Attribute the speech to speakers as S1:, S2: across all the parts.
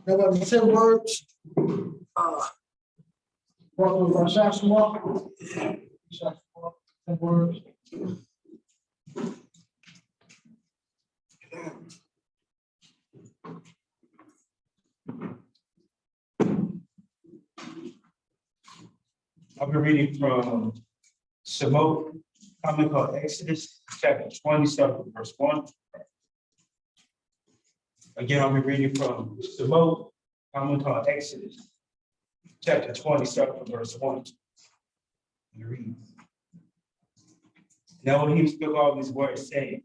S1: There were 10 words. What was our Joshua? 10 words.
S2: I'll be reading from Shabbat, common called Exodus, chapter 20, starting from verse 1. Again, I'll be reading from Shabbat, common called Exodus, chapter 20, starting from verse 1. And it reads, Now Elohim spoke all these words, saying,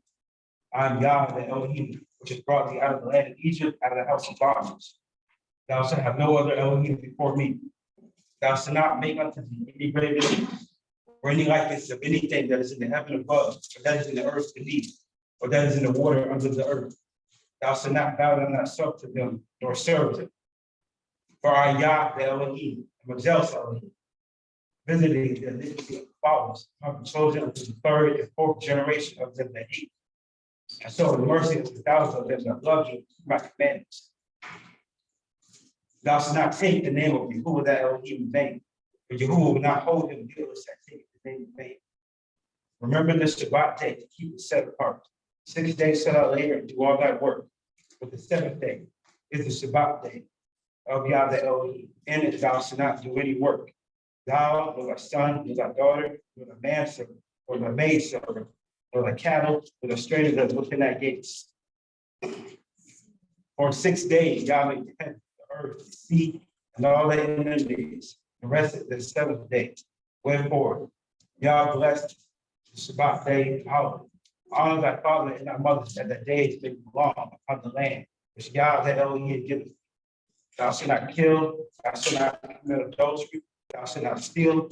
S2: I am Yah, the Elohim, which has brought thee out of the land of Egypt, out of the house of bondage. Thou shalt have no other Elohim before me. Thou shalt not make unto thee any graven image, or any likeness of anything that is in the heaven above, or that is in the earth beneath, or that is in the water under the earth. Thou shalt not bow down thyself to them, nor serve them. For I, Yah, the Elohim, am a jealous Elohim, visiting the iniquity of the fathers, of the children unto the third and fourth generation of them that hate. And so the mercy of the thousands of them that love you, keep my commandments. Thou shalt not take the name of Yahuwah that Elohim in vain, for Yahuwah will not hold him guiltless that take the name in vain. Remember the Shabbat day to keep it set apart. 6 days shalt thou labor and do all thy work, but the seventh day is the Shabbat day of Yah the Elohim. In it thou shalt not do any work. Thou, nor thy son, nor thy daughter, nor thy manservant, or thy maidservant, nor thy cattle, nor the stranger that is within thy gates. For 6 days Yah made the heaven, the earth, the sea, and all that in them is. The rest of the seventh day. Wherefore, Yah blessed the Shabbat day out. Honor thy father and thy mother, that the days may be long upon the land, which Yah the Elohim giveth. Thou shalt not kill, thou shalt not commit adultery, thou shalt not steal,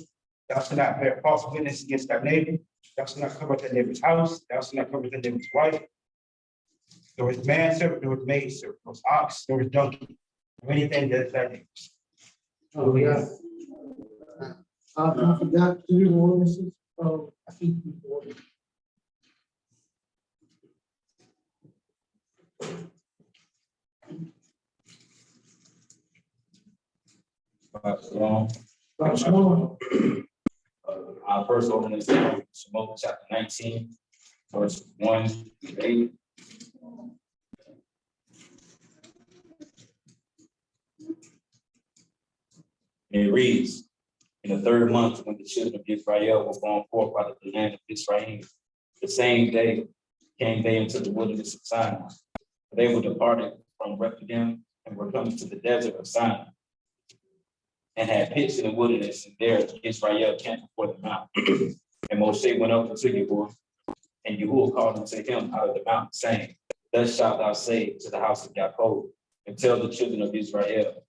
S2: thou shalt not bear false witness against thy neighbor, thou shalt not cover thy neighbor's house, thou shalt not cover thy neighbor's wife, nor his manservant, nor his maidservant, nor his ox, nor his donkey, or anything that is thy neighbor's.
S1: Oh, yeah. I forgot to do the ordinances. I keep the ordinance.
S3: Our first ordinance is Shabbat chapter 19, verse 1 to 8. And it reads, in the third month, when the children of Israel were gone forth out of the land of Israel, the same day came they into the wilderness of Sinai. They were departed from Rephidim and were coming to the desert of Sinai, and had pitched in the wilderness, and there Israel camped before the mountain. And Moshe went up unto Yahuwah, and Yahuwah called unto him out of the mountain, saying, Thus shalt thou say to the house of Jacob, and tell the children of Israel,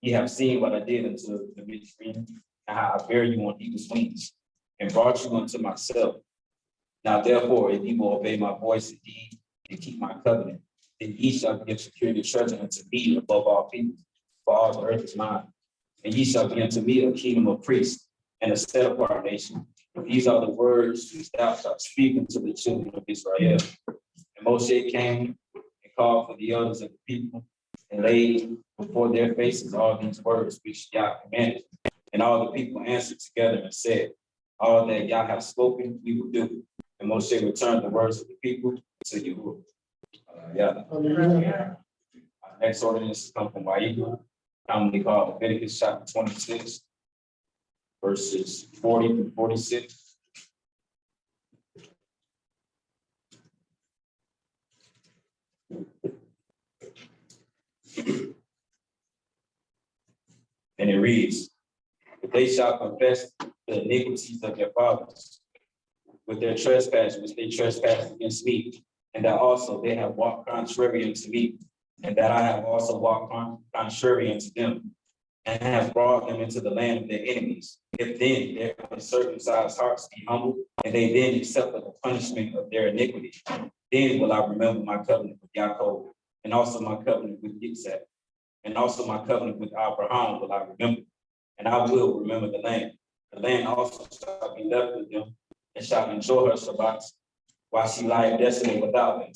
S3: Ye have seen what I did unto the Mitzrayim, and how I bear you on eagle's wings, and brought you unto myself. Now therefore, if ye will obey my voice indeed, and keep my covenant, then ye shall give security treasure unto me above all people, for all the earth is mine. And ye shall be unto me a kingdom of priests, and a set apart nation. These are the words which thou shalt speak unto the children of Israel. And Moshe came and called for the elders of the people, and laid before their faces all these words which Yah commanded. And all the people answered together and said, All that Yah hath spoken, we will do. And Moshe returned the words of the people to Yahuwah. Our next ordinance comes from Wa'ikra, commonly called Leviticus chapter 26, verses 40 through 46. And it reads, If they shall confess the iniquities of their fathers with their trespasses, which they trespassed against me, and that also they have walked contrary unto me, and that I have also walked contrary unto them, and have brought them into the land of their enemies. If then their uncircumcised hearts be humble, and they then accept the punishment of their iniquity, then will I remember my covenant with Jacob, and also my covenant with Yitzhak, and also my covenant with Abraham will I remember, and I will remember the land. The land also shall be left with them, and shall enjoy her Shabbats, while she lieth desolate without them.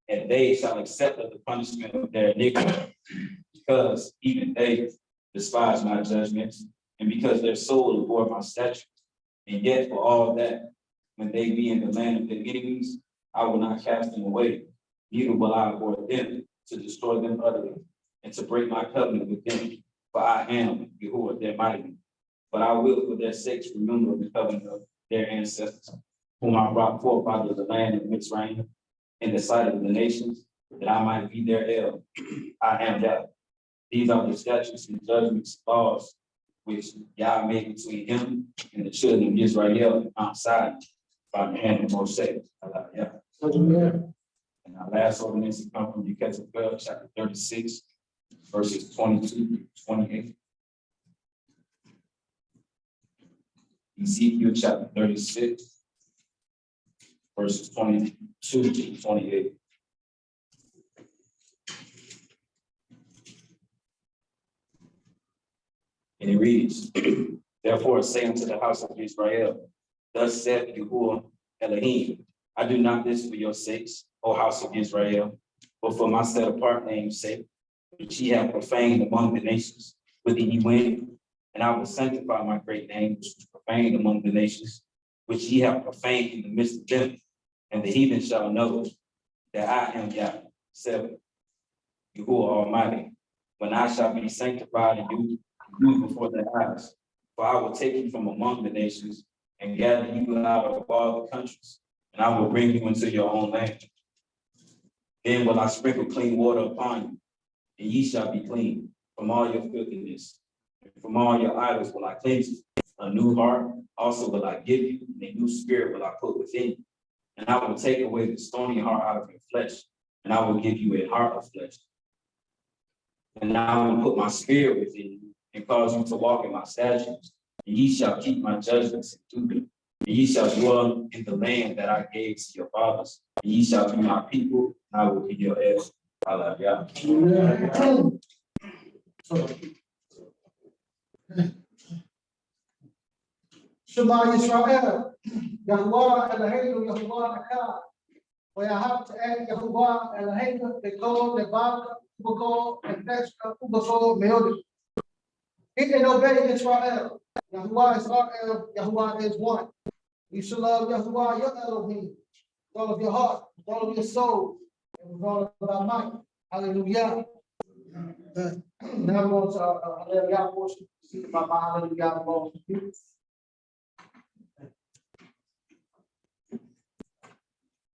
S3: and they shall accept of the punishment of their iniquity, because even they despise my judgments, and because their soul abhor my statutes. And yet for all that, when they be in the land of their enemies, I will not cast them away, neither will I abhor them to destroy them utterly, and to break my covenant with them. For I am Yahuwah, their mighty. But I will for their sakes remember the covenant of their ancestors, whom I brought forth out of the land of Mitzrayim, in the sight of the nations, that I might be their El. I am Yah. These are the statutes and judgments, laws, which Yah made between him and the children of Israel outside by the hand of Moreh. Yeah. And our last ordinance will come from Ezekiel chapter 36, verses 22 to 28. Ezekiel chapter 36, verses 22 to 28. And it reads, therefore say unto the house of Israel, thus saith Yahuwah Elohim, I do not this for your sakes, O house of Israel, but for my set apart name's sake, which ye have profaned among the nations, whither ye went, and I will sanctify my great name, which was profaned among the nations, which ye have profaned in the midst of them, and the heathen shall know that I am Yah, saith Yahuwah Almighty, when I shall be sanctified in you before their eyes. For I will take you from among the nations and gather you out of all the countries, and I will bring you into your own land. Then will I sprinkle clean water upon you, and ye shall be clean from all your filthiness. And from all your idols will I cleanse you. A new heart also will I give you, and a new spirit will I put within you. And I will take away the stony heart out of your flesh, and I will give you a heart of flesh. And I will put my spirit within you, and cause you to walk in my statutes, and ye shall keep my judgments and do them. And ye shall dwell in the land that I gave to your fathers, and ye shall be my people, and I will be your heirs. Hallelujah.
S1: Shema Yisrael, Yahuwah Eloheinu, Yahuwah Echad. Ve'ahavta et Yahuwah Eloheinu b'kol levav ub'kol nefesh ub'kol me'od. Hear and obey Israel. Yahuwah is Israel, Yahuwah is one. You should love Yahuwah, your Elohim, with all of your heart, with all of your soul, and with all of thy might. Hallelujah. Now we're going to Hallelujah portion. See about my Hallelujah belongs to you.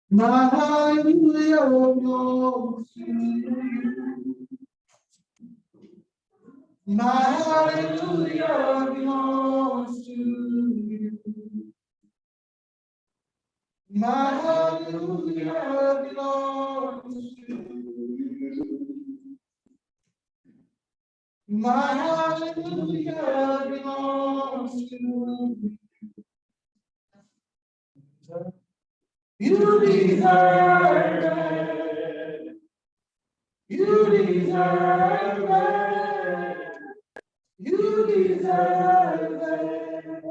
S1: My hallelujah belongs to you. My hallelujah belongs to you. My hallelujah belongs to you. My hallelujah belongs to you. You deserve it. You deserve it. You deserve it.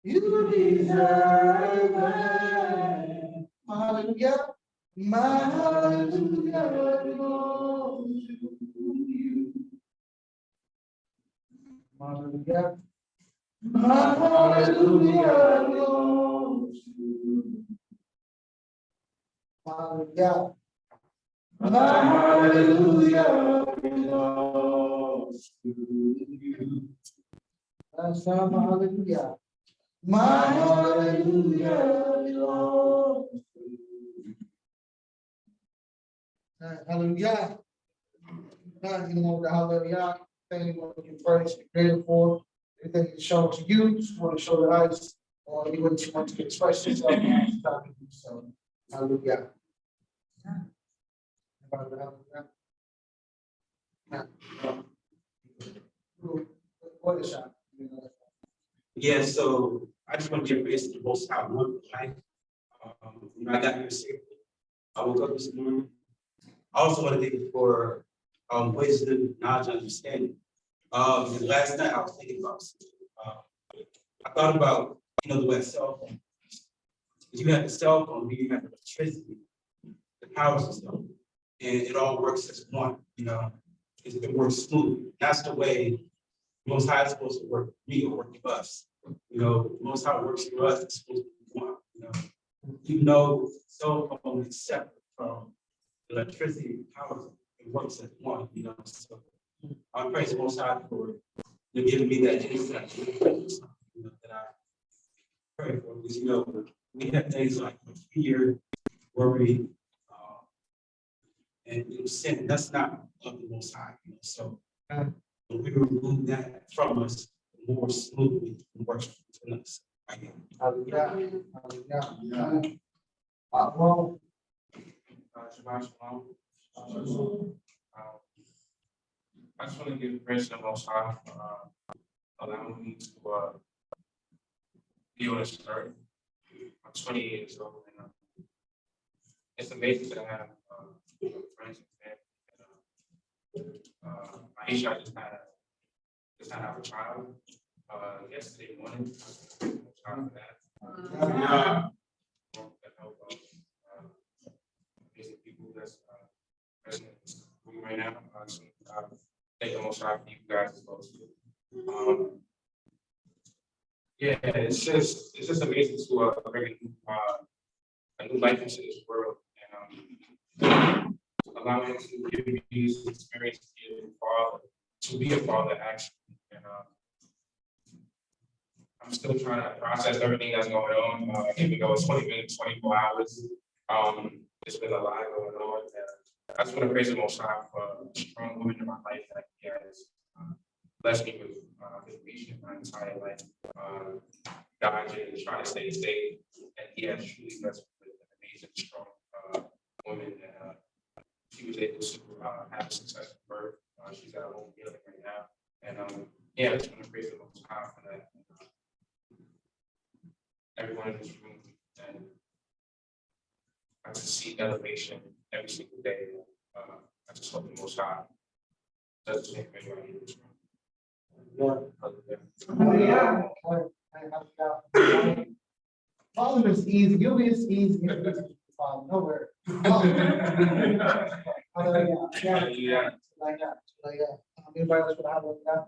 S1: You deserve it. Hallelujah. My hallelujah belongs to you. Hallelujah. My hallelujah belongs to you. Hallelujah. My hallelujah belongs to you. That's our hallelujah. My hallelujah belongs to you. Hallelujah. God, you know the hallelujah. Thank you for your praise, you're grateful for. Everything you show to you, just want to show to us, or you want to express yourself. So, hallelujah. What is that?
S2: Yeah, so I just want to give praise to the Most High One life. I got here safely. I woke up this morning. I also want to thank you for wisdom, knowledge, and understanding. And last night I was thinking about I thought about the way cell phone. You have the cell phone, you have electricity. The houses though. And it all works as one, you know, it works smooth. That's the way Most High is supposed to work with me or work with us. You know, Most High works for us, it's supposed to be one, you know. Even though cell phone is separate from electricity and power, it works as one, you know. So I praise the Most High for giving me that insight, you know, that I pray for. Because, you know, we have things like fear, worry, and you know, sin. That's not of the Most High, you know. So when we remove that from us, more smoothly it works for us.
S1: Hallelujah. Hallelujah. Well,
S2: Shabbat shalom. I just want to give praise to the Most High for allowing me to be on this earth. I'm 20 years old, and it's amazing to have friends and family. Aisha just had our child yesterday morning. Child for that. Amazing people that's present in this room right now. So, thank the Most High for you guys as well too. Yeah, it's just amazing to bring a new life into this world and allowing to give me this experience to be a father actually. And I'm still trying to process everything that's going on. Even though it's 20 minutes, 24 hours, there's been a lot going on. And I just want to praise the Most High for strong women in my life that He has blessed me with information my entire life. Dodging and trying to stay safe, and He has truly blessed me with an amazing, strong woman. And she was able to have a successful birth. She's at home healing right now. And yeah, I just want to praise the Most High for that. Everyone in this room, and I just see elevation every single day. I just hope the Most High does the same thing right here in this room.
S1: hallelujah. Father is easy. You'll be as easy as Father. No worries. Hallelujah.
S2: Hallelujah.
S1: Like that. Anybody else would have like that?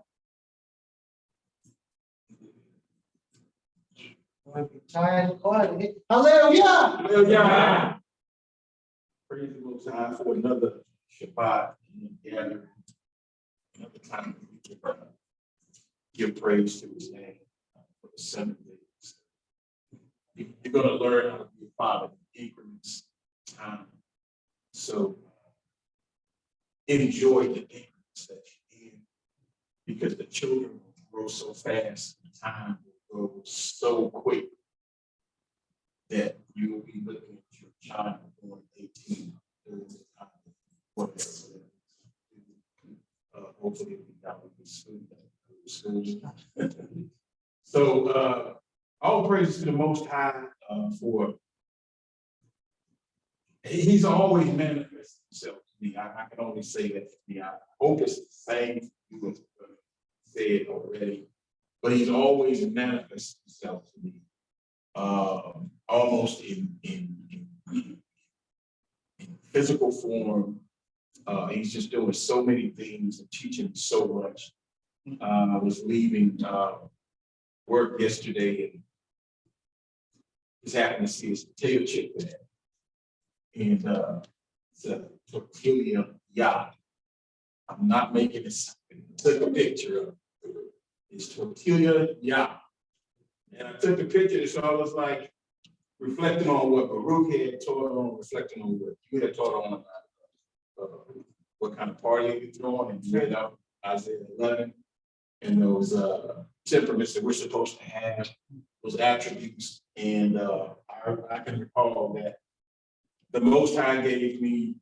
S1: Tired. Go ahead. Hallelujah.
S4: Hallelujah. Praise the Most High for another Shabbat gathering. Another time we can give praise to His name for the 7 days. You're going to learn how to be a father in increments of time. So enjoy the increments that you're in, because the children will grow so fast, the time will go so quick that you will be looking at your child born 18, 30 times, hopefully we got with the school. So all praise to the Most High for He's always manifested Himself to me. I can only say that to me. I hope it's the same you have said already, but He's always manifested Himself to me. Almost in physical form. He's just doing so many things and teaching so much. I was leaving work yesterday and just happened to see a potato chip there. And it's a tortilla yacht. I'm not making this. Took a picture of it. It's tortilla yacht. And I took the picture, so I was like reflecting on what Baruch had taught on, reflecting on what you had taught on about what kind of party you're throwing, and you read out Isaiah 11 and those temperaments that we're supposed to have, those attributes. And I can recall that the Most High gave me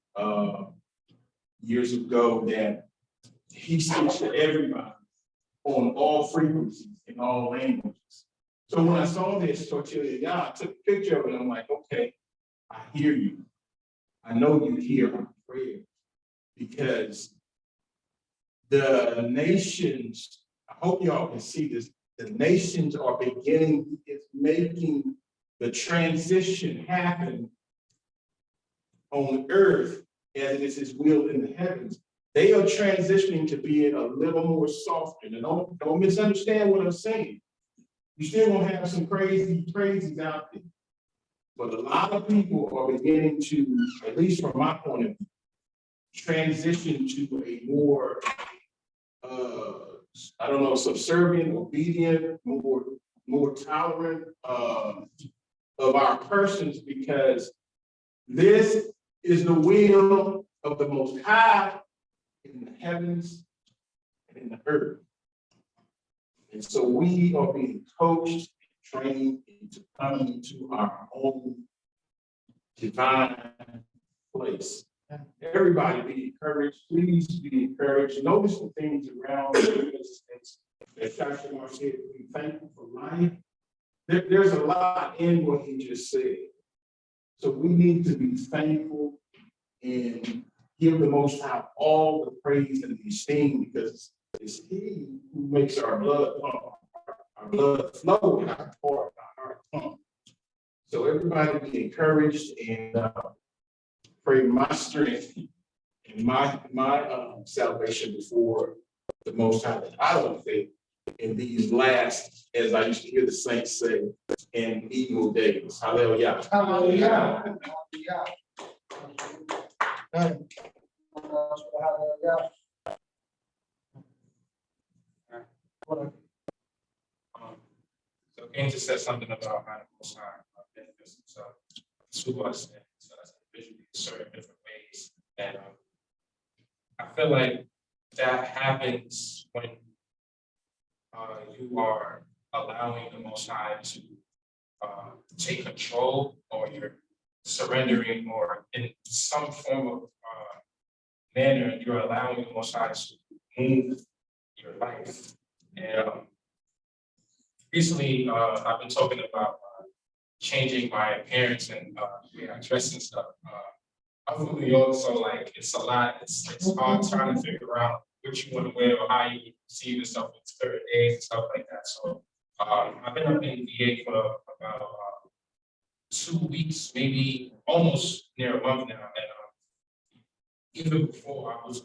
S4: years ago that He speaks to everybody on all frequencies in all languages. So when I saw this tortilla yacht, I took a picture of it. And I'm like, okay, I hear you. I know you hear my prayer, because the nations, I hope y'all can see this, the nations are beginning, it's making the transition happen on earth as it is his will in the heavens. They are transitioning to being a little more softer. And don't misunderstand what I'm saying. You still gonna have some crazies out there. But a lot of people are beginning to, at least from my point of view, transition to a more, subservient, obedient, more tolerant of our persons, because this is the will of the Most High in the heavens and in the earth. And so we are being coached, trained into coming to our own divine place. Everybody be encouraged. Please be encouraged. Notice the things around you. As Dr. Mark said, be thankful for life. There's a lot in what he just said. So we need to be thankful and give the Most High all the praise and the esteem, because it's he who makes our blood pump, our blood flow, and our heart pump. So everybody be encouraged, and pray my strength and my salvation before the Most High, that I don't think in these last, as I used to hear the saints say, in evil days. Hallelujah.
S1: Hallelujah. Hallelujah.
S2: So Akeem just said something about how the Most High benefits himself to us, and so that's individually in certain different ways. And I feel like that happens when you are allowing the Most High to take control, or you're surrendering, or in some form of manner, you're allowing the Most High to move your life. And recently, I've been talking about changing my appearance and the way I dress and stuff. I'm from New York, so like it's a lot. It's hard trying to figure out what you want to wear or how you see yourself in certain days and stuff like that. So I've been up in VA for about 2 weeks, maybe almost near a month now. And even before, I was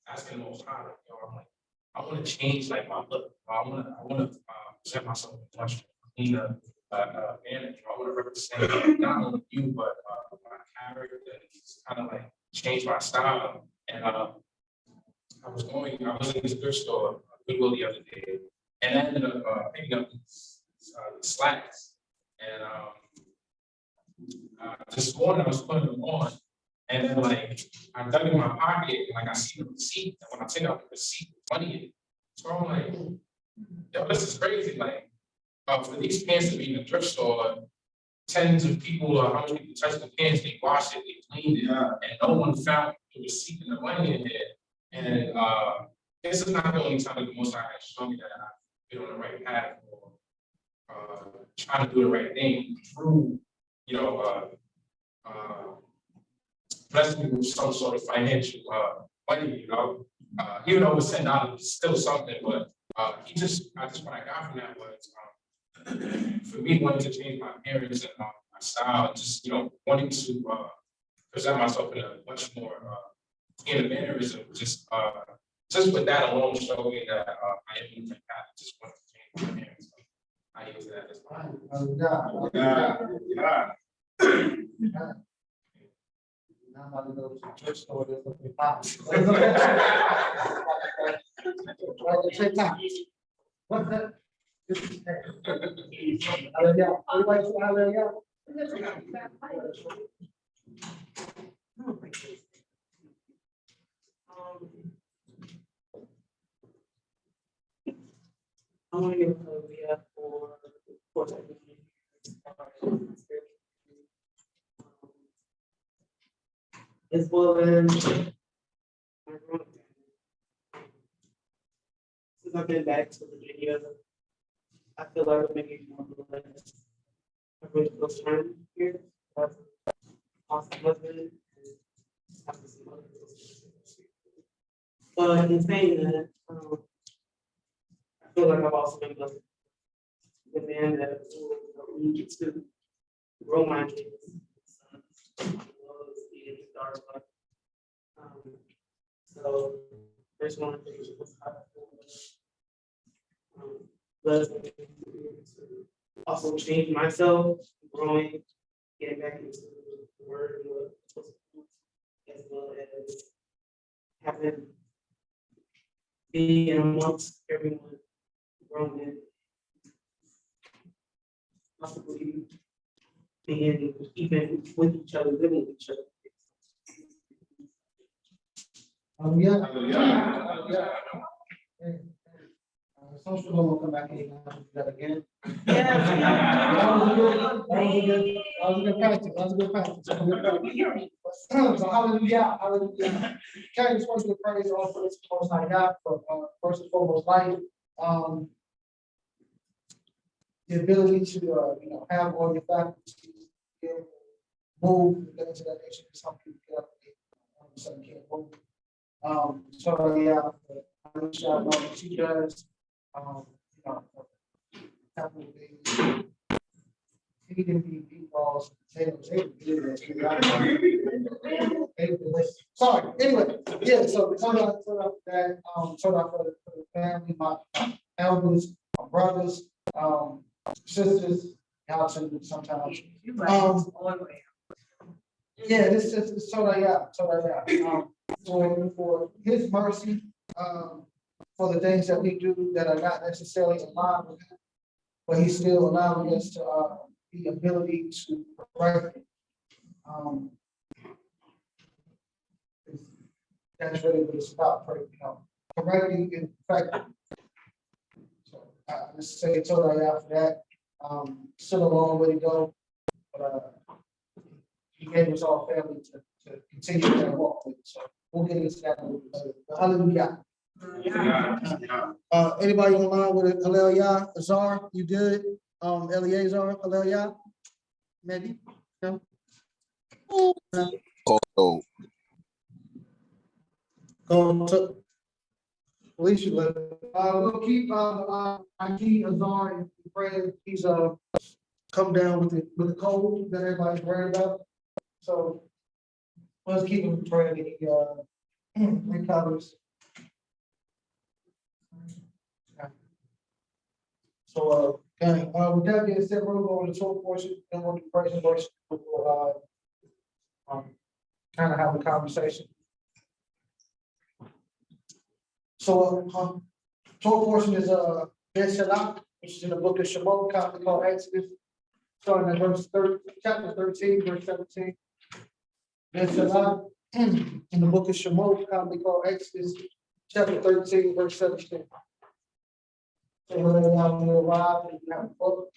S2: asking the Most High, I'm like, I want to change like my look. I want to present myself much cleaner manner. I want to represent not only you, but my character. It's kind of like change my style. And I was in this thrift store, Goodwill, the other day, and I ended up picking up these slacks. And this morning I was putting them on, and then like I dug in my pocket, and like I see the receipt, and when I take out the receipt, money in it. So I'm like, yo, this is crazy. Like, for these pants to be in the thrift store, tens of people, 100 people touch the pants, they wash it, they cleaned it, and no one found the receipt and the money in there. And this is not the only time that the Most High has shown me that I've been on the right path, or trying to do the right thing through, bless me with some sort of financial money, even though it was $10, it's still something. But what I got from that was for me wanting to change my appearance and my style, and just wanting to present myself in a much more in a mannerism. Just with that alone showed me that I am moving past. Just want to change my appearance. So I use that as well.
S1: Now I'm about to go to the thrift store to look at pops. What's that? Hallelujah. Everybody say hallelujah.
S5: I want to give a hallelujah for course as well as my growth. Since I've been back to Virginia, I feel like I'm making more less. I really feel strong here. That's awesome husband. And have to see other people. But in saying that, I feel like I've also been the man that will need to grow my kids. our life. So first one was blessed me to also change myself, growing, getting back into the word and what I'm supposed to do, as well as having being amongst everyone, growing, possibly being even with each other, living with each other.
S1: Yeah. Social law will come back in, do that again. That was a good practice, that was a good practice. So hallelujah, hallelujah. Carry this worship of praise also this most high God for first and foremost life. The ability to have all your faculties, move, things of that nature, some people get up, some can't move. So yeah, I'm sure I know what she does. Couple of things. He can be balls, potatoes, sorry, anyway, yeah, so that, for the family, my elders, my brothers, sisters, y'all sometimes. Yeah, this is for his mercy, for the things that we do that are not necessarily aligned with him, but he's still allowing us to the ability to correct it. That's really what it's about, correcting in fact. So let's say it's all right after that. Still a long way to go, but he gave us all family to continue that walk with. So we'll get into that a little bit later. But hallelujah. Anybody online with Hallelujah? Azar, you good? Eleazar, Hallelujah? Maybe? No?
S6: Oh,
S1: Go to. At least you let. We'll keep Akeem Azar in prayer. He's come down with the cold that everybody's worried about. So let's keep him in prayer that he recovers. So with that being said, we're going to the talk portion, then we'll do praise and worship. We'll kind of have a conversation. So talk portion is Shabbat, which is in the book of Shabbat, commonly called Exodus, starting at chapter 13, verse 17. Shabbat in the book of Shemot, commonly called Exodus, chapter 13, verse 17. So whether or not you arrive and you have a book.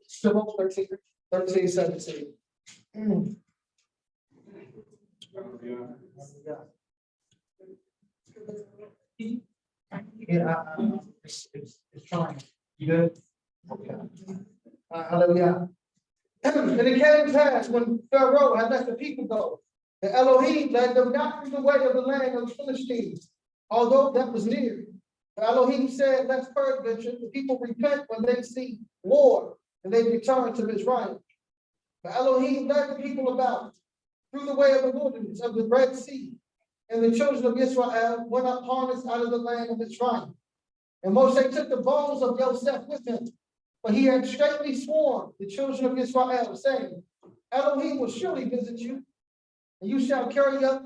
S1: Shemot 13, 17. Yeah, it's trying. You good? Okay. Hallelujah. And it came to pass when Pharaoh had let the people go, the Elohim led them not through the way of the land of the Philistines, although that was near. The Elohim said, let's peradventure the people repent when they see war, and they return to Mizraim. The Elohim led the people about through the way of the wilderness of the Red Sea, and the children of Israel went up harnessed out of the land of Mizraim. And Moshe took the bones of Yosef with him, but he had straitly sworn the children of Israel, saying, Elohim will surely visit you, and you shall carry up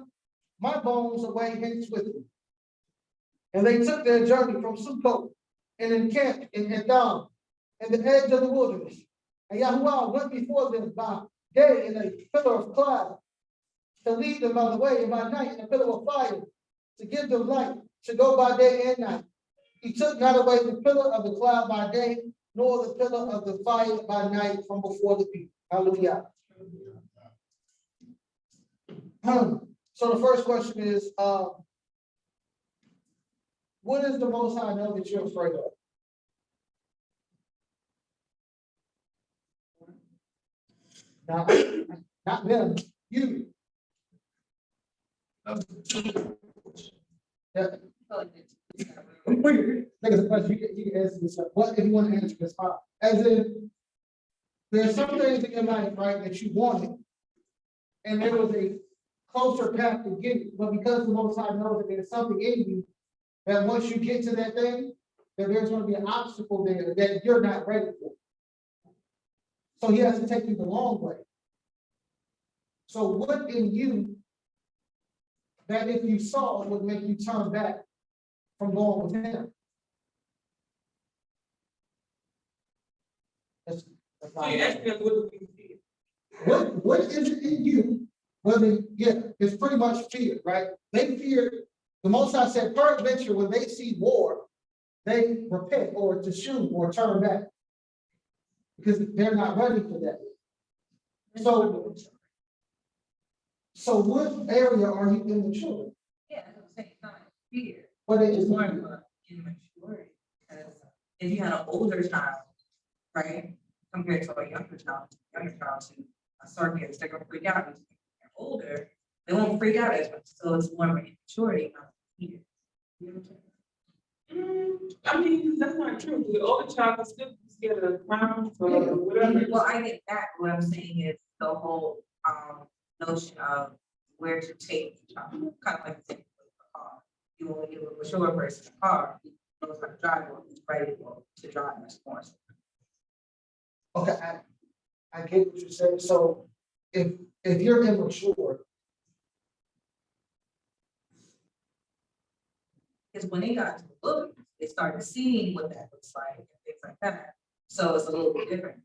S1: my bones away hence with you. And they took their journey from Sukkot and encamped in Edom, in the edge of the wilderness. And Yahuwah went before them by day in a pillar of cloud to lead them by the way, and by night in a pillar of fire to give them light to go by day and night. He took not away the pillar of the cloud by day, nor the pillar of the fire by night from before the people. Hallelujah. So the first question is, what is the Most High know that you're afraid of? Not them, you. Yeah. Think it's a question, you can answer this, what if you want to answer this, fine. As in, there's some things in your life, right, that you wanted. And there was a closer path to get it, but because the Most High knows that there's something in you, that once you get to that thing, that there's gonna be an obstacle there that you're not ready for. So he has to take you the long way. So what in you that if you saw would make you turn back from going with him? That's
S5: So
S1: not-
S5: you asked me what do we see?
S1: What is it in you? Whether, yeah, it's pretty much fear, right? They fear, the Most High said, peradventure, when they see war, they repent or to shoot or turn back. Because they're not ready for that. So what area are you immature?
S6: Yeah, I'm saying it's not fear.
S1: But it
S6: It's
S1: is
S6: more of a immaturity, because if you had an older child, right, compared to a younger child to a certain age, they're gonna freak out. If they're older, they won't freak out as much, so it's more of an immaturity, not fear. You know what I'm saying?
S5: I mean, that's not true. The older child can still be scared of the clowns or whatever.
S6: Well, I get that, what I'm saying is the whole, notion of where to take the child, kind of like the same with a car. You will give a mature person a car, he knows how to drive, or he's ready to drive much more.
S1: Okay, I get what you're saying. So if you're immature,
S6: Because when they got to the book, they started seeing what that looks like and things like that. So it's a little bit different.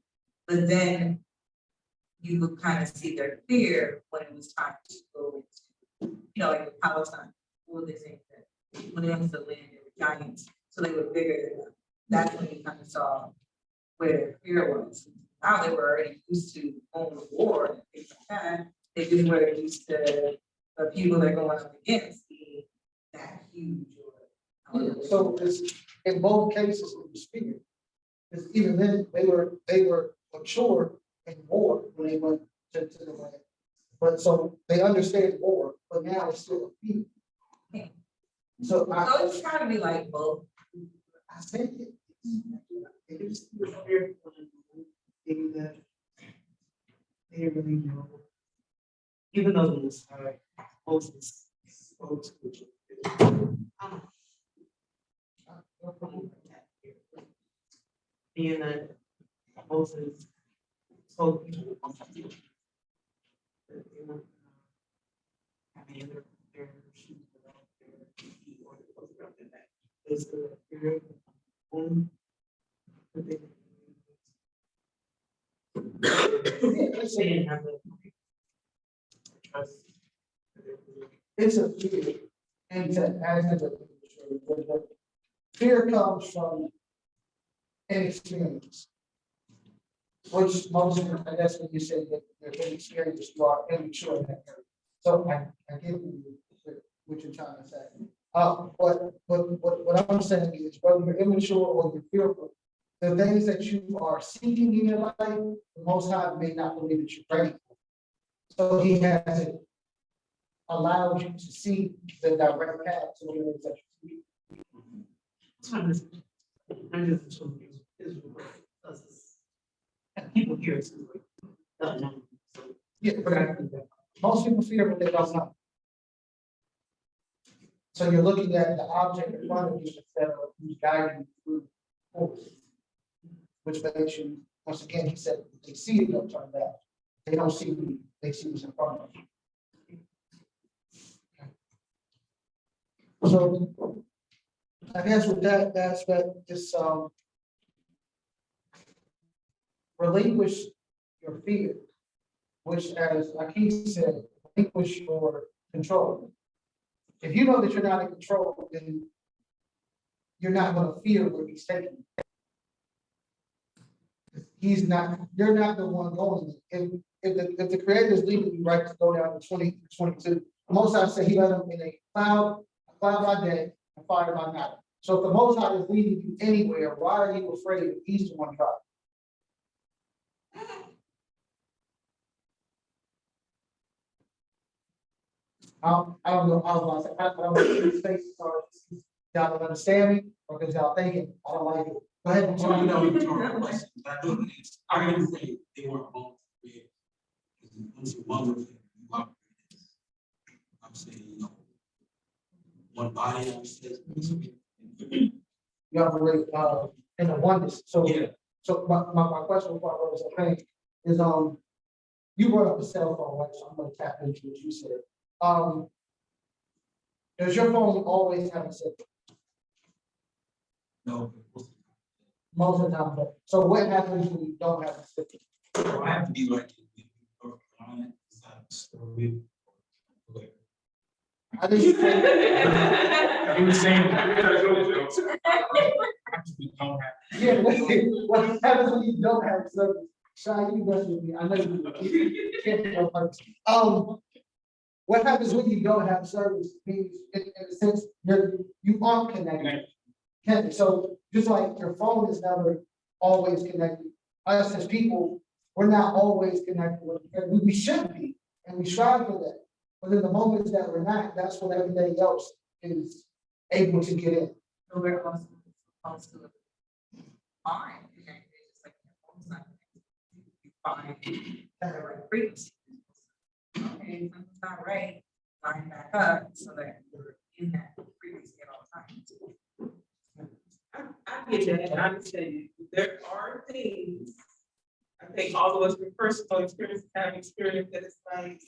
S6: But then you would kind of see their fear when it was time to go into, you know, like with Palestine. What would they say that when they went to the land, they were giants, so they were bigger than them. That's when you kind of saw where their fear was. Now they were already used to going to war and things like that. They just were used to the people they're going up against being that huge.
S1: so it's in both cases it was fear. Because even then they were mature in war when they went to the land. But so they understand war, but now it's still a fear. So
S6: So
S1: I
S6: it's gotta be like both.
S1: think it. It is
S5: Fearful and thing that they really know. Even though the Messiah Moses spoke to being that Moses told people that they weren't having their shoes without their feet or their clothes around their neck. It's the fear of the home. Saying have the trust.
S1: It's a fear. And to add to the fear comes from inexperience. Which most of them, and that's when you say that you're inexperienced, you are immature in that area. So I get what you're trying to say. What I'm saying is whether you're immature or you're fearful, the things that you are seeking in your life, the Most High may not believe that you're ready for. So he has allowed you to see the direct path to the things that you see.
S5: And people here is like, don't know. So,
S1: Yeah, but most people fear what they don't know. So you're looking at the object in front of you instead of who's guiding you through force. Which makes you, once again, he said, they see it, they'll turn back. They don't see me, they see what's in front of you. So I guess with that aspect, just relinquish your fear, which as Akeem said, relinquish your control. If you know that you're not in control, then you're not going to fear where he's taking you. He's not, you're not the one going. If the creator is leading you right to go down to 20-22, Most High said he let him in a cloud by day, and fire by night. So if the Most High is leading you anywhere, why are you afraid if he's the one driving? I don't know. I don't know if his face starts. Y'all don't understand me, or because y'all thinking, I don't like it. Go ahead and
S7: So, you know,
S1: tell me.
S7: I can say they weren't both big. Once you mother, I'm saying, you know, one body, I'm saying.
S1: Y'all believe, in the oneness, so.
S7: Yeah.
S1: So my question before I go to something is, you brought up the cell phone, right, so I'm gonna tap into what you said. Does your phone always have a signal?
S7: No.
S1: Most of the time, but, so what happens when you don't have a signal?
S7: So I have to be like, on it, it's not a story.
S1: I think you said,
S2: He was saying, we don't have.
S1: yeah, what happens when you don't have service? Shy, you mess with me, I know you do. What happens when you don't have service means, in a sense, you aren't connected. So just like your phone is never always connected, us as people, we're not always connected, and we should be, and we strive for that. But in the moments that we're not, that's when everything else is able to get in.
S6: So we're also supposed to find, okay, it's just like your phone's not connected. You find the right frequency. Okay, something's not right, line back up so that you're in that frequency at all times.
S5: I get that, and I understand, there are things, I think all of us with personal experience have experienced that it's like,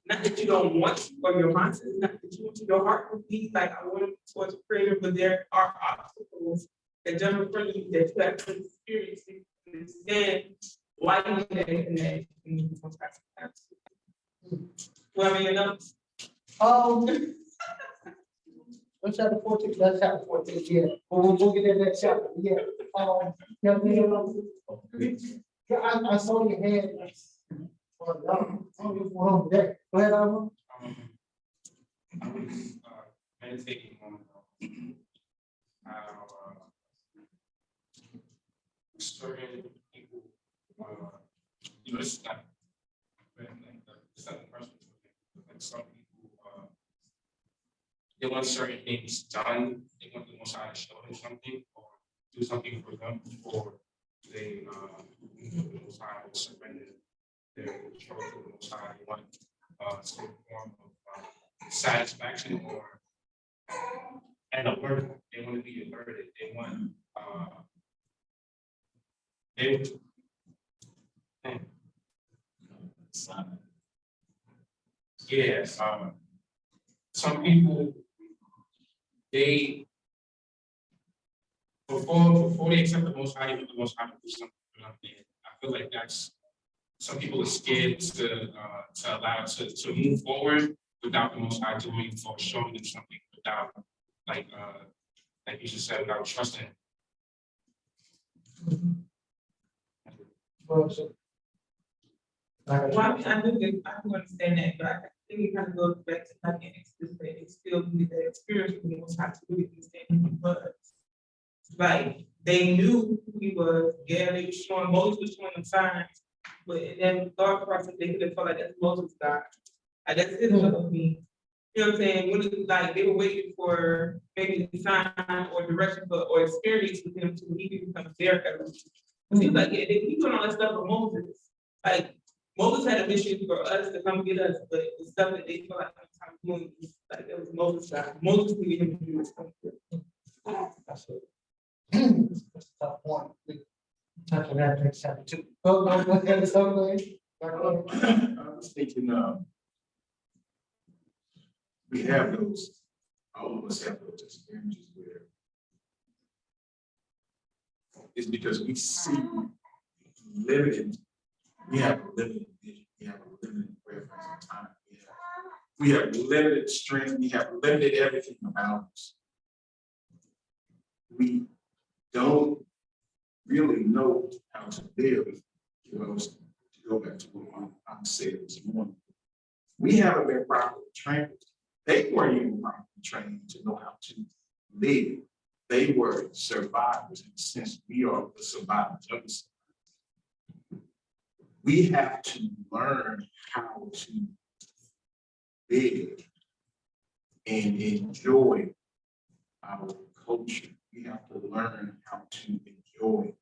S5: not that you don't want to, or your mindset is not that you want to, your heart will be like, I want to be towards a creator, but there are obstacles that jump in front of you that you have to experience and understand why you need that connection. Well, I mean, enough.
S1: What's chapter 14? That's chapter 14, yeah. We'll get in that chapter, yeah. Yeah, I saw your hand. Go ahead, Alma.
S2: I was meditating on how certain people, you know, it's not, it's not personal, like some people, they want certain things done, they want the Most High to show them something, or do something for them, or they, the Most High will surrender their control to the Most High. They want some form of satisfaction or an alert. They want to be alerted. They want they yes. Some people they before they accept the Most High, the Most High to do something for them. I feel like that's some people are scared to allow to move forward without the Most High doing or showing them something without like you just said, without trusting.
S5: Well, I mean, I do understand that, but I think it kind of goes back to like an experience. It still be that experience when was how to really understand who he was. Like they knew who he was. Yeah, they were showing Moses was showing them signs, but in that thought process, they could have felt like that's Moses' God. Like that's his will be. You know what I'm saying? When it, like they were waiting for maybe a sign or direction or experience with him to he could become their God. Seems like yeah, he doing all that stuff for Moses. Like Moses had a mission for us to come get us, but the stuff that they feel like I'm doing, like it was Moses' side. Moses needed him to do this stuff.
S1: That's it. That's a tough one. Touching that next chapter 2. Go ahead, something.
S4: I was thinking, we have those, all of us have those experiences where it's because we see limited, we have a limited vision, we have a limited reference of time, we have limited strength, we have limited everything about us. We don't really know how to live, you know, to go back to what I'm saying this morning. We haven't been properly trained. They weren't even properly trained to know how to live. They were survivors in the sense we are the survivors of the survivors. We have to learn how to live and enjoy our culture. We have to learn how to enjoy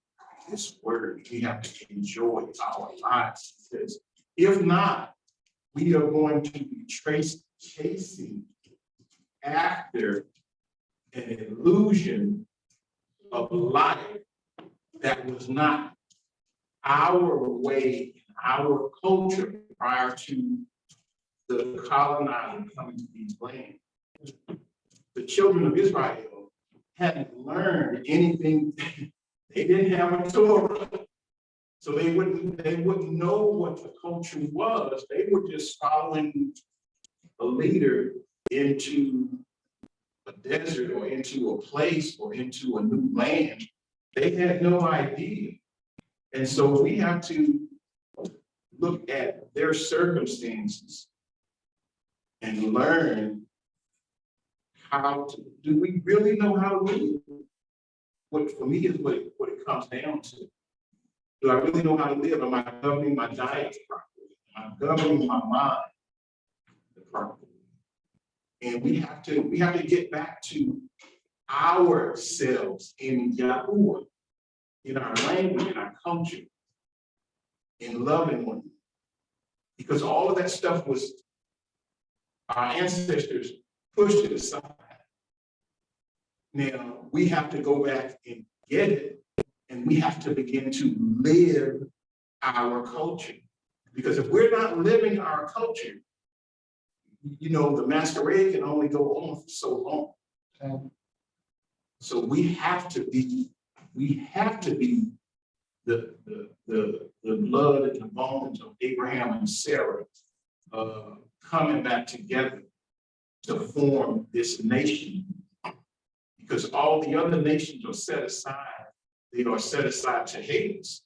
S4: this word. We have to enjoy our lives, because if not, we are going to be chasing after an illusion of life that was not our way, our culture prior to the colonizer coming to these lands. The children of Israel hadn't learned anything. They didn't have a Torah, so they wouldn't know what the culture was. They were just following a leader into a desert or into a place or into a new land. They had no idea. And so we have to look at their circumstances and learn how to, do we really know how to live? What for me is what it comes down to. Do I really know how to live? Am I governing my diet properly? Am I governing my mind properly? And we have to get back to ourselves in Yahuwah, in our language, in our culture, in loving one. Because all of that stuff was, our ancestors pushed it aside. Now we have to go back and get it, and we have to begin to live our culture. Because if we're not living our culture, you know, the masquerade can only go on for so long. Okay. So we have to be the blood and the bones of Abraham and Sarah coming back together to form this nation. Because all the other nations are set aside. They are set aside to hate us.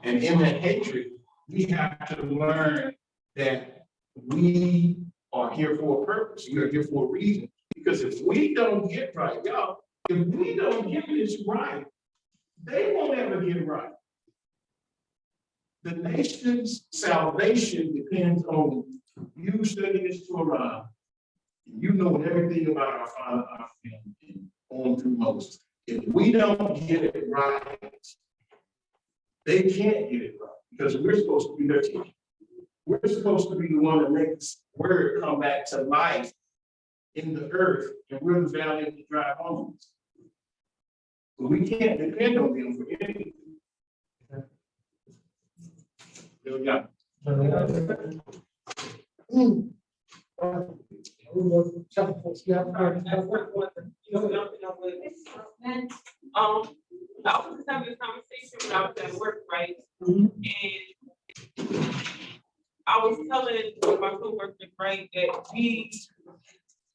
S4: And in that hatred, we have to learn that we are here for a purpose. We are here for a reason. Because if we don't get right, y'all, if we don't get this right, they won't ever get right. The nation's salvation depends on you studying this Torah. You know everything about our Father, our family, and on through Moses. If we don't get it right, they can't get it right, because we're supposed to be their teacher. We're supposed to be the one that makes word come back to life in the earth, and we're the valley of the dry bones. But we can't depend on them for anything. There we go.
S5: I was just having a conversation when I was at work, right? And I was telling my coworkers, right, that we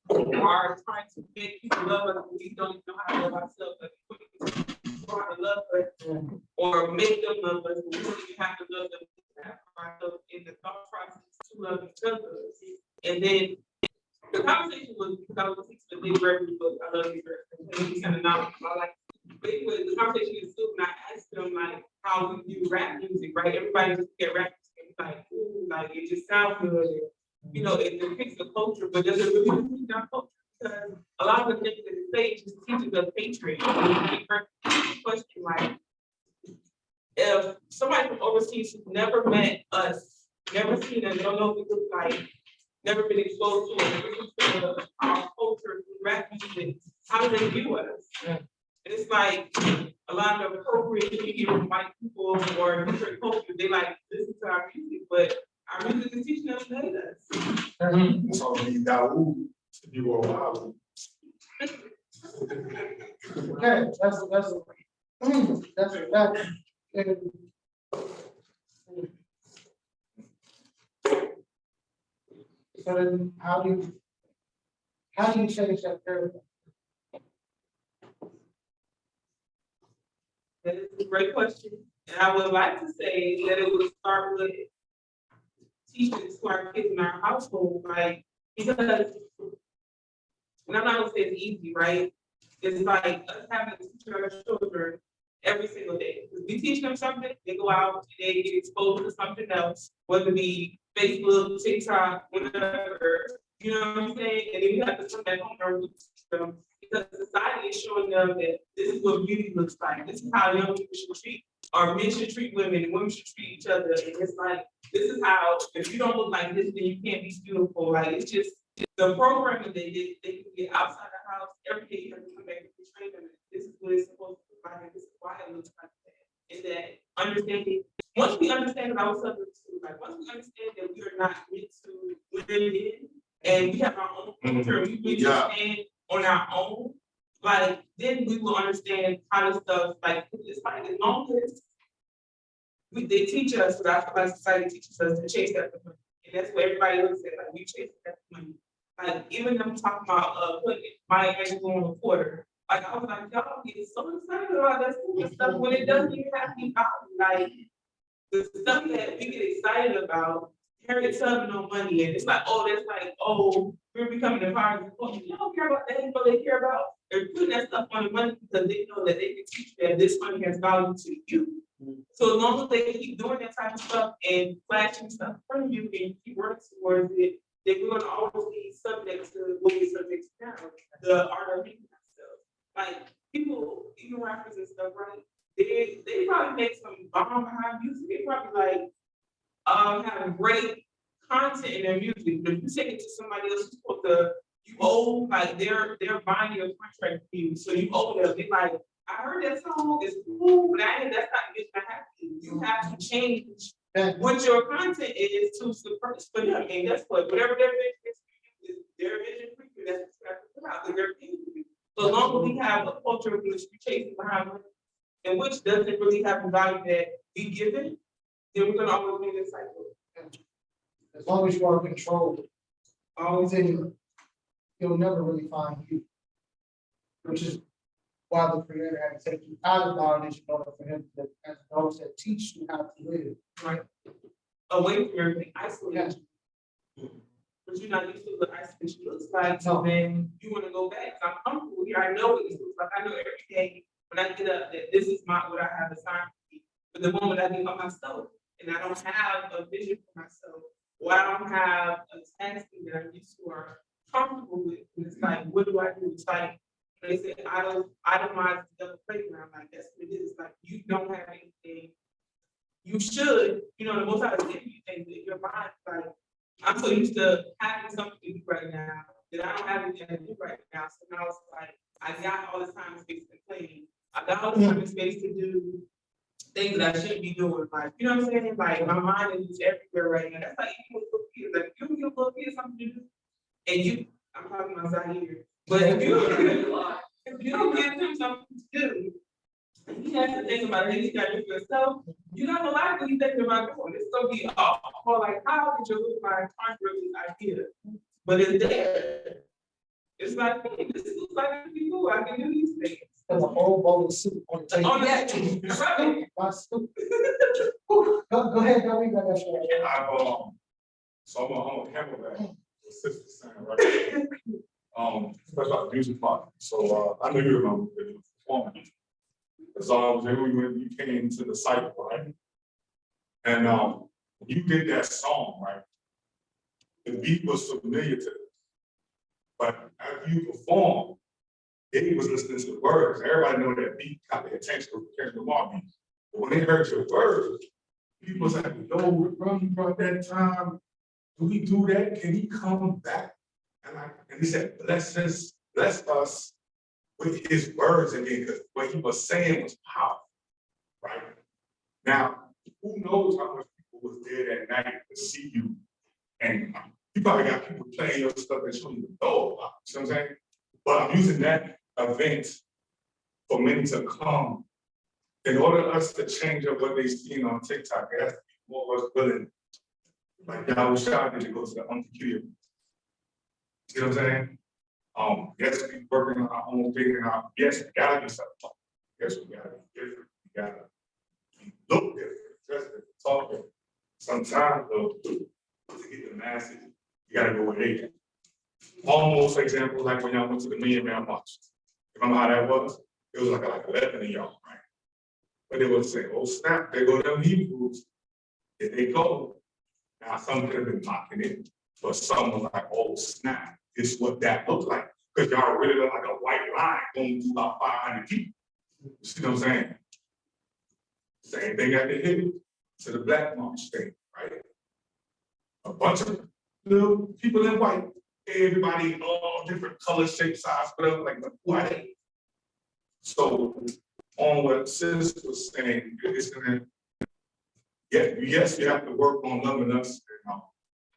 S5: are trying to make people love us, and we don't even know how to love ourselves. Like, we don't know how to love us or make them love us. We don't even have to love them ourselves in the thought process to love each other. And then the conversation was, because I was teaching the big record book, I love you, and we kind of knowledgeable. I like, but anyway, the conversation is still, and I asked them like how we do rap music, right? Everybody just get rap music, like, ooh, like it just sounds good. You know, it depicts the culture, but does it really teach our culture? Because a lot of the things that they say just teaches us hatred. Question like, if somebody from overseas who's never met us, never seen us, don't know what we look like, never been exposed to our culture through rap music, how do they view us? And it's like a lot of appropriate media from white people or different cultures, they like listen to our music, but our music is teaching us to hate us.
S4: So Daud, you are wild.
S1: Okay, that's that. So then how do you change that paradigm?
S5: That is a great question. And I would like to say that it would start with teaching to our kids in our household, like, because, and I'm not gonna say it's easy, right? It's like us having to teach our children every single day. Because we teach them something, they go out and they get exposed to something else, whether it be Facebook, TikTok, whatever, you know what I'm saying? And then we have to come back home and teach them because society is showing them that this is what beauty looks like. This is how young people should treat, or men should treat women, and women should treat each other. And it's like, this is how, if you don't look like this, then you can't be beautiful. Like, it's just the programming they can get outside the house every day. You have to come back and train them. This is what it's supposed to look like, and this is why it looks like that. And that understanding, once we understand about ourselves, like once we understand that we are not meant to blend in, and we have our own culture, we need to stand on our own, like then we will understand how to stuff. Like it's like as long as they teach us, but I feel like society teaches us to chase that money, and that's what everybody looks at. Like we chase that money. Like even them talking about putting my angle on a quarter. Like I was like, y'all get so excited about that stupid stuff when it doesn't even have to be about like the stuff that we get excited about. Harriet Tubman no money, and it's like, oh, that's like, oh, we're becoming empowered. Oh, you don't care about that, you know they care about. They're putting that stuff on the money because they know that they can teach that this money has value to you. So as long as they keep doing that type of stuff and flashing stuff in front of you and you keep working towards it, then we're gonna always be subject to what we subject to now, the art of making ourselves. Like people, even rappers and stuff, right? They probably make some bomb behind music. They probably like have great content in their music, but if you take it to somebody else who's supposed to, you owe like they're buying your contract for you, so you owe them. They like, I heard that song, it's cool, but that's not good to happen. You have to change what your content is to support for them, and that's whatever their vision is their vision for you. That's what you have to put out there. So as long as we have a culture in which we chasing behind money, and which doesn't really have the value that we give it, then we're gonna always be in this cycle.
S1: As long as you are controlled, always in, you'll never really find you. Which is why the Creator had to take you out of bondage in order for him to, as those that teach you how to live.
S5: Right. Away from everything, isolated.
S1: Yes.
S5: But you're not used to what isolation looks like,
S1: No.
S5: so then you wanna go back. I'm comfortable here. I know what this looks like. I know every day when I get up that this is what I have assigned for me. But the moment I give up myself and I don't have a vision for myself, or I don't have a task that I'm used to or comfortable with, and it's like, what do I do? It's like they say itemize the double playground, like that's what it is. Like you don't have anything. You should, the most out of you things in your mind, like I'm so used to having something to do right now that I don't have anything to do right now. So now it's like I got all this time and space to play. I got all this time and space to do things that I shouldn't be doing. Like, you know what I'm saying? Like my mind is just everywhere right now. That's like even with little kids. Like you give little kids something to do, and I'm talking about Zaire. But if you don't give them something to do, you have to think about it. You got to do yourself. You don't know like what you thinking about doing. It's gonna be more like how did you look my conquer this idea? But it's there. It's like, hey, this looks like it can be cool. I can do these things.
S1: There's a whole bowl of soup on the table.
S5: On that, right?
S1: My soup. Go ahead, go read that.
S4: So I'm a camelback, sister saying, right? Especially like music part. So I know you remember the performance. So when you came to the site, right? And you did that song, right? The beat was familiar to them. But as you perform, they was listening to the words. Everybody know that beat got their attention to the beat. But when they heard your words, people was like, yo, bro, you brought that time. Do we do that? Can he come back? And he said, bless us with his words again, because what he was saying was powerful, right? Now, who knows how much people was there that night to see you, and you probably got people playing your stuff that you don't even know about, you know what I'm saying? But I'm using that event for many to come. In order for us to change up what they seen on TikTok, it has to be more of us willing. Like y'all was shouting to go to the unpeculiar. You know what I'm saying? Yes, we working on our own, figuring out, yes, we gotta do something. Yes, we gotta be different. We gotta look different, dress different, talk different. Sometimes though, to get the masses, you gotta go where they can. Almost example, like when y'all went to the Million Man March. Remember how that was? It was like 11 of y'all, right? But they would say, oh snap, they go to them Hebrews. If they go, now some could have been mocking it, but some was like, oh snap, this is what that looked like. Because y'all really look like a white line going to about 500 people. You see what I'm saying? Same thing at the hill to the Black March thing, right? A bunch of little people in white, everybody all different colors, shapes, size, whatever, like who are they? So on what Sis was saying, it's gonna, yes, you have to work on loving us and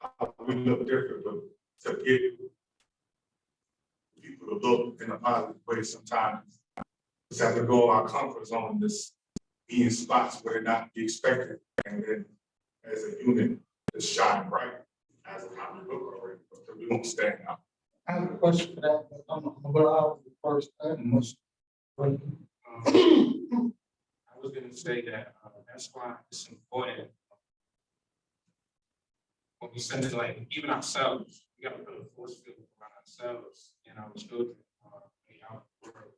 S4: how we look different, but to get people to look in a positive way sometimes. Just have to go our comfort zone, just be in spots where not be expected, and then as a unit, just shine bright as of how we look already, so we won't stand out.
S1: I have a question for that. I'm gonna go out first.
S2: I was gonna say that, that's why it's important. When we send it, like, even ourselves, we gotta put a force field around ourselves and our children, out the world.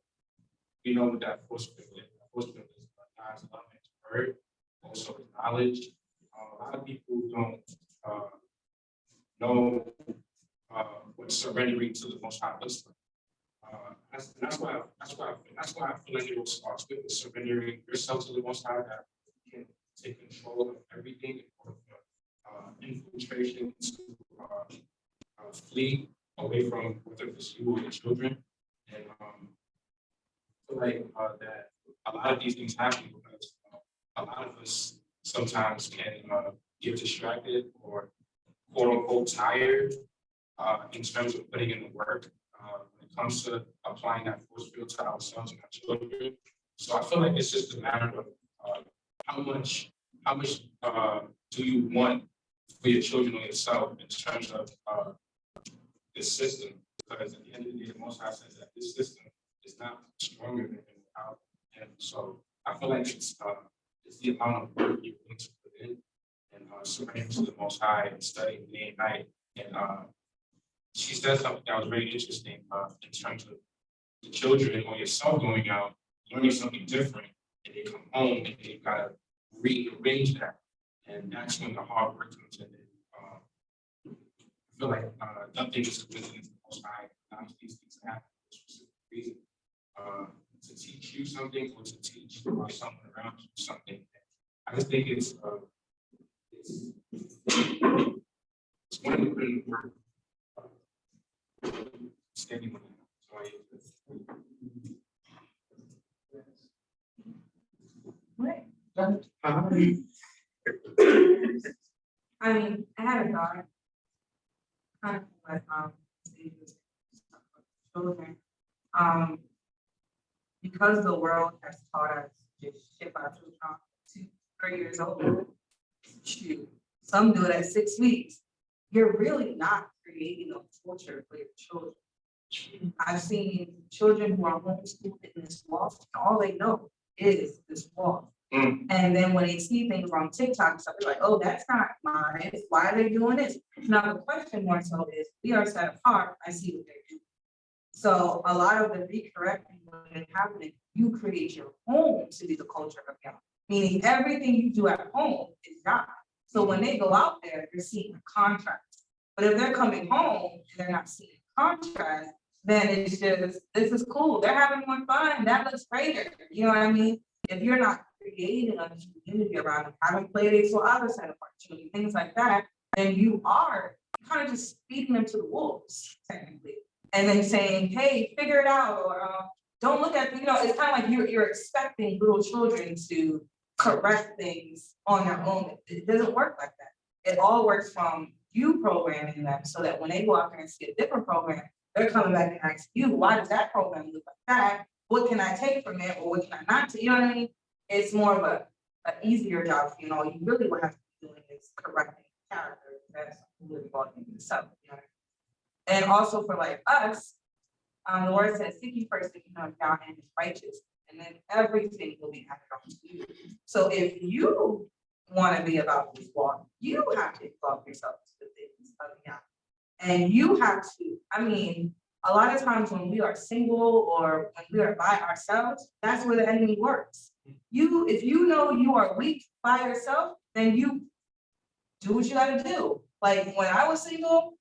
S2: We know what that force field is. That force field is God's love and His word, also His knowledge. A lot of people don't, know, what surrendering to the Most High looks like. That's why I feel like it will start with the surrendering yourself to the Most High, that you can take control of everything in order for infiltration to flee away from whether it's you or your children. And I feel like that a lot of these things happen because a lot of us sometimes can get distracted or quote unquote tired in terms of putting in the work. When it comes to applying that force field to ourselves and our children. So I feel like it's just a matter of how much do you want for your children or yourself in terms of this system? Because at the end of the day, the Most High says that this system is not stronger than without Him. So I feel like it's the amount of work you're willing to put in and surrendering to the Most High and studying day and night. And she said something that was very interesting in terms of the children or yourself going out, learning something different, and they come home and they gotta rearrange that. And that's when the hard work comes in. I feel like nothing is a coincidence. The Most High allows these things to happen for a specific reason. To teach you something or to teach someone around you something. I just think it's one of the put in the work. Standing with
S6: Right.
S5: I mean, I had a daughter. Kind of like, children. Because the world has taught us to just ship our children off 2, 3 years old. Shoot, some do it at 6 weeks. You're really not creating a culture for your children. I've seen children who are homeschooled in this wall, all they know is this wall. And then when they see things on TikTok, so they're like, oh, that's not mine. Why are they doing this? Now, the question more so is, we are set apart. I see what they're doing. So a lot of the recorrecting what is happening, you create your home to be the culture of God. Meaning everything you do at home is God. So when they go out there, they're seeing a contrast. But if they're coming home and they're not seeing contrast, then it's just, this is cool. They're having more fun. That looks greater. You know what I mean? If you're not creating a community around them, having play dates or other side of opportunity, things like that, then you are kind of just feeding them to the wolves, technically. And then saying, hey, figure it out, or don't look at, it's kind of like you're expecting little children to correct things on their own. It doesn't work like that. It all works from you programming them so that when they go out there and see a different program, they're coming back and ask you, why does that program look like that? What can I take from it, or what can I not take? You know what I mean? It's more of an easier job. You really what have to be doing is correcting character. That's really about itself. And also for like us, the word says, seek ye first the kingdom of God and His righteousness, and then everything will be added on to you. So if you want to be about this walk, you have to involve yourself to the things of God. And you have to, a lot of times when we are single or when we are by ourselves, that's where the enemy works. If you know you are weak by yourself, then you do what you gotta do. Like when I was single,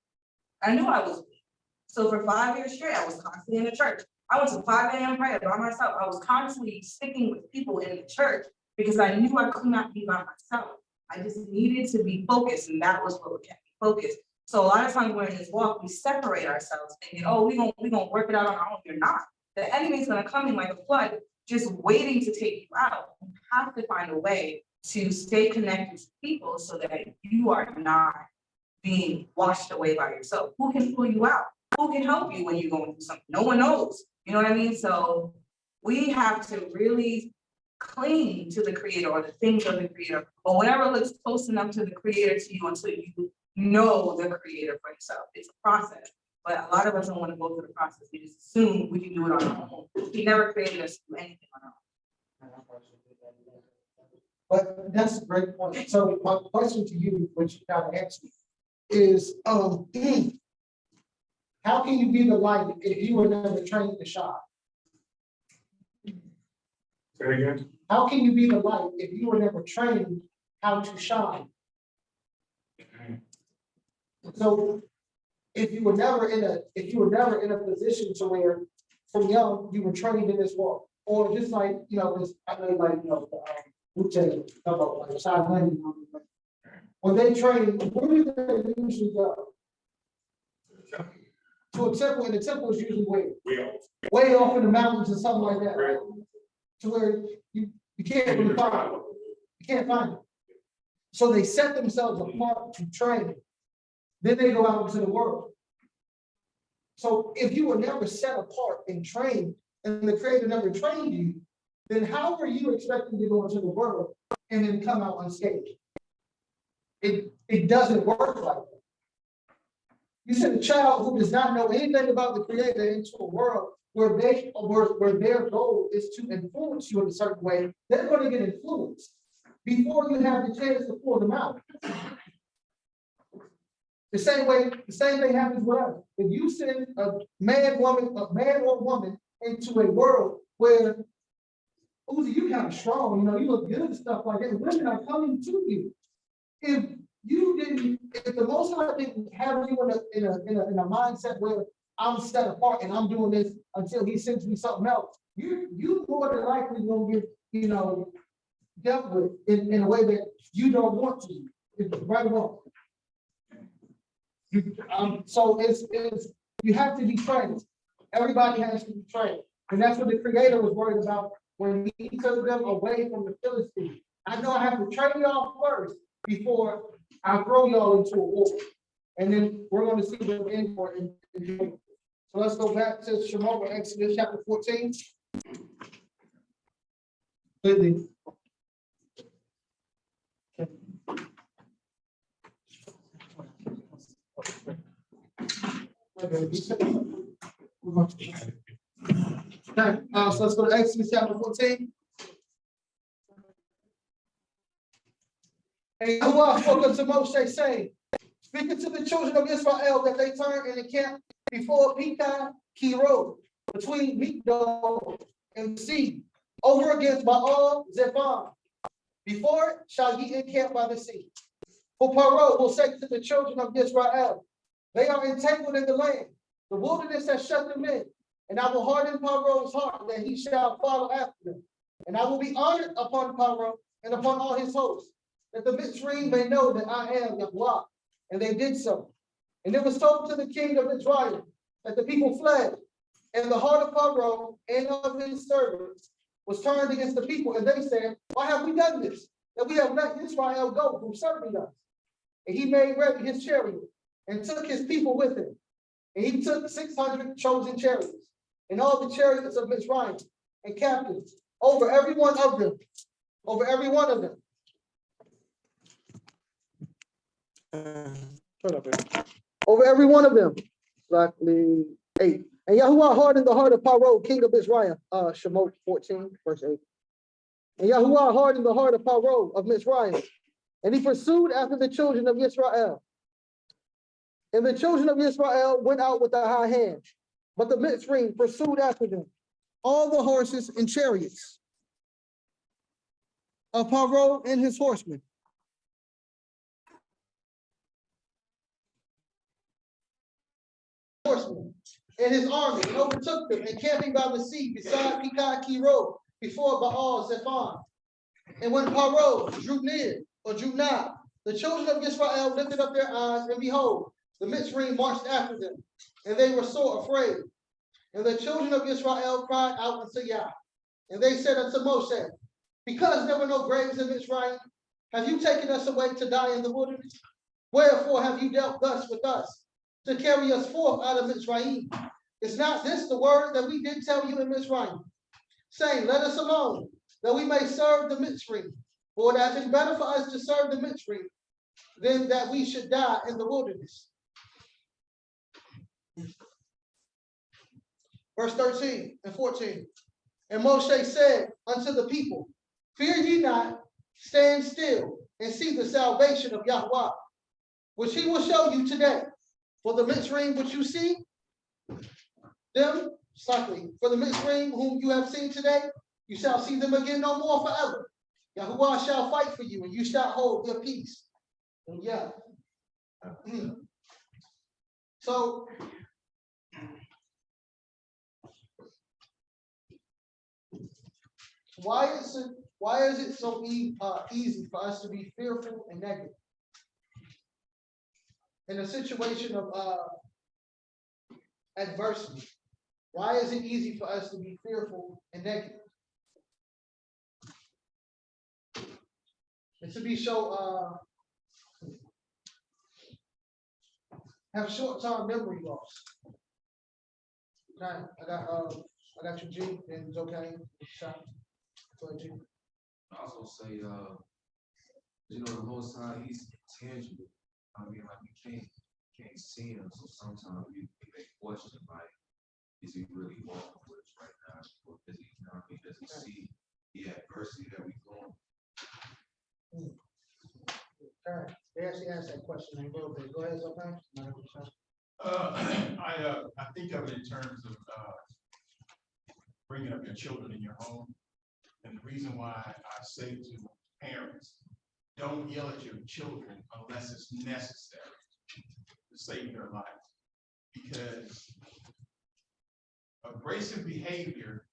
S5: I knew I was weak. So for 5 years straight, I was constantly in the church.
S6: I went to 5 a.m. prayer by myself. I was constantly sticking with people in the church because I knew I could not be by myself. I just needed to be focused, and that was what kept me focused. So a lot of times we're in this walk, we separate ourselves thinking, oh, we're gonna work it out on our own. You're not. The enemy's gonna come in like a flood, just waiting to take you out. You have to find a way to stay connected to people so that you are not being washed away by yourself. Who can pull you out? Who can help you when you're going through something? No one knows. You know what I mean? So we have to really cling to the creator or the things of the creator, or whatever looks close enough to the creator to you until you know the creator for yourself. It's a process. But a lot of us don't want to go through the process. We just assume we can do it on our own. He never created us to do anything on our own.
S1: But that's a great point. So my question to you, which you kind of answered, is how can you be the light if you were never trained to shine?
S4: Say again?
S1: How can you be the light if you were never trained how to shine? So if you were never in a position to where from young you were trained in this walk, or just like this, I know about like side landing, when they train, where do they usually go? To a temple, and the temple is usually way off in the mountains or something like that, right? To where you can't really find it. You can't find it. So they set themselves apart to train. Then they go out into the world. So if you were never set apart and trained, and the creator never trained you, then how are you expecting to go into the world and then come out unscathed? It doesn't work like that. You send a child who does not know anything about the creator into a world where their goal is to influence you in a certain way, they're going to get influenced before you have the chance to pull them out. The same thing happens with us. If you send a man or woman into a world where Uzi, you kind of strong, you look good and stuff like that, women are coming to you. If the Most High didn't have you in a mindset where I'm set apart and I'm doing this until He sends me something else, you more than likely gonna get dealt with in a way that you don't want to. It's right or wrong. So it's you have to be trained. Everybody has to be trained, and that's what the Creator was worried about when He took them away from the Philistines. I know I have to train y'all first before I throw y'all into a war, and then we're going to see the end for it. So let's go back to Shemot, Exodus chapter 14. Okay, so let's go to Exodus chapter 14. And Yahweh spoke unto Moshe, saying, speaking to the children of Israel that they turn and encamp before Pekah Kiro, between Migdol and the sea, over against Baal Zephon. Before it shall ye encamp by the sea. For Paro will say to the children of Israel, they are entangled in the land. The wilderness has shut them in. And I will harden Paro's heart, that he shall follow after them. And I will be honored upon Paro and upon all his hosts, that the Mitzrayim may know that I am Yahweh. And they did so. And it was told to the king of Israel that the people fled. And the heart of Paro and of his servants was turned against the people. And they said, why have we done this? That we have let Israel go from serving us. And he made ready his chariot and took his people with him. And he took 600 chosen chariots and all the chariots of Mitzrayim and captains over every one of them. Over every one of them. Over every one of them. Exactly 8. And Yahuwah hardened the heart of Paro, king of Israel. Shemot 14, verse 8. And Yahuwah hardened the heart of Paro of Mitzrayim. And he pursued after the children of Israel. And the children of Israel went out with a high hand. But the Mitzrayim pursued after them, all the horses and chariots of Paro and his horsemen. and his army, and overtook them, encamping by the sea beside Pekah Road, before Baal Zephon. And when Paro drew near, or drew nigh, the children of Israel lifted up their eyes, and behold, the Mitzrayim marched after them, and they were sore afraid. And the children of Israel cried out unto Yah, and they said unto Moshe, because there were no graves in Mitzrayim, have you taken us away to die in the wilderness? Wherefore have you dealt thus with us, to carry us forth out of Mitzrayim? Is not this the word that we did tell you in Mitzrayim, saying, let us alone, that we may serve the Mitzrayim? For it had been better for us to serve the Mitzrayim than that we should die in the wilderness. Verse 13 and 14. And Moshe said unto the people, fear ye not, stand still, and see the salvation of Yahweh, which he will show you today. For the Mitzrayim which you see, them, slightly, for the Mitzrayim whom you have seen today, you shall see them again no more forever. Yahuwah shall fight for you, and you shall hold your peace. And yeah. So, why is it so easy for us to be fearful and negative in a situation of adversity? Why is it easy for us to be fearful and negative? And to be so have short-term memory loss. Okay, I got your G, and it's okay. Shot. Go ahead, G.
S8: I also say, the Most High, he's tangible. I mean, like you can't see him, so sometimes you may question, like, is he really walking with us right now? Or is he, does he see the adversity that we're going?
S1: Okay, they actually asked that question a little bit. Go ahead, Zophan.
S4: I think of it in terms of bringing up your children in your home. And the reason why I say to parents, don't yell at your children unless it's necessary to save their life. Because abrasive behavior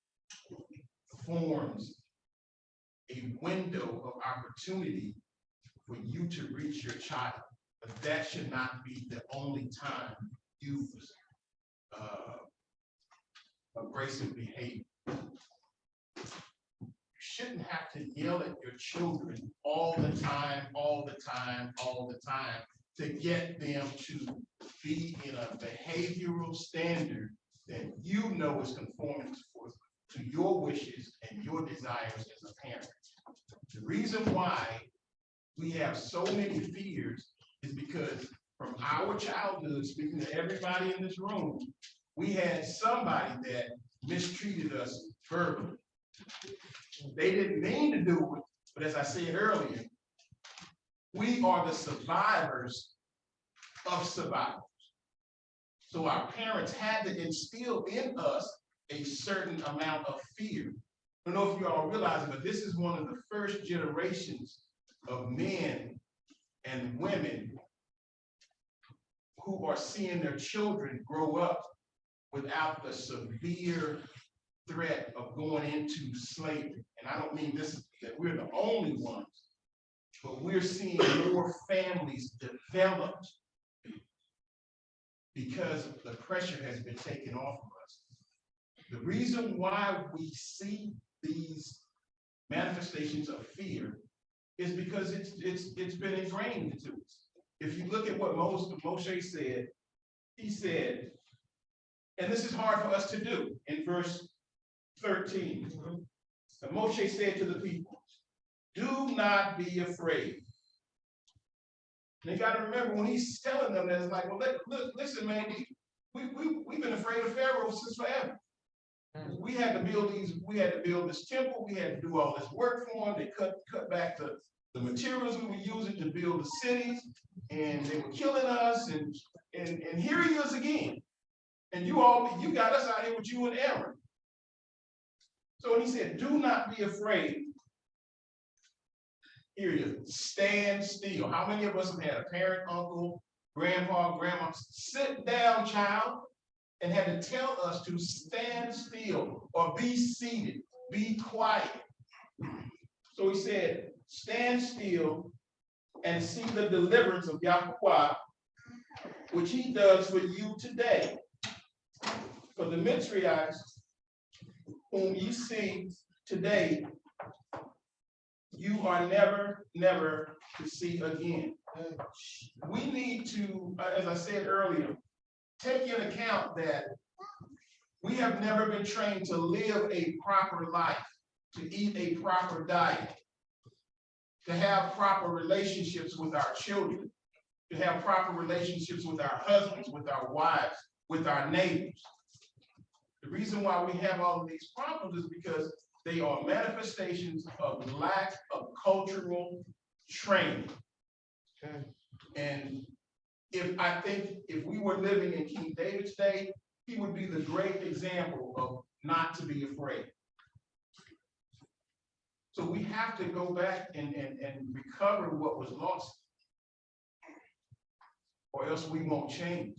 S4: forms a window of opportunity for you to reach your child. But that should not be the only time you use abrasive behavior. You shouldn't have to yell at your children all the time to get them to be in a behavioral standard that you know is conforming to your wishes and your desires as a parent. The reason why we have so many fears is because from our childhood, speaking to everybody in this room, we had somebody that mistreated us verbally. They didn't mean to do it, but as I said earlier, we are the survivors of survivors. So our parents had to instill in us a certain amount of fear. I don't know if you all realize it, but this is one of the first generations of men and women who are seeing their children grow up without the severe threat of going into slavery. And I don't mean this that we're the only ones, but we're seeing more families developed because the pressure has been taken off of us. The reason why we see these manifestations of fear is because it's been ingrained into us. If you look at what Moshe said, he said, and this is hard for us to do in verse 13. And Moshe said to the people, do not be afraid. And you got to remember when he's telling them that, it's like, well, look, listen, man, we've been afraid of Pharaoh since forever. We had to build this temple, we had to do all this work for them. They cut back the materials we were using to build the cities, and they were killing us, and here he is again. And you got us out here with you and Aaron. So when he said, do not be afraid, here he is, stand still. How many of us have had a parent, uncle, grandpa, grandma, sit down, child, and had to tell us to stand still or be seated, be quiet. So he said, stand still and see the deliverance of Yahweh, which he does for you today. For the Mitzraites, whom you see today, you are never, never to see again. We need to, as I said earlier, take into account that we have never been trained to live a proper life, to eat a proper diet, to have proper relationships with our children, to have proper relationships with our husbands, with our wives, with our neighbors. The reason why we have all of these problems is because they are manifestations of lack of cultural training. Okay. And I think if we were living in King David's day, he would be the great example of not to be afraid. So we have to go back and recover what was lost, or else we won't change.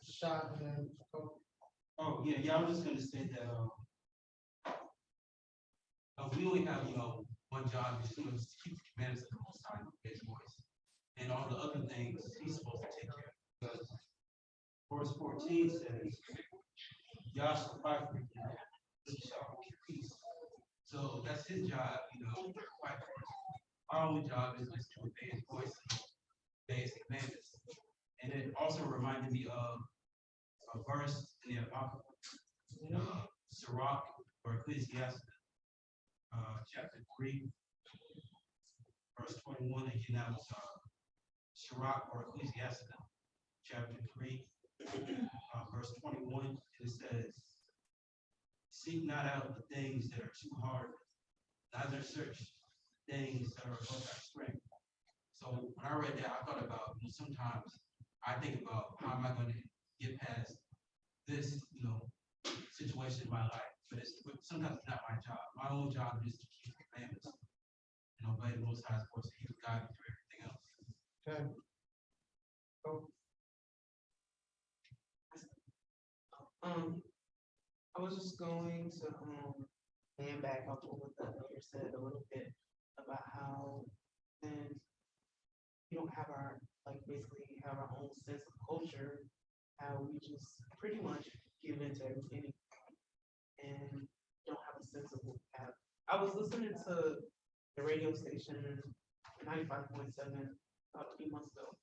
S1: Shot and
S7: Oh, yeah, yeah, I was just gonna say that, we only have, one job, is to keep the commandments of the Most High, his voice. And all the other things he's supposed to take care of. Because verse 14 says, Yah shall fight for you, he shall hold your peace. So that's his job, to fight for us. Our only job is just to obey his voice, obey his commandments. And it also reminded me of a verse in the Apocrypha, Sirach or Ecclesiastes, chapter 3, verse 21. Again, that was Sirach or Ecclesiastes, chapter 3, verse 21. And it says, seek not out the things that are too hard, neither search things that are above thy strength. So when I read that, I thought about, sometimes I think about how am I going to get past this, situation in my life. But sometimes it's not my job. My own job is to keep the commandments and obey the Most High's voice. He will guide me through everything else.
S1: okay. Go.
S5: I was just going to hand back up what the other said a little bit about how then we don't have our basically have our own sense of culture, how we just pretty much give into everything and don't have a sense of what we have. I was listening to the radio station 95.7 about a few months ago,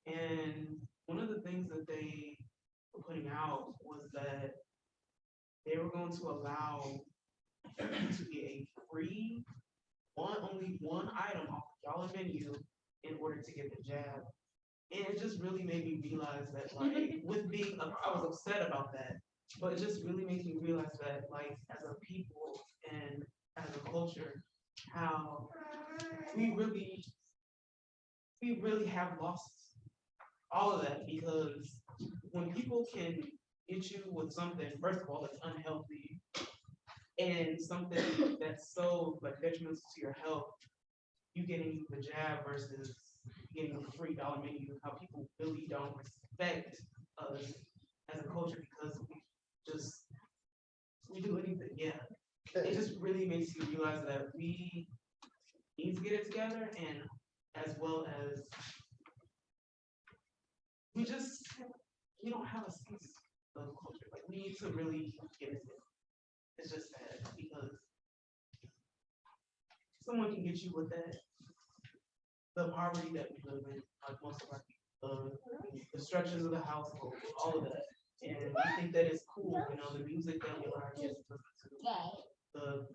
S5: and one of the things that they were putting out was that they were going to allow to get a free only one item off the dollar menu in order to get the jab. And it just really made me realize that with being I was upset about that, but it just really makes me realize that as a people and as a culture, how we really have lost all of that, because when people can get you with something, first of all, that's unhealthy and something that's so detrimental to your health, you getting the jab versus getting a free dollar menu, how people really don't respect us as a culture because we do anything. Yeah. It just really makes you realize that we need to get it together, and as well as we don't have a sense of culture. We need to really get it together. It's just sad because someone can get you with that, the poverty that we live in, most of our people, the structures of the household, all of that. And we think that it's cool, the music that we allow our kids to listen to, the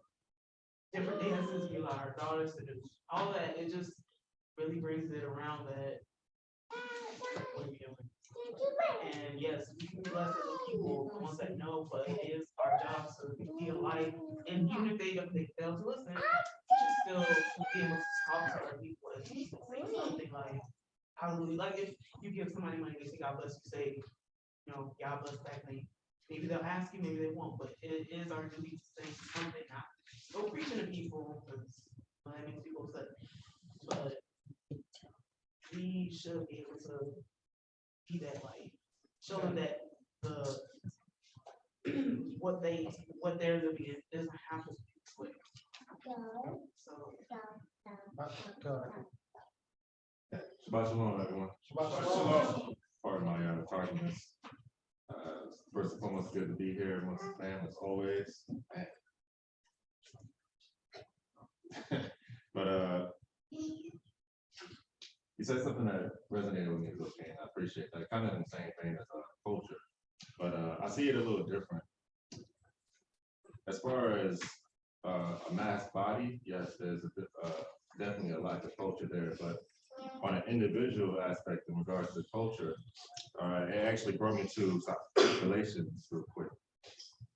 S5: different dances we allow our daughters to do, all that, it just really brings it around that what are we doing? And yes, we can be blessed with people, the ones that know, but it is our job to be a light. And even if they fail to listen, still be able to talk to other people and say something like hallelujah. If you give somebody money, they say God bless you, say, God bless that thing. Maybe they'll ask you, maybe they won't, but it is our duty to say something, not go preaching to people, because that makes people upset. But we we should be able to be that light. Show them that the what they're living in doesn't have to be quick. So
S9: Shabbat shalom, everyone.
S1: Shabbat shalom.
S9: Pardon my tardiness. First and foremost, good to be here amongst the fam as always. But you said something that resonated with me, okay, and I appreciate that. Kind of in the same vein as culture, but I see it a little different. As far as a mass body, yes, there's definitely a lack of culture there, but on an individual aspect in regards to culture, it actually brought me to relations real quick.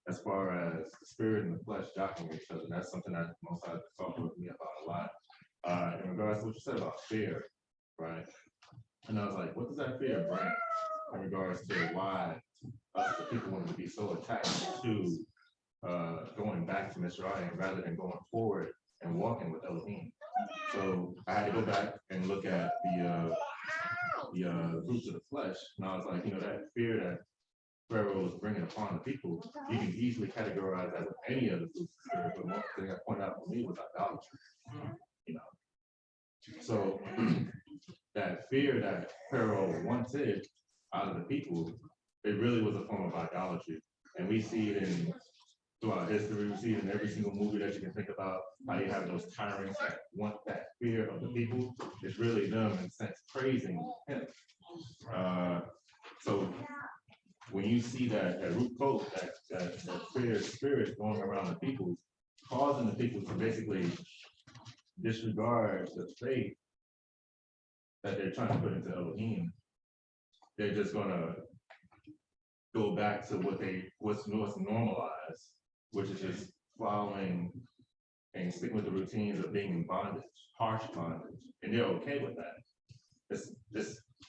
S9: As far as the spirit and the flesh jockeying each other, that's something that most I've talked with me about a lot. In regards to what you said about fear, right? And I was like, what does that fear bring in regards to why us the people want to be so attached to going back to Mitzrayim rather than going forward and walking with Elohim? So I had to go back and look at the fruits of the flesh, and I was like, that fear that Pharaoh was bringing upon the people, you can easily categorize that with any of the fruits of the spirit. But one thing that pointed out for me was idolatry. So that fear that Pharaoh wanted out of the people, it really was a form of idolatry, and we see it throughout history. We see it in every single movie that you can think about. How you have those tyrants that want that fear of the people. It's really them, in a sense, praising him. So when you see that root cause, that fear spirit going around the people, causing the people to basically disregard the faith that they're trying to put into Elohim, they're just gonna go back to what's normalized, which is just following and sticking with the routines of being in bondage, harsh bondage, and they're okay with that. It's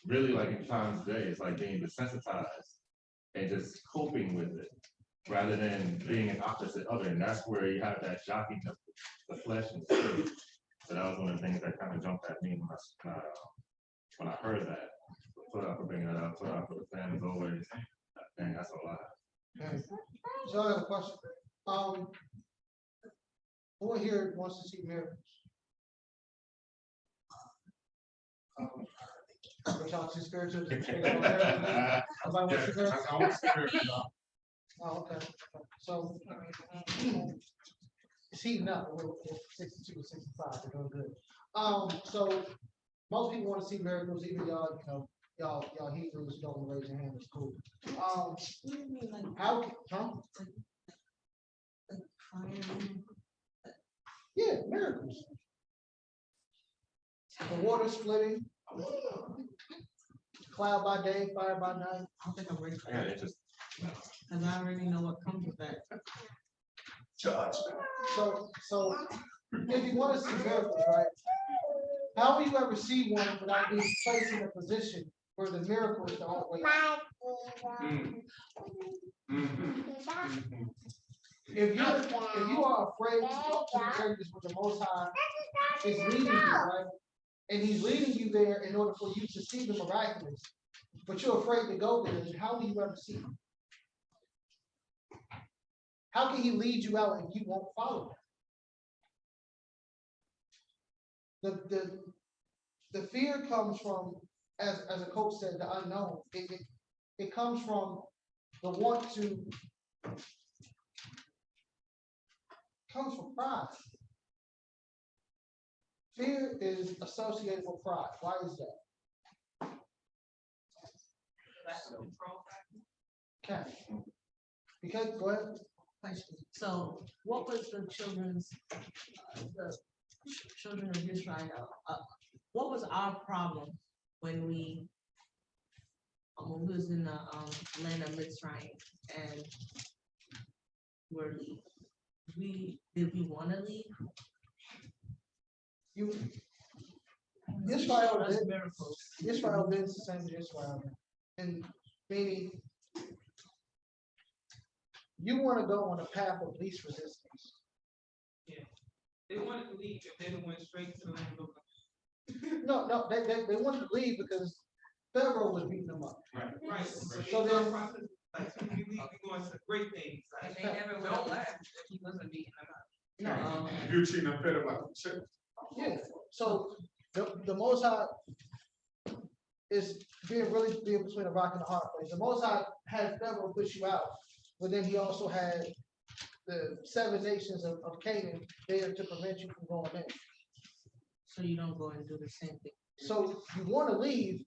S9: really like in times today, it's like being desensitized and just coping with it, rather than being an opposite other. And that's where you have that jockeying of the flesh and spirit. So that was one of the things that kind of jumped at me when I heard that. So I for bringing that up, so I for the fans always. And that's all I have.
S1: Okay. So I have a question. Who here wants to see miracles? But y'all too spiritual. Everybody wants to see miracles? Oh, okay. So it's heating up. We're 62, 65. We're doing good. So most people want to see miracles. Even y'all, y'all Hebrews don't raise your hand. It's cool. How? Huh? Yeah, miracles. The water splitting. Cloud by day, fire by night.
S5: I don't think I'm ready for
S9: Yeah,
S5: that,
S9: it just
S5: because I already know what comes with that.
S1: So if you want to see miracles, right? How will you ever see one without being placed in a position where the miracle is the only way? If you are afraid to go to the areas where the Most High is leading you, right? And He's leading you there in order for you to see the miraculous, but you're afraid to go there, then how will you ever see Him? How can He lead you out and you won't follow Him? The fear comes from, as a coach said, the unknown. It comes from the want to. Comes from pride. Fear is associated with pride. Why is that? Okay. Because go ahead.
S5: Question. So what was the children of Israel, what was our problem when we was in the land of Mitzrayim and were leaving? Did we want to leave?
S1: Israel
S5: That's
S1: did.
S5: miracles.
S1: Israel did the same as Israel. And meaning you want to go on a path of least resistance.
S10: They wanted to leave if they went straight to the land of
S1: No, they wanted to leave because Pharaoh was beating them up.
S7: Right.
S1: So then-
S7: Like, we going to great things,
S6: And
S7: like.
S6: they never would have left if he wasn't beating them up.
S1: No,
S4: You're treating them better like a church.
S1: yeah, so the Most High is being between a rock and a hard place. The Most High had Pharaoh push you out, but then he also had the 7 nations of Canaan there to prevent you from going in.
S5: So you don't go and do the same thing.
S1: So you want to leave,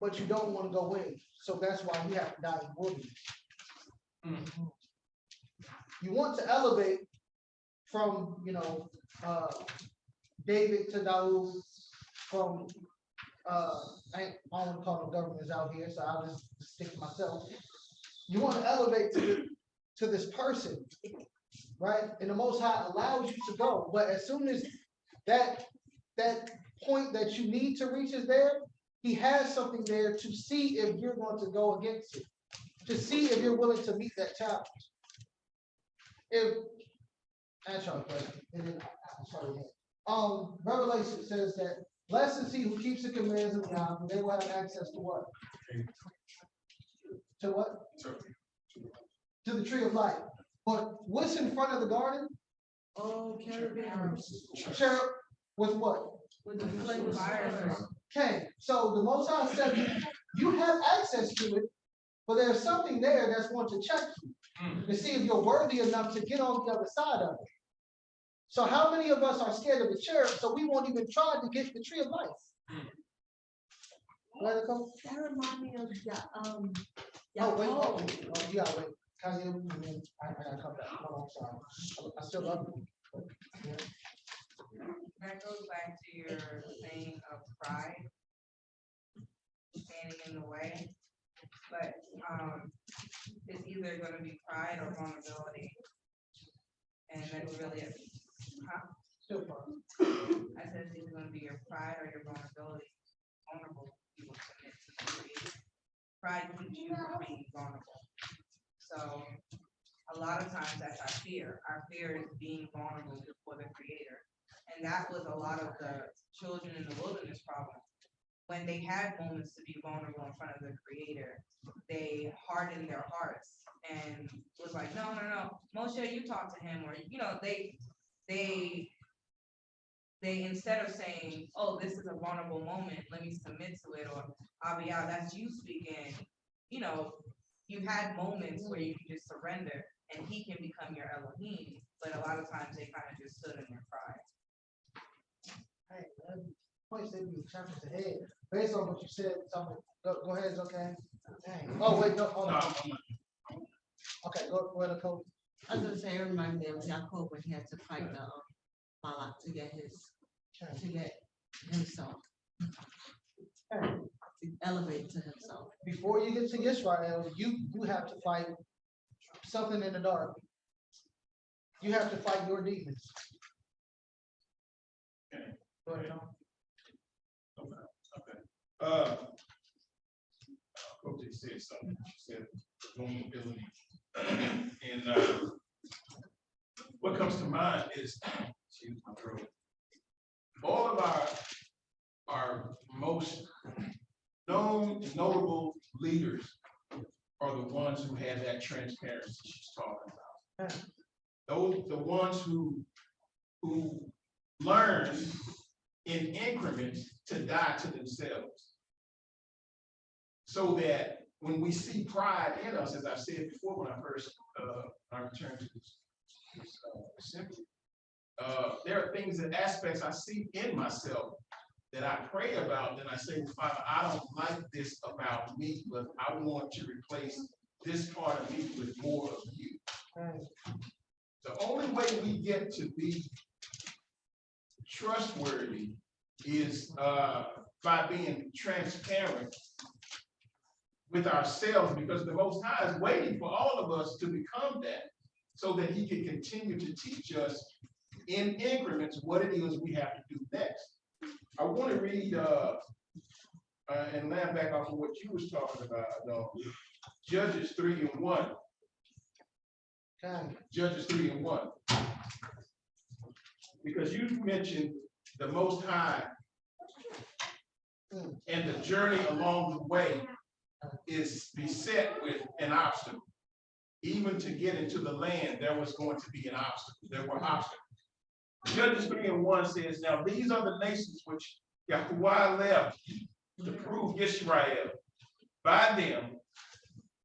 S1: but you don't want to go in. So that's why you have to die in the wilderness. You want to elevate from, David to Daud, from, I don't want to call them governments out here, so I'll just stick to myself. You want to elevate to this person, right? And the Most High allows you to go, but as soon as that point that you need to reach is there, he has something there to see if you're going to go against it, to see if you're willing to meet that challenge. If, answer your question, and then I'll start again. Revelation says that blessed is he who keeps the commands of God, and they will have access to what? To what? To the tree of life. But what's in front of the garden?
S5: Oh, carabiners.
S1: Cherub with what?
S5: With the flame fire.
S1: Okay, so the Most High said you have access to it, but there's something there that's going to check you to see if you're worthy enough to get on the other side of it. So how many of us are scared of the cherub, so we won't even try to get the tree of life? Let it go.
S5: That remind me of
S1: Oh, wait, you gotta wait. Kanye, and then I gotta come back. No, I'm sorry. I still love you. Yeah.
S6: That goes back to your saying of pride standing in the way. But it's either gonna be pride or vulnerability. And that's really it.
S1: Still fun.
S6: I said it's either gonna be your pride or your vulnerability. Vulnerable, you will submit to the creator. Pride keeps you from being vulnerable. So a lot of times that's our fear. Our fear is being vulnerable before the creator. And that was a lot of the children in the wilderness problem. When they had moments to be vulnerable in front of the creator, they hardened their hearts and was like, no, Moshe, you talk to him, or, they instead of saying, oh, this is a vulnerable moment, let me submit to it, or Abiyah, that's you speaking, you had moments where you can just surrender and he can become your Elohim, but a lot of times they kind of just stood in their pride.
S1: Hey, points they be chapters ahead. Based on what you said, something. Go ahead, it's okay. Dang. Oh wait, no, hold on. Okay, go ahead, Cody.
S5: I was gonna say, it reminded me of Jacob when he had to fight the Balak to get himself,
S1: Hey,
S5: to elevate to himself.
S1: before you get to Israel, you have to fight something in the dark. You have to fight your demons. Go ahead, John.
S4: Coach said something, she said vulnerability. And what comes to mind is, excuse my throat, all of our most known, notable leaders are the ones who had that transparency she's talking about. Those, the ones who learn in increments to die to themselves. So that when we see pride in us, as I said before, when I first I returned to this assembly, there are things and aspects I see in myself that I pray about, and I say, well, Father, I don't like this about me, but I want to replace this part of me with more of you. The only way we get to be trustworthy is by being transparent with ourselves, because the Most High is waiting for all of us to become that, so that he can continue to teach us in increments what it is we have to do next. I want to read and land back off of what you was talking about, Judges 3:1. Judges 3:1. Because you mentioned the Most High And the journey along the way is beset with an obstacle. Even to get into the land, there was going to be an obstacle. There were obstacles. Judges 3:1 says, now these are the nations which Yahuwah left to prove Israel. By them,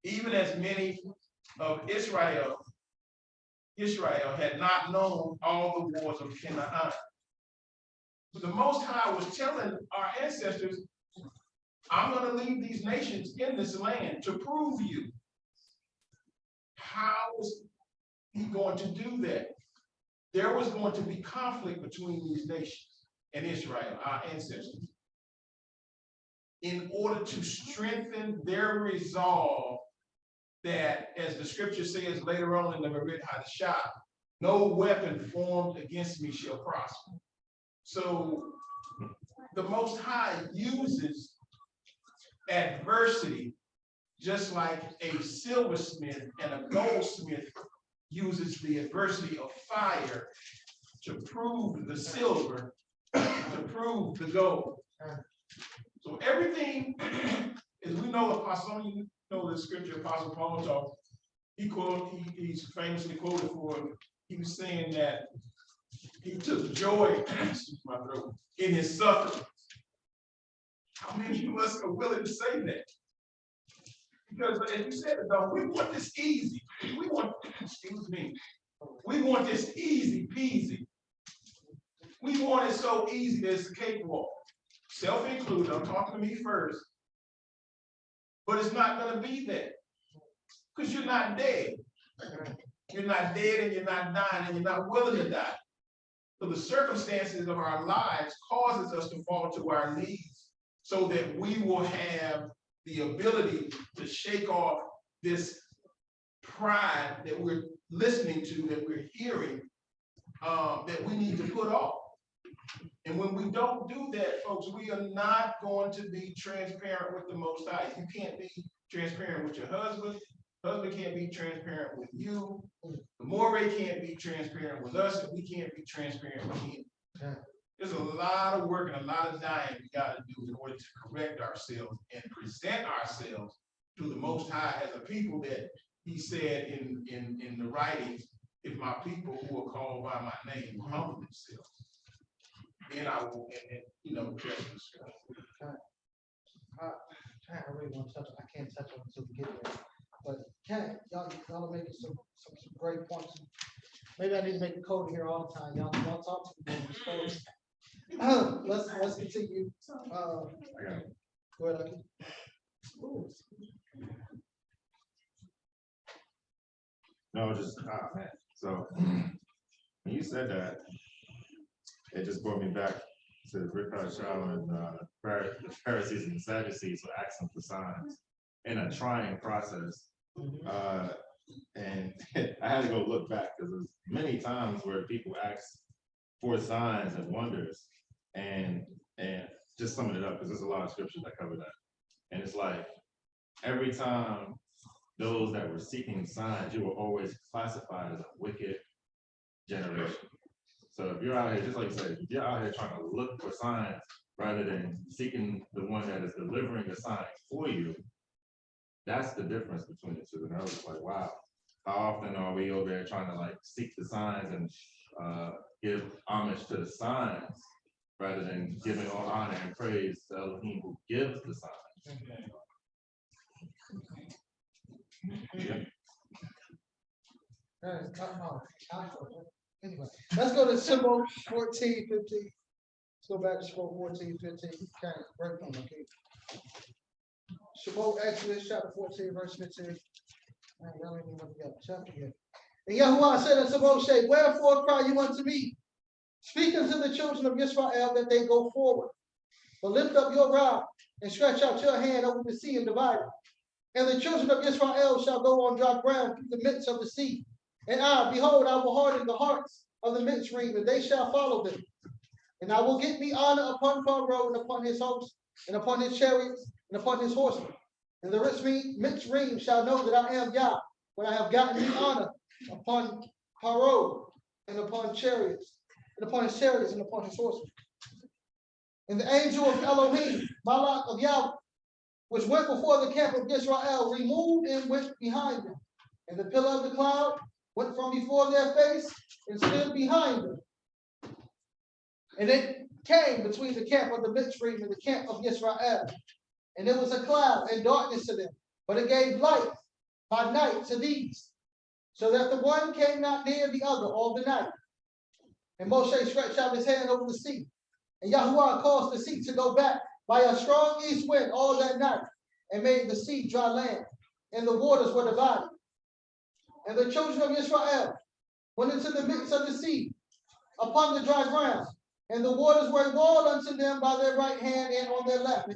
S4: even as many of Israel had not known all the wars of Canaan. But the Most High was telling our ancestors, I'm going to leave these nations in this land to prove you. How is he going to do that? There was going to be conflict between these nations and Israel, our ancestors. In order to strengthen their resolve that, as the scripture says later on in the Moreh Hadashah, no weapon formed against me shall prosper. So the Most High uses adversity just like a silversmith and a goldsmith uses the adversity of fire to prove the silver, to prove the gold. So everything, as we know, Apostle, you know the scripture Apostle Paul taught, he's famously quoted for, he was saying that he took joy excuse my throat, in his suffering. How many of us are willing to say that? Because as you said, we want this easy. We want, excuse me, we want this easy peasy. We want it so easy that it's a cakewalk. Self-included, I'm talking to me first. But it's not going to be that. Because you're not dead. You're not dead and you're not dying and you're not willing to die. So the circumstances of our lives causes us to fall to our knees so that we will have the ability to shake off this pride that we're listening to, that we're hearing, that we need to put off. And when we don't do that, folks, we are not going to be transparent with the Most High. You can't be transparent with your husband. Husband can't be transparent with you. The Moreh can't be transparent with us, and we can't be transparent with him. There's a lot of work and a lot of dying we got to do in order to correct ourselves and present ourselves to the Most High as a people that he said in the writings, if my people who are called by my name will humble themselves, then I will, and trust the scripture.
S1: I really want to touch it. I can't touch it until we get there. But y'all are making some great points. Maybe I need to make a code here all the time. Y'all talk to me. Let's continue. Go ahead, Akeem.
S9: No, just, man. So when you said that, it just brought me back to the Rick Shaw and the Pharisees and the Sadducees were asking for signs in a trying process. And I had to go look back because there's many times where people ask for signs and wonders, and just summing it up because there's a lot of scriptures that cover that. And it's like every time those that were seeking signs, you were always classified as a wicked generation. So if you're out here, just like you said, if you're out here trying to look for signs rather than seeking the one that is delivering the signs for you, that's the difference between the two. And I was like, wow, how often are we over there trying to like seek the signs and give homage to the signs rather than giving all honor and praise to Elohim who gives the signs? Yeah.
S1: Anyway, let's go to symbol 14:15. Let's go back to symbol 14:15. Okay, break on, okay. Shabbat, Exodus chapter 14, verse 15. And Yahuwah said unto Moshe, wherefore cry you unto me? Speak unto the children of Israel that they go forward. But lift up your rod and stretch out your hand over the sea and divide it. And the children of Israel shall go on dry ground through the midst of the sea. And behold, I will harden the hearts of the Mitzrayim, and they shall follow them. And I will get me honor upon Pharaoh and upon his hosts, and upon his chariots, and upon his horsemen. And the Mitzrayim shall know that I am Yah, when I have gotten me honor upon Pharaoh, and upon chariots, and upon his chariots, and upon his horsemen. And the angel of Elohim, Malach of Yahweh, which went before the camp of Israel, removed and went behind them. And the pillar of the cloud went from before their face and stood behind them. And it came between the camp of the Mitzrayim and the camp of Israel. And it was a cloud and darkness to them, but it gave light by night to these, so that the one came not near the other all the night. And Moshe stretched out his hand over the sea, and Yahuwah caused the sea to go back by a strong east wind all that night, and made the sea dry land, and the waters were divided. And the children of Israel went into the midst of the sea upon the dry ground, and the waters were a wall unto them by their right hand and on their left.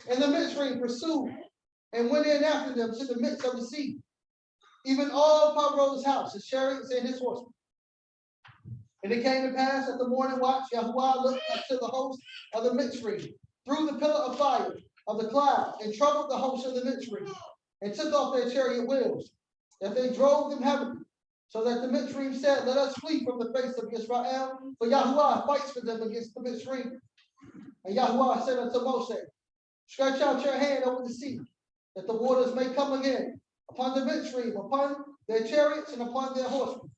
S1: And the Mitzrayim pursued and went in after them to the midst of the sea, even all Pharaoh's house, his chariots and his horsemen. And it came to pass at the morning watch, Yahuwah looked up to the host of the Mitzrayim through the pillar of fire of the cloud, and troubled the host of the Mitzrayim, and took off their chariot wheels, that they drove them heavily, so that the Mitzrayim said, let us flee from the face of Israel, for Yahuwah fights for them against the Mitzrayim. And Yahuwah said unto Moshe, stretch out your hand over the sea, that the waters may come again upon the Mitzrayim, upon their chariots, and upon their horsemen.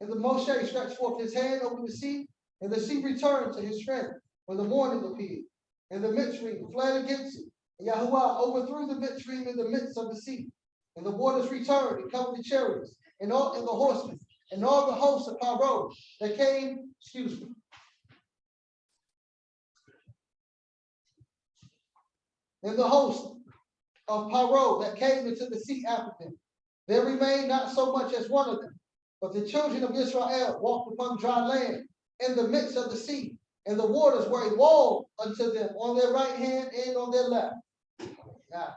S1: And the Moshe stretched forth his hand over the sea, and the sea returned to his strength when the morning appeared. And the Mitzrayim fled against it. And Yahuwah overthrew the Mitzrayim in the midst of the sea. And the waters returned and covered the chariots, and the horsemen, and all the hosts of Pharaoh that came, and the host of Pharaoh that came into the sea after them. There remained not so much as one of them, but the children of Israel walked upon dry land in the midst of the sea, and the waters were a wall unto them on their right hand and on their left.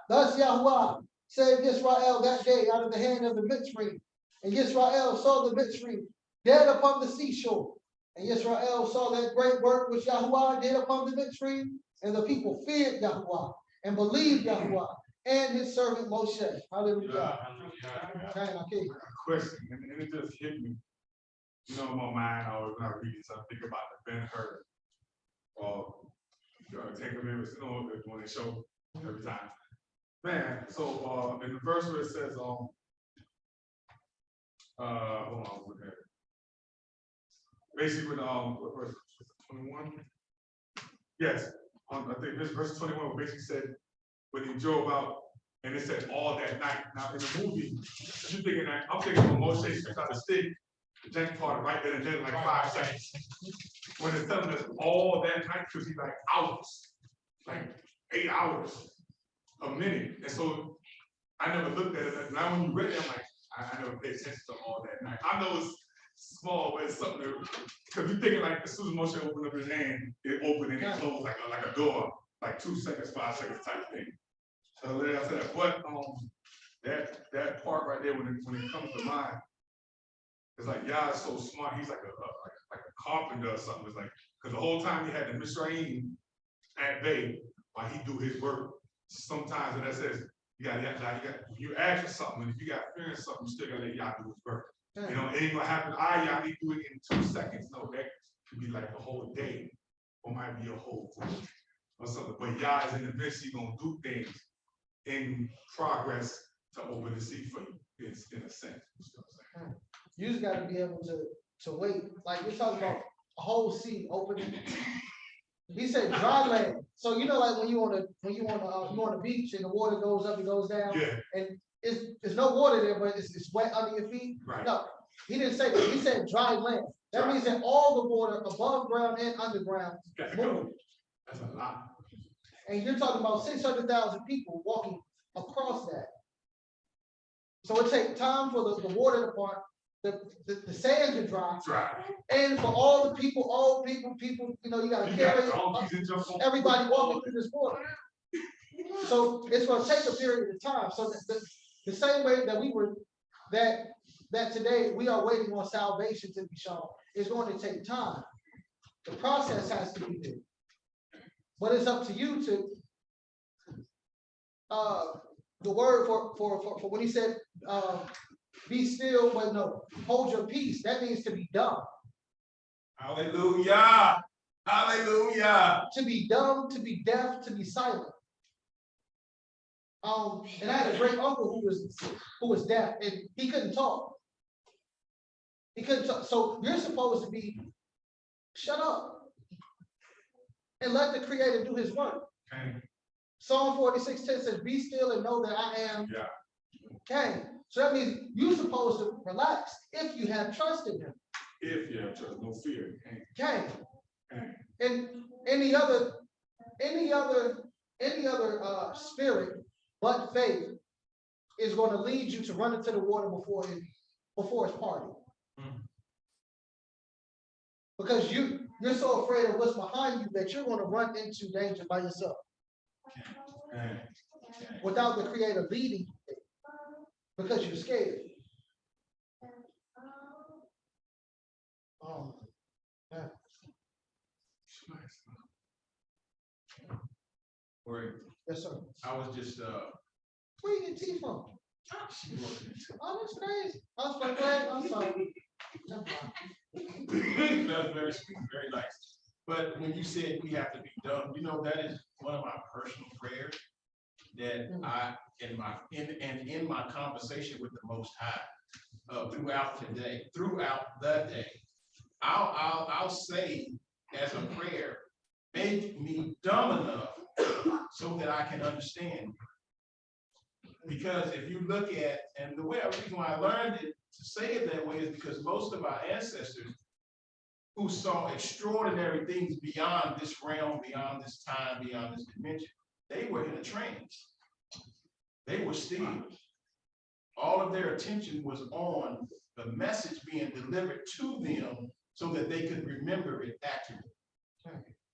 S1: Thus Yahuwah saved Israel that day out of the hand of the Mitzrayim. And Israel saw the Mitzrayim dead upon the seashore. And Israel saw that great work which Yahuwah did upon the Mitzrayim, and the people feared Yahuwah and believed Yahuwah and his servant Moshe. Hallelujah. Akeem.
S9: Question, and it just hit me. You know, in my mind, I was when I read this, I think about the Ben-Hur. Take a minute, you know, when they show every time. Man, so in the verse where it says, hold on, I'll look at it. Basically, what verse 21? Yes, I think this verse 21 basically said when he drove out, and it said all that night. Now in the movie, you thinking that I'm thinking when Moshe sticks out the stick, the jank part right there and then like 5 seconds. When it's telling us all that night, because he's like hours, like 8 hours, a minute. And so I never looked at it. Now when you read it, I'm like, I never paid attention to all that night. I know it's small, but it's something because you're thinking like as soon as Moshe opened up his hand, it opened and it closed like a door, like 2 seconds, 5 seconds type thing. So like I said, but that part right there when it comes to mind, it's like Yah is so smart. He's like a carpenter or something. It's like because the whole time he had the Mitzrayim at bay while he do his work. Sometimes that says you ask for something, and if you got fear in something, you still gotta let Yah do his work. You know, it ain't gonna happen. Yah need to do it in 2 seconds. No, that could be like a whole day, or might be a whole week or something. But Yah is in the midst. He's gonna do things in progress to open the sea for you. It's in a sense.
S1: You just got to be able to wait. Like we're talking about a whole sea opening. He said dry land. So you know, like when you on a beach and the water goes up and goes down,
S9: Yeah.
S1: and there's no water there, but it's wet under your feet.
S9: Right.
S1: No, he didn't say that. He said dry land. That means that all the water above ground and underground moving.
S9: That's a lot.
S1: And you're talking about 600,000 people walking across that. So it takes time for the water to part, the sand to dry, and for all the people, you know, you gotta carry everybody walking through this water. So it's gonna take a period of time. So the same way that we were, that today we are waiting on salvation to be shown, it's going to take time. The process has to be there. But it's up to you to the word for when he said be still, but no, hold your peace. That means to be dumb.
S4: Hallelujah. Hallelujah.
S1: To be dumb, to be deaf, to be silent. And I had a great uncle who was deaf and he couldn't talk. He couldn't talk. So you're supposed to be shut up and let the Creator do his work.
S4: Okay.
S1: Psalm 46:10 says, "Be still and know that I am."
S4: Yeah.
S1: Okay. So that means you're supposed to relax if you have trust in him.
S4: If you have trust, no fear.
S1: Okay. And any other spirit but faith is going to lead you to run into the water before it's party. Because you're so afraid of what's behind you that you're going to run into danger by yourself. Without the Creator leading you, because you're scared. Yeah.
S4: Moreh,
S1: Yes, sir.
S4: I was just
S1: Where you get tea from? Oh, that's crazy. I was like, wait, I'm sorry.
S4: that's very sweet, very nice. But when you said we have to be dumb, you know, that is one of my personal prayers that I in my conversation with the Most High throughout the day, I'll say as a prayer, make me dumb enough so that I can understand. Because if you look at, and the reason why I learned it to say it that way is because most of our ancestors who saw extraordinary things beyond this realm, beyond this time, beyond this dimension, they were in a trance. They were still. All of their attention was on the message being delivered to them so that they could remember it accurately.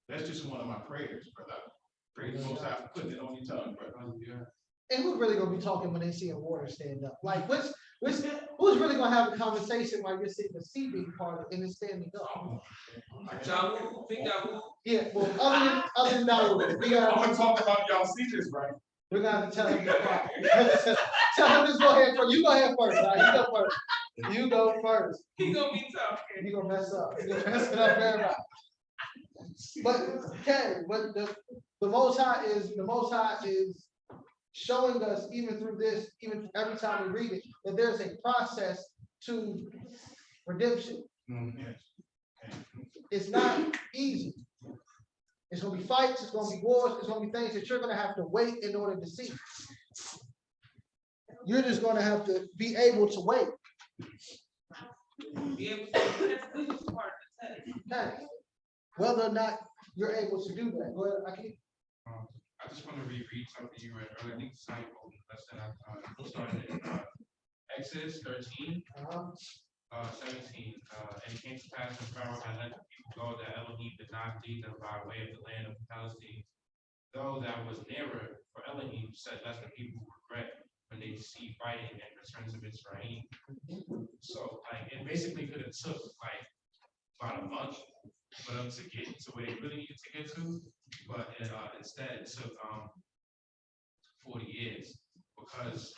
S4: That's just one of my prayers, brother. Pray the Most High for putting it on your tongue, brother.
S1: And who's really gonna be talking when they see a water stand up? Like, who's really gonna have a conversation while you're seeing the sea being parted and it's standing up? Yeah, well, other than that, we
S4: I'm
S1: gotta
S4: gonna talk about y'all see this, right?
S1: we're gonna have to tell him to quiet. Tell him just go ahead first. You go ahead first. Right? You go first. You go first.
S5: He gonna be tough.
S1: You gonna mess up. You gonna mess it up very right. But okay, but the Most High is showing us even through this, even every time we read it, that there's a process to redemption. It's not easy. It's gonna be fights, it's gonna be wars, it's gonna be things that you're gonna have to wait in order to see. You're just gonna have to be able to wait.
S5: Be able to, that's the biggest part of the text.
S1: Okay. Whether or not you're able to do that. Go ahead, Akeem.
S7: I just want to reread something you read earlier. I think the same lesson I started in Exodus 13, 17. And it came to pass when Pharaoh had let the people go that Elohim did not lead them by way of the land of the Palestine. Though that was nearer, for Elohim said, lest the people regret when they see fighting and returns of Israel. So like it basically could have took like about a month for them to get to where they really needed to get to, but instead it took 40 years because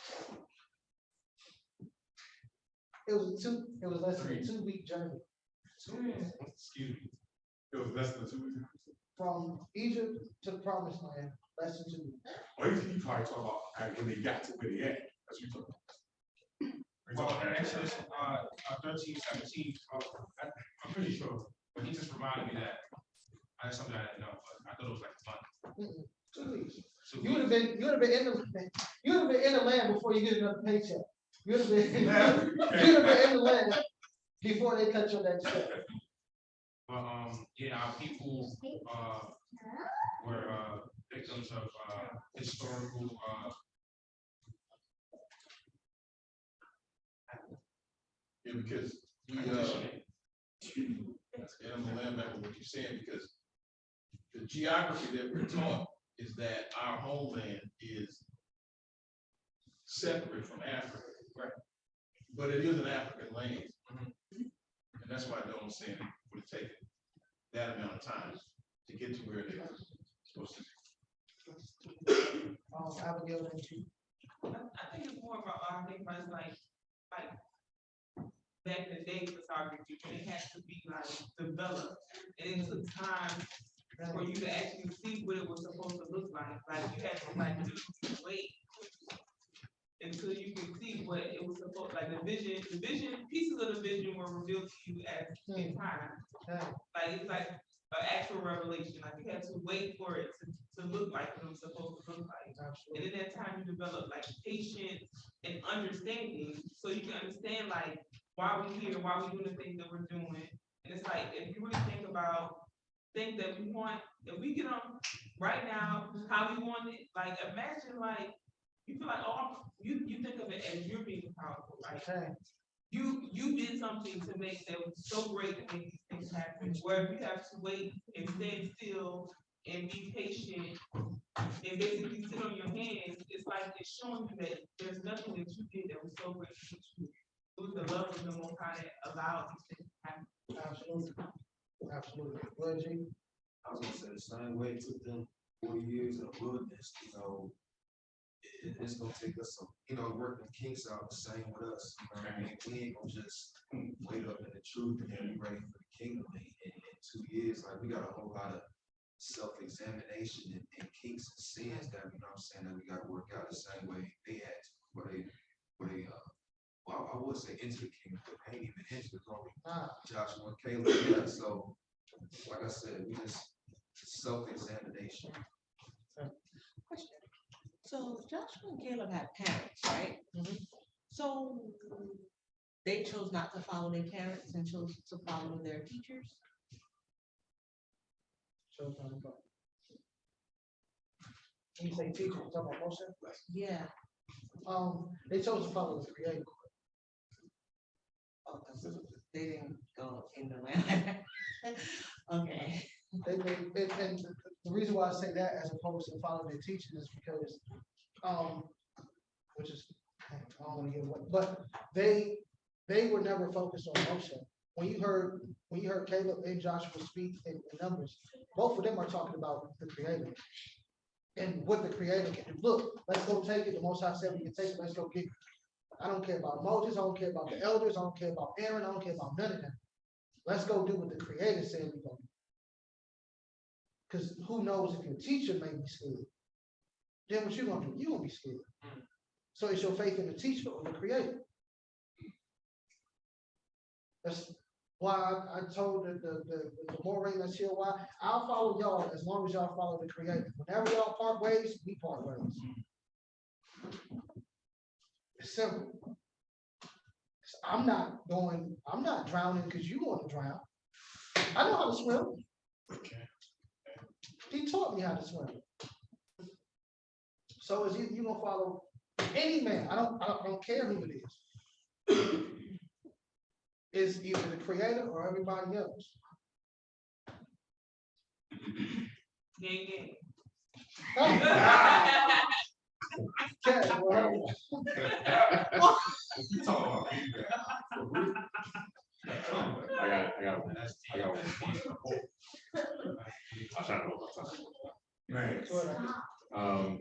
S1: It was less than a 2-week journey.
S7: excuse me.
S4: It was less than 2 weeks.
S1: From Egypt to the promised land, less than 2 weeks.
S4: Well, you probably talk about when they got to where they at. That's what you talking about.
S7: Well, in Exodus 13, 17, I'm pretty sure, but he just reminded me that that's something I didn't know, but I thought it was like a month.
S1: 2 weeks.
S7: 2
S1: You would
S7: weeks.
S1: have been in the land before you get another paycheck. You would have been in the land before they cut your next check.
S7: But yeah, our people were victims of historical
S4: Yeah, because we I'm gonna land back on what you're saying, because the geography that we're taught is that our homeland is separate from Africa, right? But it is an African land. And that's why Daud was saying it would have taken that amount of time to get to where they're supposed to be.
S1: Abigail, thank you.
S5: I think it's more about, I think it's like back in the day, photography, when it had to be like developed, and it took time for you to actually see what it was supposed to look like. Like you had to like wait until you could see what it was supposed, like the vision, pieces of the vision were revealed to you as in time. Like it's like an actual revelation. Like you had to wait for it to look like what it was supposed to look like. And in that time, you develop like patience and understanding, so you can understand like why we're here, why we're doing the things that we're doing. And it's like if you really think about things that we want, if we get on right now, how we want it, like imagine like you feel like, oh, you think of it as you're being powerful, right? You did something to make them so great to make these things happen. Where you have to wait and stand still and be patient and basically sit on your hands, it's like it's showing you that there's nothing that you did that was so great to you. It was the love of the Most High that allowed these things to happen.
S1: Absolutely. Absolutely. Well, G,
S8: I was gonna say the same way it took them 40 years in the wilderness, it's gonna take us some, working kinks out the same with us. You know what I mean? We ain't gonna just wait up in the truth and then be ready for the kingdom in 2 years. Like we got a whole lot of self-examination and kinks and sins that that we gotta work out the same way they had to, well, I would say into the kingdom, but they ain't even into the glory. Joshua and Caleb, yeah. So like I said, we just self-examination.
S10: So Joshua and Caleb had parents, right? So they chose not to follow their parents and chose to follow their teachers.
S1: when you say teacher, you talking about motion?
S10: Yeah.
S1: They chose to follow the Creator.
S10: They didn't go in the land. Okay.
S1: And the reason why I say that as opposed to following their teachers is because, which is, I don't want to get away, but they were never focused on motion. When you heard Caleb and Joshua speak in Numbers, both of them are talking about the Creator and what the Creator can do. Look, let's go take it. The Most High said we can take it. Let's go get it. I don't care about Moses. I don't care about the elders. I don't care about Aaron. I don't care about none of them. Let's go do what the Creator said we're going to do. Because who knows if your teacher may be scared. Then what you going to do? You're going to be scared. So it's your faith in the teacher or the Creator. That's why I told the Moreh that's here why I'll follow y'all as long as y'all follow the Creator. Whenever y'all part ways, we part ways. It's simple. I'm not drowning because you want to drown. I know how to swim. He taught me how to swim. So is you gonna follow any man? I don't care who it is. It's either the Creator or everybody else.
S5: Gang.
S1: Okay, well,
S9: I got one. I'll try to hold my time.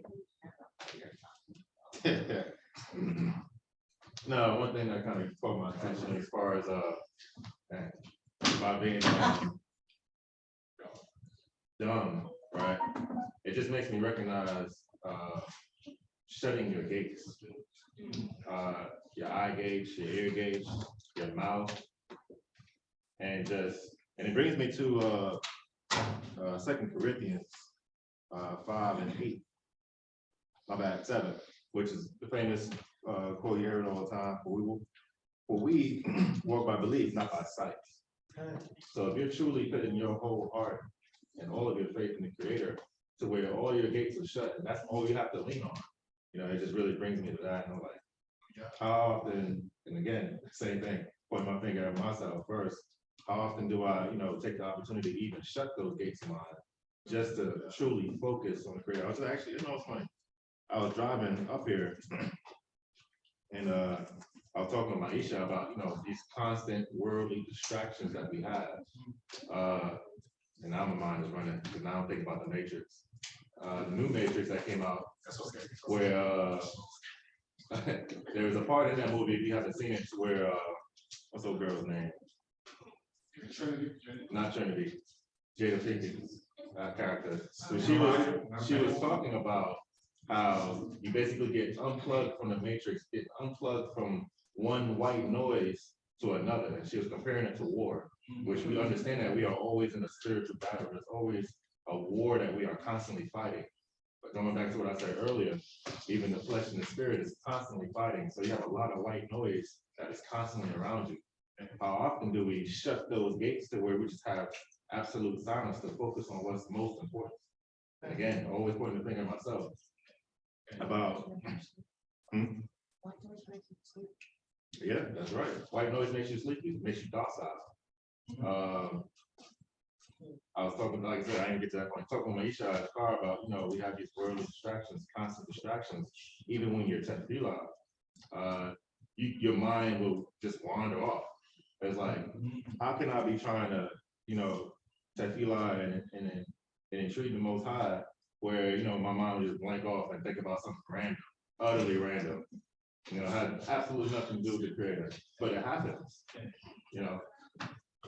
S9: No, one thing that kind of caught my attention as far as about being dumb, right? It just makes me recognize shutting your gates, your eye gauge, your ear gauge, your mouth, and it brings me to 2 Corinthians 5:8. My bad, 7, which is the famous quote you hear all the time. For we walk by belief, not by sight. So if you're truly putting your whole heart and all of your faith in the Creator, to where all your gates are shut, and that's all you have to lean on. It just really brings me to that. And I'm like, how often, and again, same thing, point my finger at myself first. How often do I, take the opportunity to even shut those gates of mine just to truly focus on the Creator? I was actually, it's funny. I was driving up here and I was talking to Maisha about, these constant worldly distractions that we have. And now my mind is running because now I'm thinking about the Matrix. The new Matrix that came out, where there was a part in that movie, if you haven't seen it, where what's old girl's name? Not Trinity. Jada Pinkett's character. So she was talking about how you basically get unplugged from the matrix, get unplugged from one white noise to another. And she was comparing it to war, which we understand that we are always in a spiritual battle. There's always a war that we are constantly fighting. But going back to what I said earlier, even the flesh and the spirit is constantly fighting. So you have a lot of white noise that is constantly around you. And how often do we shut those gates to where we just have absolute silence to focus on what's most important? And again, always pointing the finger at myself about, yeah, that's right. White noise makes you sleepy, makes you docile. I was talking, like I said, I didn't get to that point. Talking with Maisha at the car about, we have these worldly distractions, constant distractions. Even when you're tefillah, your mind will just wander off. It's like, how can I be trying to, tefillah and entreat the Most High, where my mind will just blank off and think about something random, utterly random. Had absolutely nothing to do with the Creator, but it happens.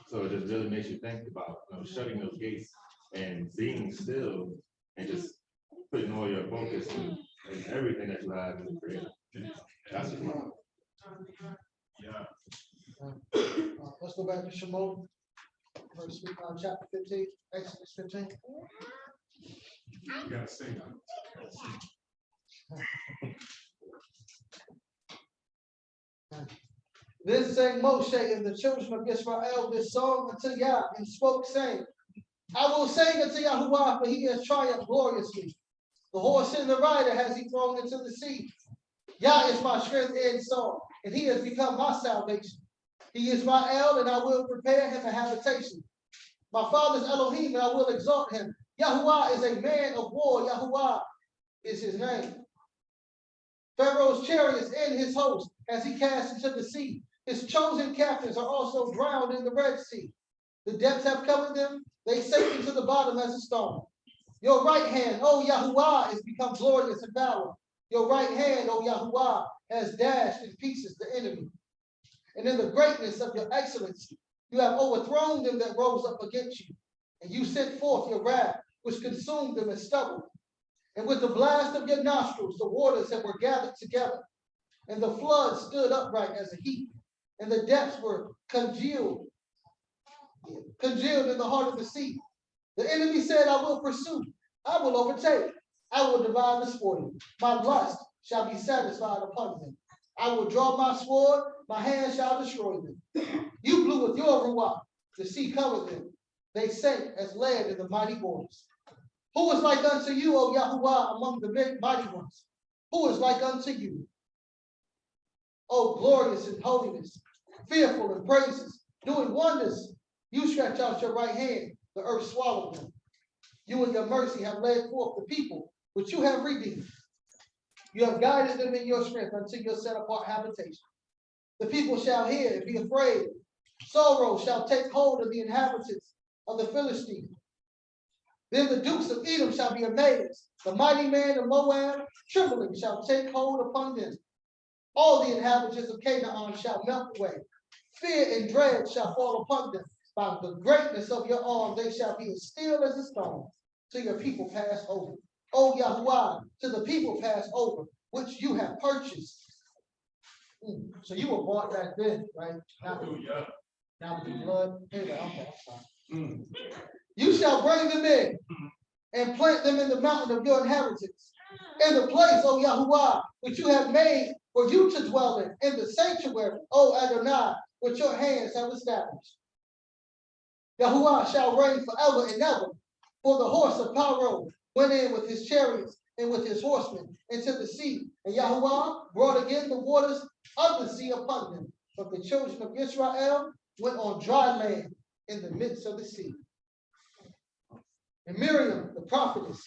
S9: So it just really makes you think about shutting those gates and being still and just putting all your focus in everything that you have in the Creator. That's the problem.
S1: Let's go back to Shemot, chapter 15, Exodus 15.
S8: You gotta say that.
S1: Then sang Moshe and the children of Israel this song unto Yah, and spoke, saying, I will sing unto Yahuwah, for he has triumphed gloriously. The horse and the rider has he thrown into the sea. Yah is my strength and song, and he has become my salvation. He is my El, and I will prepare him a habitation. My father's Elohim, and I will exalt him. Yahuwah is a man of war. Yahuwah is his name. Pharaoh's chariots and his host has he cast into the sea. His chosen captains are also drowned in the Red Sea. The depths have covered them. They sank into the bottom as a stone. Your right hand, O Yahuwah, is become glorious in valor. Your right hand, O Yahuwah, has dashed in pieces the enemy. And in the greatness of your excellency, you have overthrown them that rose up against you. And you sent forth your wrath, which consumed them as stubble. And with the blast of your nostrils, the waters that were gathered together. And the flood stood upright as a heap. And the depths were congealed in the heart of the sea. The enemy said, I will pursue, I will overtake, I will divide the spoil. My lust shall be satisfied upon them. I will draw my sword, my hand shall destroy them. You blew with your ruach, the sea covered them. They sank as lead in the mighty waters. Who is like unto you, O Yahuwah, among the mighty ones? Who is like unto you? O glorious in holiness, fearful in praises, doing wonders. You stretch out your right hand, the earth swallowed them. You in your mercy have led forth the people, which you have redeemed. You have guided them in your strength unto your set apart habitation. The people shall hear and be afraid. Sorrow shall take hold of the inhabitants of the Philistines. Then the dukes of Edom shall be amazed. The mighty man of Moab, trembling, shall take hold upon them. All the inhabitants of Canaan shall melt away. Fear and dread shall fall upon them. By the greatness of your arm, they shall be as still as a stone, till your people pass over. O Yahuwah, to the people pass over, which you have purchased. So you were bought back then, right? Now the blood. Okay, You shall bring them in and plant them in the mountain of your inheritance, in the place, O Yahuwah, which you have made for you to dwell in the sanctuary, O Adonai, which your hands have established. Yahuwah shall reign forever and ever, for the horse of Paro went in with his chariots and with his horsemen into the sea, and Yahuwah brought again the waters of the sea upon them. But the children of Israel went on dry land in the midst of the sea. And Miriam, the prophetess,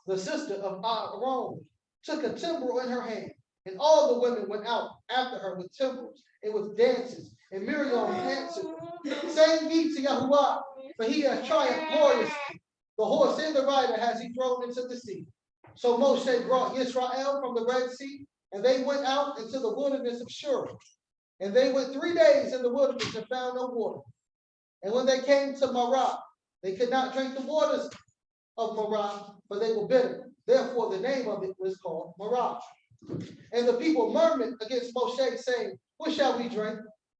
S1: the sister of Aaron, took a timbrel in her hand, and all the women went out after her with timbrels and with dances. And Miriam answered, Sing ye to Yahuwah, for he has triumphed gloriously. The horse and the rider has he thrown into the sea. So Moshe brought Israel from the Red Sea, and they went out into the wilderness of Shur. And they went 3 days in the wilderness and found no water. And when they came to Moreh, they could not drink the waters of Moreh, for they were bitter. Therefore, the name of it was called Moreh. And the people murmured against Moshe, saying, what shall we drink?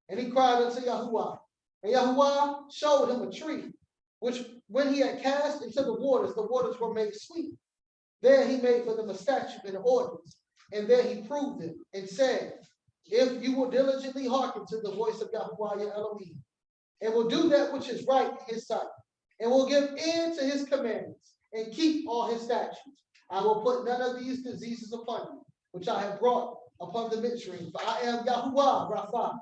S1: And he cried unto Yahuwah. And Yahuwah showed him a tree, which when he had cast into the waters were made sweet. There he made for them a statute and an ordinance. And there he proved it and said, if you will diligently hearken to the voice of Yahuwah your Elohim, and will do that which is right in his sight, and will give ear to his commandments, and keep all his statutes, I will put none of these diseases upon you, which I have brought upon the Mitzrayim. For I am Yahuwah Rapha,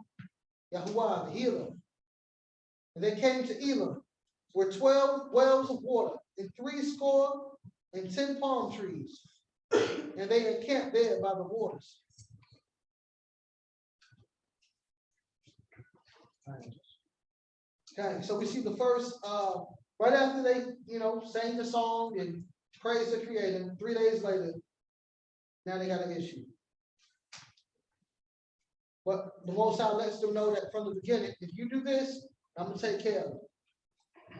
S1: Yahuwah the healer. And they came to Elim, where 12 wells of water, and 70 palm trees, and they encamped there by the waters. Okay, so we see the first, right after they, sang the song and praised the Creator, 3 days later, now they got an issue. But the Most High lets them know that from the beginning, if you do this, I'm gonna take care of it.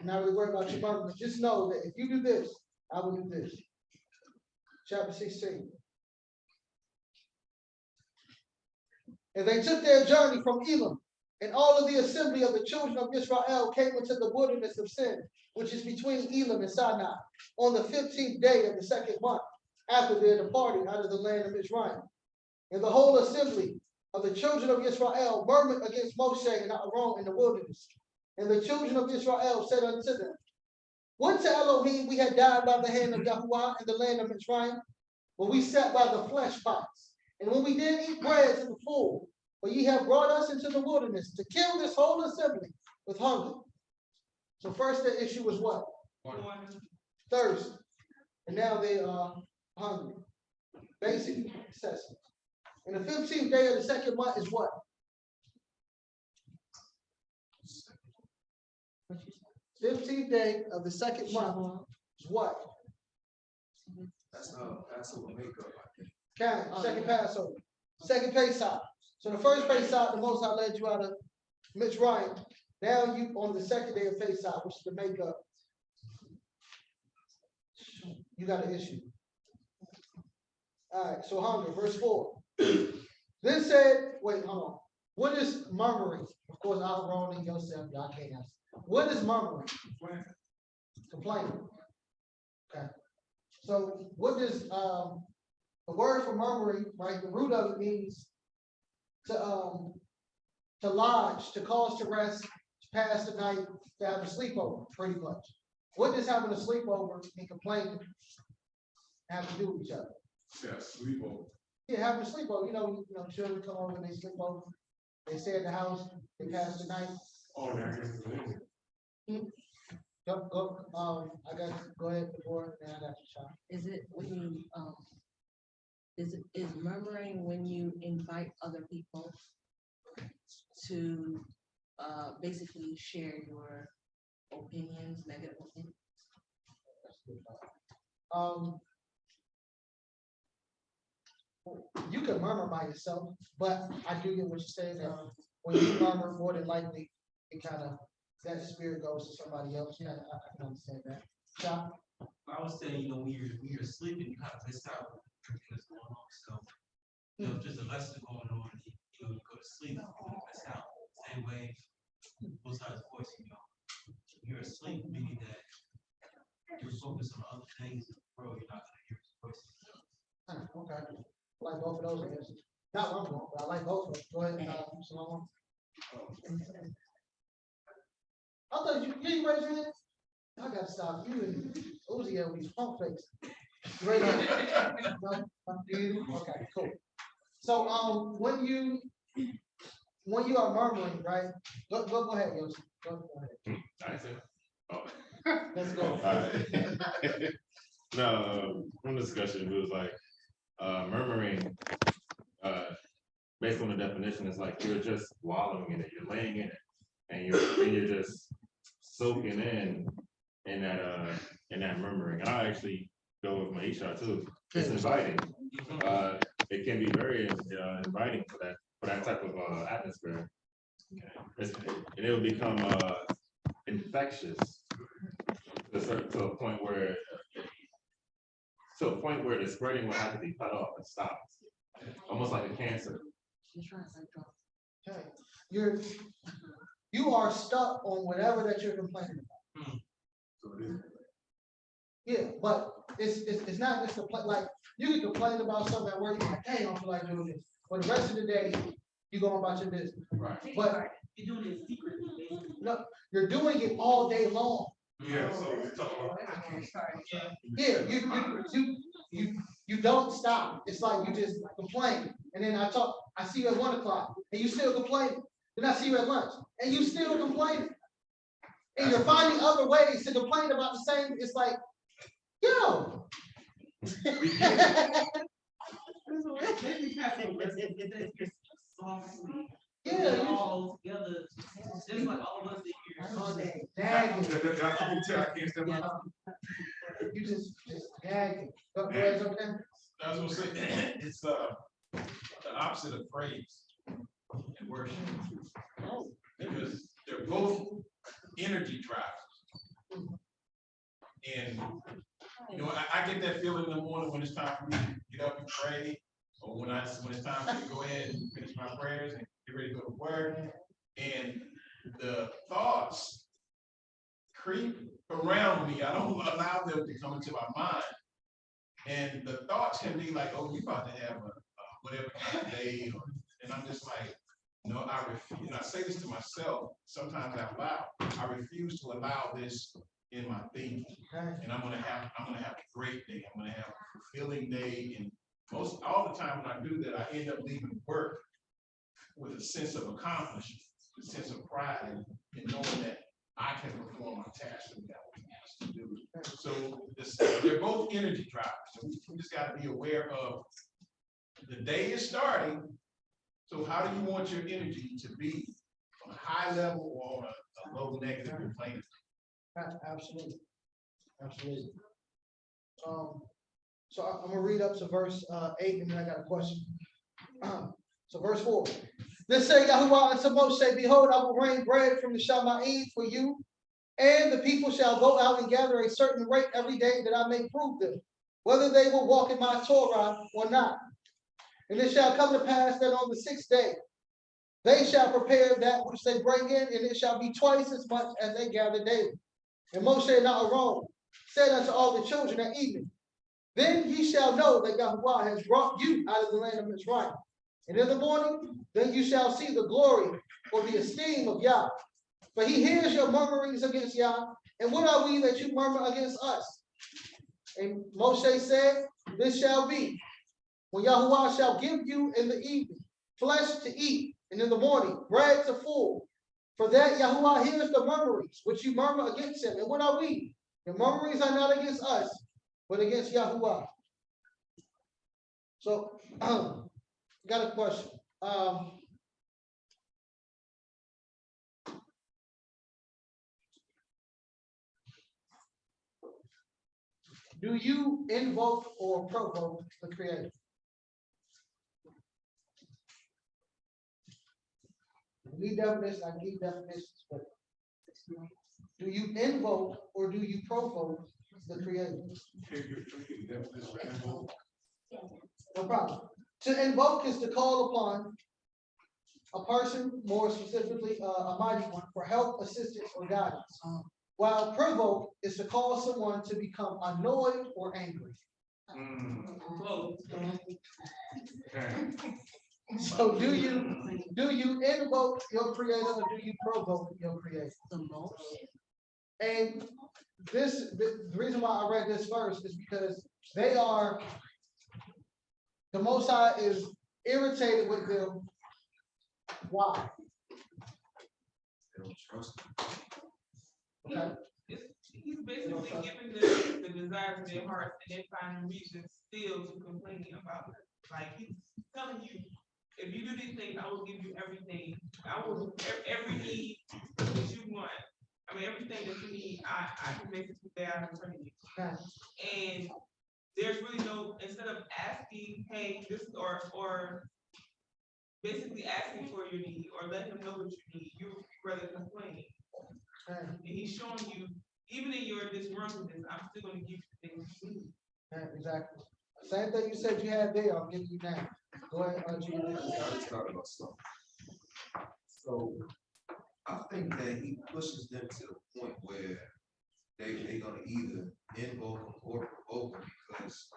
S1: I'm not really worried about your mother, but just know that if you do this, I will do this. Chapter 16. And they took their journey from Elim, and all of the assembly of the children of Israel came into the wilderness of Sin, which is between Elim and Sinai, on the 15th day of the 2nd month, after their departing out of the land of Israel. And the whole assembly of the children of Israel murmured against Moshe and Aaron in the wilderness. And the children of Israel said unto them, would to Elohim we had died by the hand of Yahuwah in the land of Mitzrayim, when we sat by the flesh pots, and when we did eat bread to the full, for ye have brought us into the wilderness to kill this whole assembly with hunger. So first the issue was what? Thirst. And now they are hungry. Basic necessities. And the 15th day of the 2nd month is what? 15th day of the 2nd month is what?
S8: That's what makeup, I think.
S1: Count, second Passover, second Pesach. So the first Pesach, the Most High led you out of Mitzrayim. Now you on the second day of Pesach, which is the makeup. You got an issue. All right, so hunger, verse 4. Then said, wait, hold on. What is murmuring? Of course, I'll roll in yourself, y'all can't answer. What is murmuring? Complaining. Okay. So what does the word for murmuring, right? The root of it means to lodge, to cause to rest, to pass the night, to have a sleepover, pretty much. What does having a sleepover and complaining have to do with each other?
S8: Yeah, sleepover.
S1: Yeah, having a sleepover. You know, children come over and they sleep over. They stay at the house, they pass the night.
S8: Oh, yeah.
S1: Go, I got, go ahead, before, and I got your shot.
S10: Is it when you, is murmuring when you invite other people to, basically share your opinions, negative opinions?
S1: You can murmur by yourself, but I do get what you're saying, that when you murmur, more than likely, it kind of, that spirit goes to somebody else. Yeah, I can understand that. Shot?
S7: I would say, when you're sleeping, you kind of miss out on everything that's going on. So, if there's a lesson going on, you go to sleep, you miss out. Same way, both sides voice, you're asleep, meaning that you're focused on other things in the world, you're not gonna hear his voice.
S1: Okay. I like both of those answers. Not one more, but I like both of them. Go ahead, Salome. I thought you raised your hand. I gotta stop you and Uzi with these pump fakes. You ready? No? Okay, cool. So when you are murmuring, right? Go ahead, Yoshi. Go ahead.
S9: I see. Oh.
S1: Let's go.
S9: Alright. No, from the discussion, it was like murmuring, based on the definition, it's like you're just wallowing in it, you're laying in it, and you're just soaking in that murmuring. And I actually go with my Isha too. It's inviting. It can be very inviting for for that type of atmosphere. And it will become infectious to a point where the spreading will have to be cut off and stopped, almost like a cancer.
S1: Okay. You are stuck on whatever that you're complaining about. Yeah, but it's not just like you can complain about something at work, you're like, hey, I don't feel like doing this. But the rest of the day, you go about your business.
S9: Right.
S1: But
S5: You're doing it secretly.
S1: no, you're doing it all day long.
S9: Yeah, so we talk about.
S1: Yeah, you don't stop. It's like you just complain. And then I see you at 1 o'clock and you still complain. Then I see you at lunch and you still complaining. And you're finding other ways to complain about the same. It's like, yo. Yeah,
S5: All together, just like all of us in here.
S1: all day, nagging.
S9: I can't step out.
S1: You just nagging. Go ahead, okay?
S4: I was gonna say, it's the opposite of praise and worship. Because they're both energy drivers. And, you know, I get that feeling in the morning when it's time for me to get up and pray, or when it's time for me to go ahead and finish my prayers and get ready to go to work. And the thoughts creep around me. I don't allow them to come into my mind. And the thoughts can be like, oh, you about to have a whatever kind of day, and I'm just like, no, I refuse. And I say this to myself sometimes out loud. I refuse to allow this in my thinking. And I'm gonna have a great day. I'm gonna have a fulfilling day. And all the time when I do that, I end up leaving work with a sense of accomplishment, a sense of pride in knowing that I can perform my task that I was asked to do. So they're both energy drivers. So we just got to be aware of the day is starting. So how do you want your energy to be on a high level or on a low negative complaint?
S1: Absolutely. Absolutely. So I'm gonna read up to verse 8 and then I got a question. So verse 4. Then say Yahuwah unto Moshe, behold, I will rain bread from the Shamayim for you, and the people shall go out and gather a certain rate every day that I may prove them, whether they will walk in my Torah or not. And it shall come to pass that on the 6th day, they shall prepare that which they bring in, and it shall be twice as much as they gather daily. And Moshe and Aaron said unto all the children at evening, then ye shall know that Yahuwah has brought you out of the land of Mitzrayim. And in the morning, then you shall see the glory or the esteem of Yah. For he hears your murmurings against Yah. And what are we that you murmur against us? And Moshe said, this shall be when Yahuwah shall give you in the evening flesh to eat, and in the morning bread to full. For that Yahuwah hears the murmurings which you murmur against him. And what are we? The murmurings are not against us, but against Yahuwah. So, got a question. Do you invoke or provoke the Creator? We definitions, I give definitions, but do you invoke or do you provoke the Creator? No problem. To invoke is to call upon a person, more specifically a mighty one, for help, assistance, or guidance. While provoke is to cause someone to become annoyed or angry. So do you invoke your Creator or do you provoke your Creator?
S10: The most.
S1: And the reason why I read this verse is because the Most High is irritated with them. Why?
S8: They don't trust him.
S1: Okay.
S5: He's basically giving them the desires of their hearts and then finding reasons still to complain about it. Like he's telling you, if you do these things, I will give you everything. I will every need that you want. I mean, everything that you need, I can basically lay out in front of you.
S1: Okay.
S5: And there's really no, instead of asking, hey, this or basically asking for your need or letting him know what you need, you rather complain. And he's showing you, even in your disgruntledness, I'm still gonna give you the things you need.
S1: Yeah, exactly. Same thing you said you had there, I'm giving you now. Go ahead, G.
S8: I just thought about something. So I think that he pushes them to the point where they gonna either invoke him or provoke him because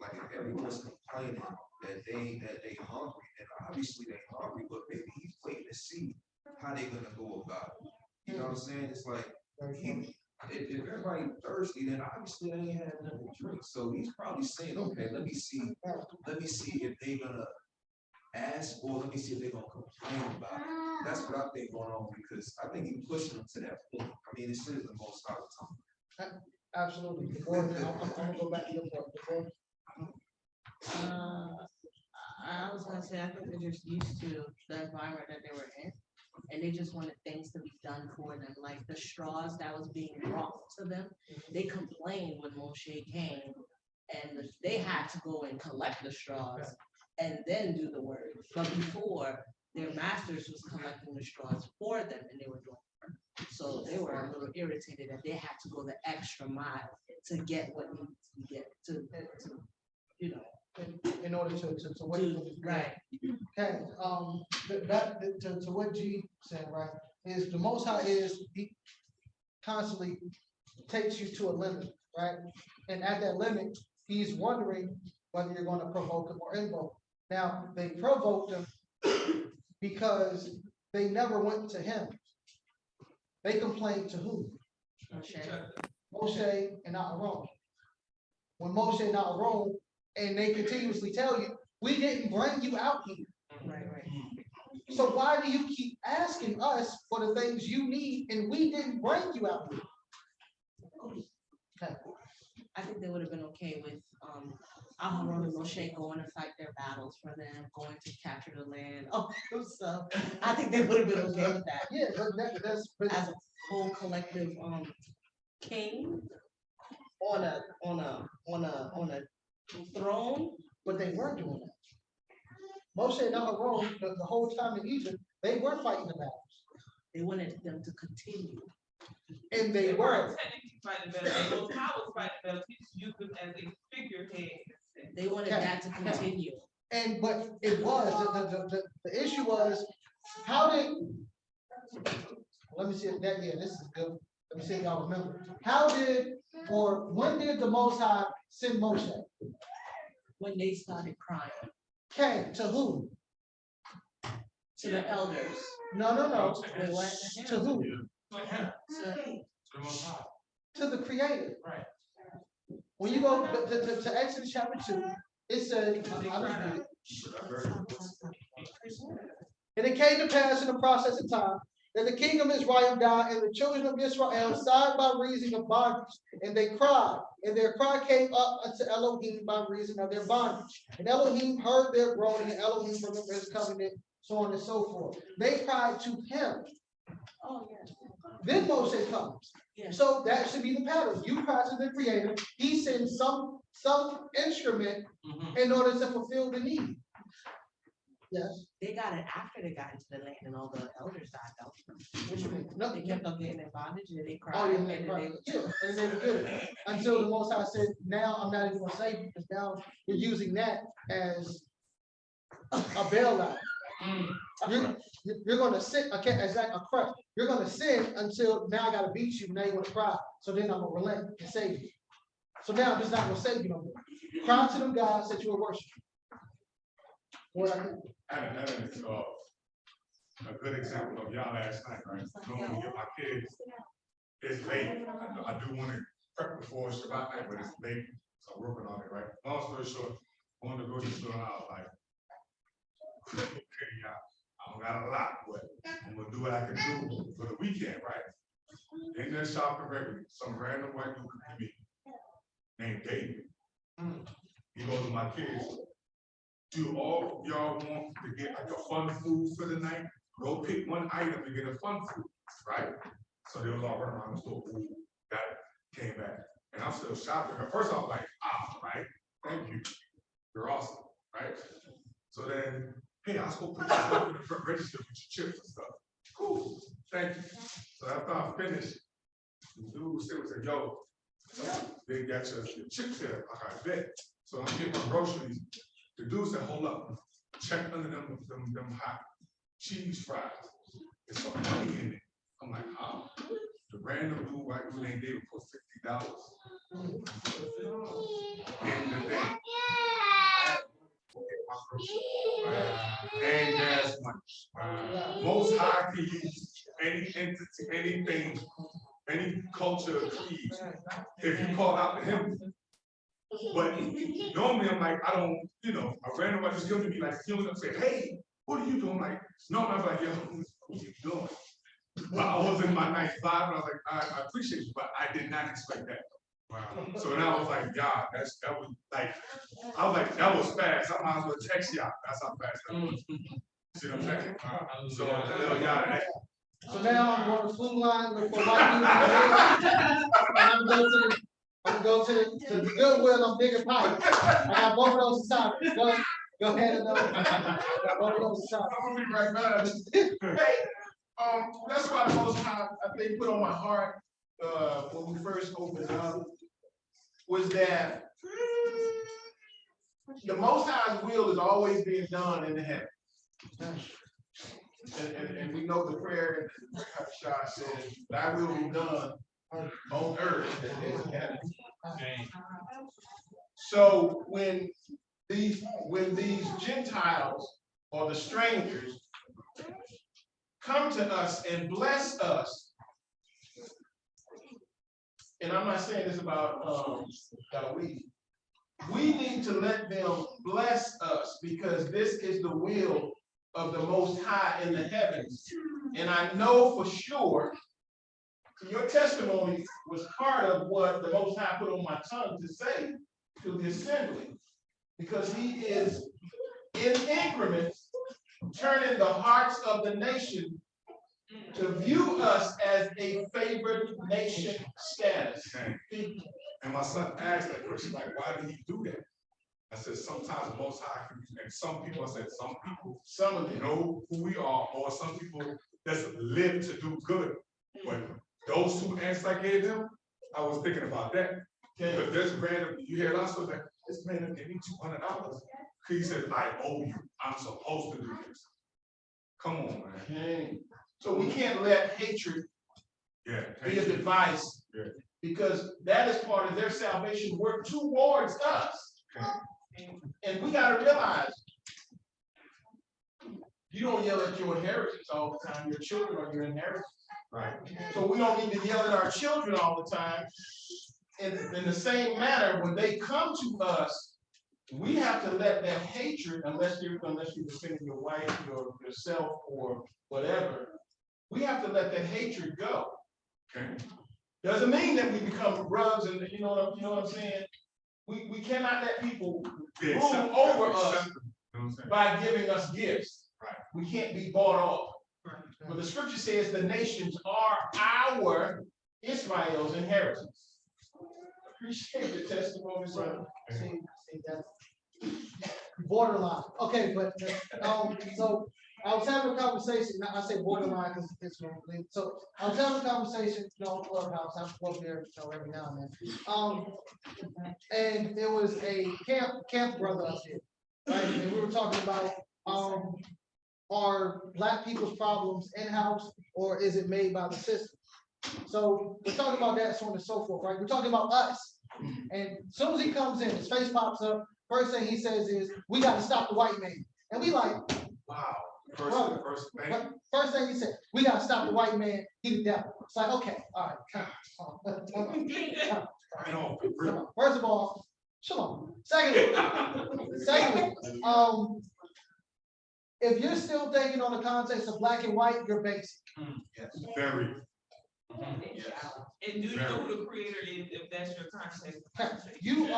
S8: like if everyone's complaining that they hungry, and obviously they hungry, but maybe he's waiting to see how they gonna go about it. You know what I'm saying? It's like if everybody thirsty, then obviously they ain't had nothing to drink. So he's probably saying, okay, let me see if they gonna ask or let me see if they're gonna complain about it. That's what I think going on because I think he pushing them to that point. I mean, it's the most out of time.
S1: Absolutely. I'm gonna go back to your point.
S10: I was gonna say, I think they're just used to the environment that they were in. And they just wanted things to be done for them, like the straws that was being brought to them. They complained when Moshe came and they had to go and collect the straws and then do the work. But before, their masters was collecting the straws for them and they were doing work. So they were a little irritated that they had to go the extra mile to get what needed to be get to you know.
S1: In order to wait.
S10: Right.
S1: Okay, to what G said, right, is the Most High is, he constantly takes you to a limit, right? And at that limit, he's wondering whether you're gonna provoke him or invoke. Now, they provoked him because they never went to him. They complained to who? Moshe and Aaron. When Moshe and Aaron, and they continuously tell you, we didn't bring you out here.
S10: Right.
S1: So why do you keep asking us for the things you need and we didn't bring you out here? Okay.
S10: I think they would have been okay with Aharon and Moshe going to fight their battles for them, going to capture the land. Oh, so I think they would have been okay with that.
S1: Yeah, but that's
S10: As a full collective king on a throne.
S1: but they weren't doing that. Moshe and Aaron, the whole time in Egypt, they were fighting the battles.
S10: They wanted them to continue.
S1: And they were.
S5: Technically fighting battles, the Most High was fighting battles, he just used them as a figurehead.
S10: They wanted that to continue.
S1: And but it was the issue was how did, let me see if that, yeah, this is good. Let me see if y'all remember. How did or when did the Most High send Moshe?
S10: When they started crying
S1: Came to who?
S10: to the elders.
S1: No.
S10: Wait, what?
S1: To who?
S10: So,
S1: To the Creator.
S2: Right.
S1: When you go to Exodus chapter 2, it said, I'll just read it. And it came to pass in the process of time that the king of Israel died, and the children of Israel sighed by reason of bondage, and they cried, and their cry came up unto Elohim by reason of their bondage. And Elohim heard their groaning, and Elohim remembered his covenant, so on and so forth. They cried to him.
S10: oh, yeah.
S1: Then Moshe comes.
S10: Yeah.
S1: So that should be the pattern. You cry to the Creator, he sends some instrument in order to fulfill the need. Yes.
S10: They got it after they got into the land and all the elders died though.
S1: Which one? No.
S10: They kept on getting in bondage and they cried.
S1: Oh, yeah,
S10: and
S1: they
S10: then
S1: cried.
S10: they-
S1: Yeah, and they were good. Until the Most High said, now I'm not even gonna save you, because now you're using that as a bailout. You're gonna sit, okay, as like a crutch. You're gonna sin until now I gotta beat you, now you wanna cry. So then I'm gonna relent and save you. So now I'm just not gonna save you no more. Cry to them gods that you are worshiping. What I do?
S9: That is a good example of y'all last night, right? Normally get my kids, it's late. I do want to prep before Shabbat night, but it's late, so I'm working on it, right? Long story short, I wanted to go to the store and I was like, okay, yeah, I don't got a lot, but I'm gonna do what I can do for the weekend, right? In there shopping regularly, some random white dude come to me named David. He goes to my kids. Do all of y'all want to get like a fun food for the night? Go pick one item to get a fun food, right? So they was all running around the store, ooh, got it, came back. And I'm still shopping. At first I was like, right? Thank you. You're awesome, right? So then
S11: hey, I was gonna put this stuff in the front register with your chips and stuff. Cool, thank you. So after I finished, the dude said, yo, they got your chips here. I bet. So I'm getting my groceries. The dude said, hold up, check under them hot cheese fries. There's some money in it. I'm like, how? The random dude, white dude ain't there for $60. And the thing. And gas money. Most High can use any entity, anything, any culture, creed. If you call out to him. But normally I'm like, I don't, a random just come to me like, he was gonna say, hey, what are you doing? Like, no, I was like, yo, what are you doing? But I was in my 95 and I was like, I appreciate you, but I did not expect that. Wow. So then I was like, God, that was like, I was like, that was fast. I might as well text y'all. That's how fast that was. See what I'm saying? So, yeah.
S1: So now I'm going to food line, look for white people. And I'm going to the Goodwill on bigger pipes. I got both of those aside. Go ahead and got both of those aside.
S11: I'm gonna be right back. Hey, that's why the Most High, I think, put on my heart when we first opened up was that the Most High's will is always being done in the heaven. And we know the prayer in Shah says, thy will be done on earth as it is in heaven. So when these Gentiles or the strangers come to us and bless us, and I'm not saying this about Daud, we need to let them bless us because this is the will of the Most High in the heavens. And I know for sure your testimony was part of what the Most High put on my tongue to say to the assembly, because he is in increments turning the hearts of the nation to view us as a favored nation status. And my son asked that question, like, why did he do that? I said, sometimes the Most High can, and some people, I said, some of them know who we are, or some people just live to do good. But those two answers I gave them, I was thinking about that. Because there's random, you hear lots of that, this man gave me $200. He said, I owe you, I'm supposed to do this. Come on, man. Okay. So we can't let hatred be a device, because that is part of their salvation work towards us. Okay. And we got to realize, you don't yell at your inheritance all the time. Your children are your inheritance. Right. So we don't need to yell at our children all the time. In the same manner, when they come to us, we have to let that hatred, unless you're defending your wife or yourself or whatever, we have to let that hatred go. Okay. Doesn't mean that we become brothers, and you know what I'm saying? We cannot let people rule over us by giving us gifts. Right. We can't be bought off. Right. But the scripture says the nations are our Israel's inheritance. Appreciate the testimony, son.
S1: See that borderline. Okay, but so I was having a conversation. Now I say borderline because it's wrong. So I was having a conversation, Clubhouse. I go up there, every now and then. And there was a camp brother up here, right? And we were talking about are Black people's problems in-house or is it made by the system? So we're talking about that, so on and so forth, right? We're talking about us. And as soon as he comes in, his face pops up. First thing he says is, "We got to stop the white man." And we like,
S11: wow.
S1: First thing he said, "We got to stop the white man. He the devil." It's like, okay, all right. Come on. First of all, shalom. Secondly, if you're still thinking on the context of black and white, you're basic.
S11: Yes, very.
S5: Yes. And do you know who the creator is, if that's your context?
S1: You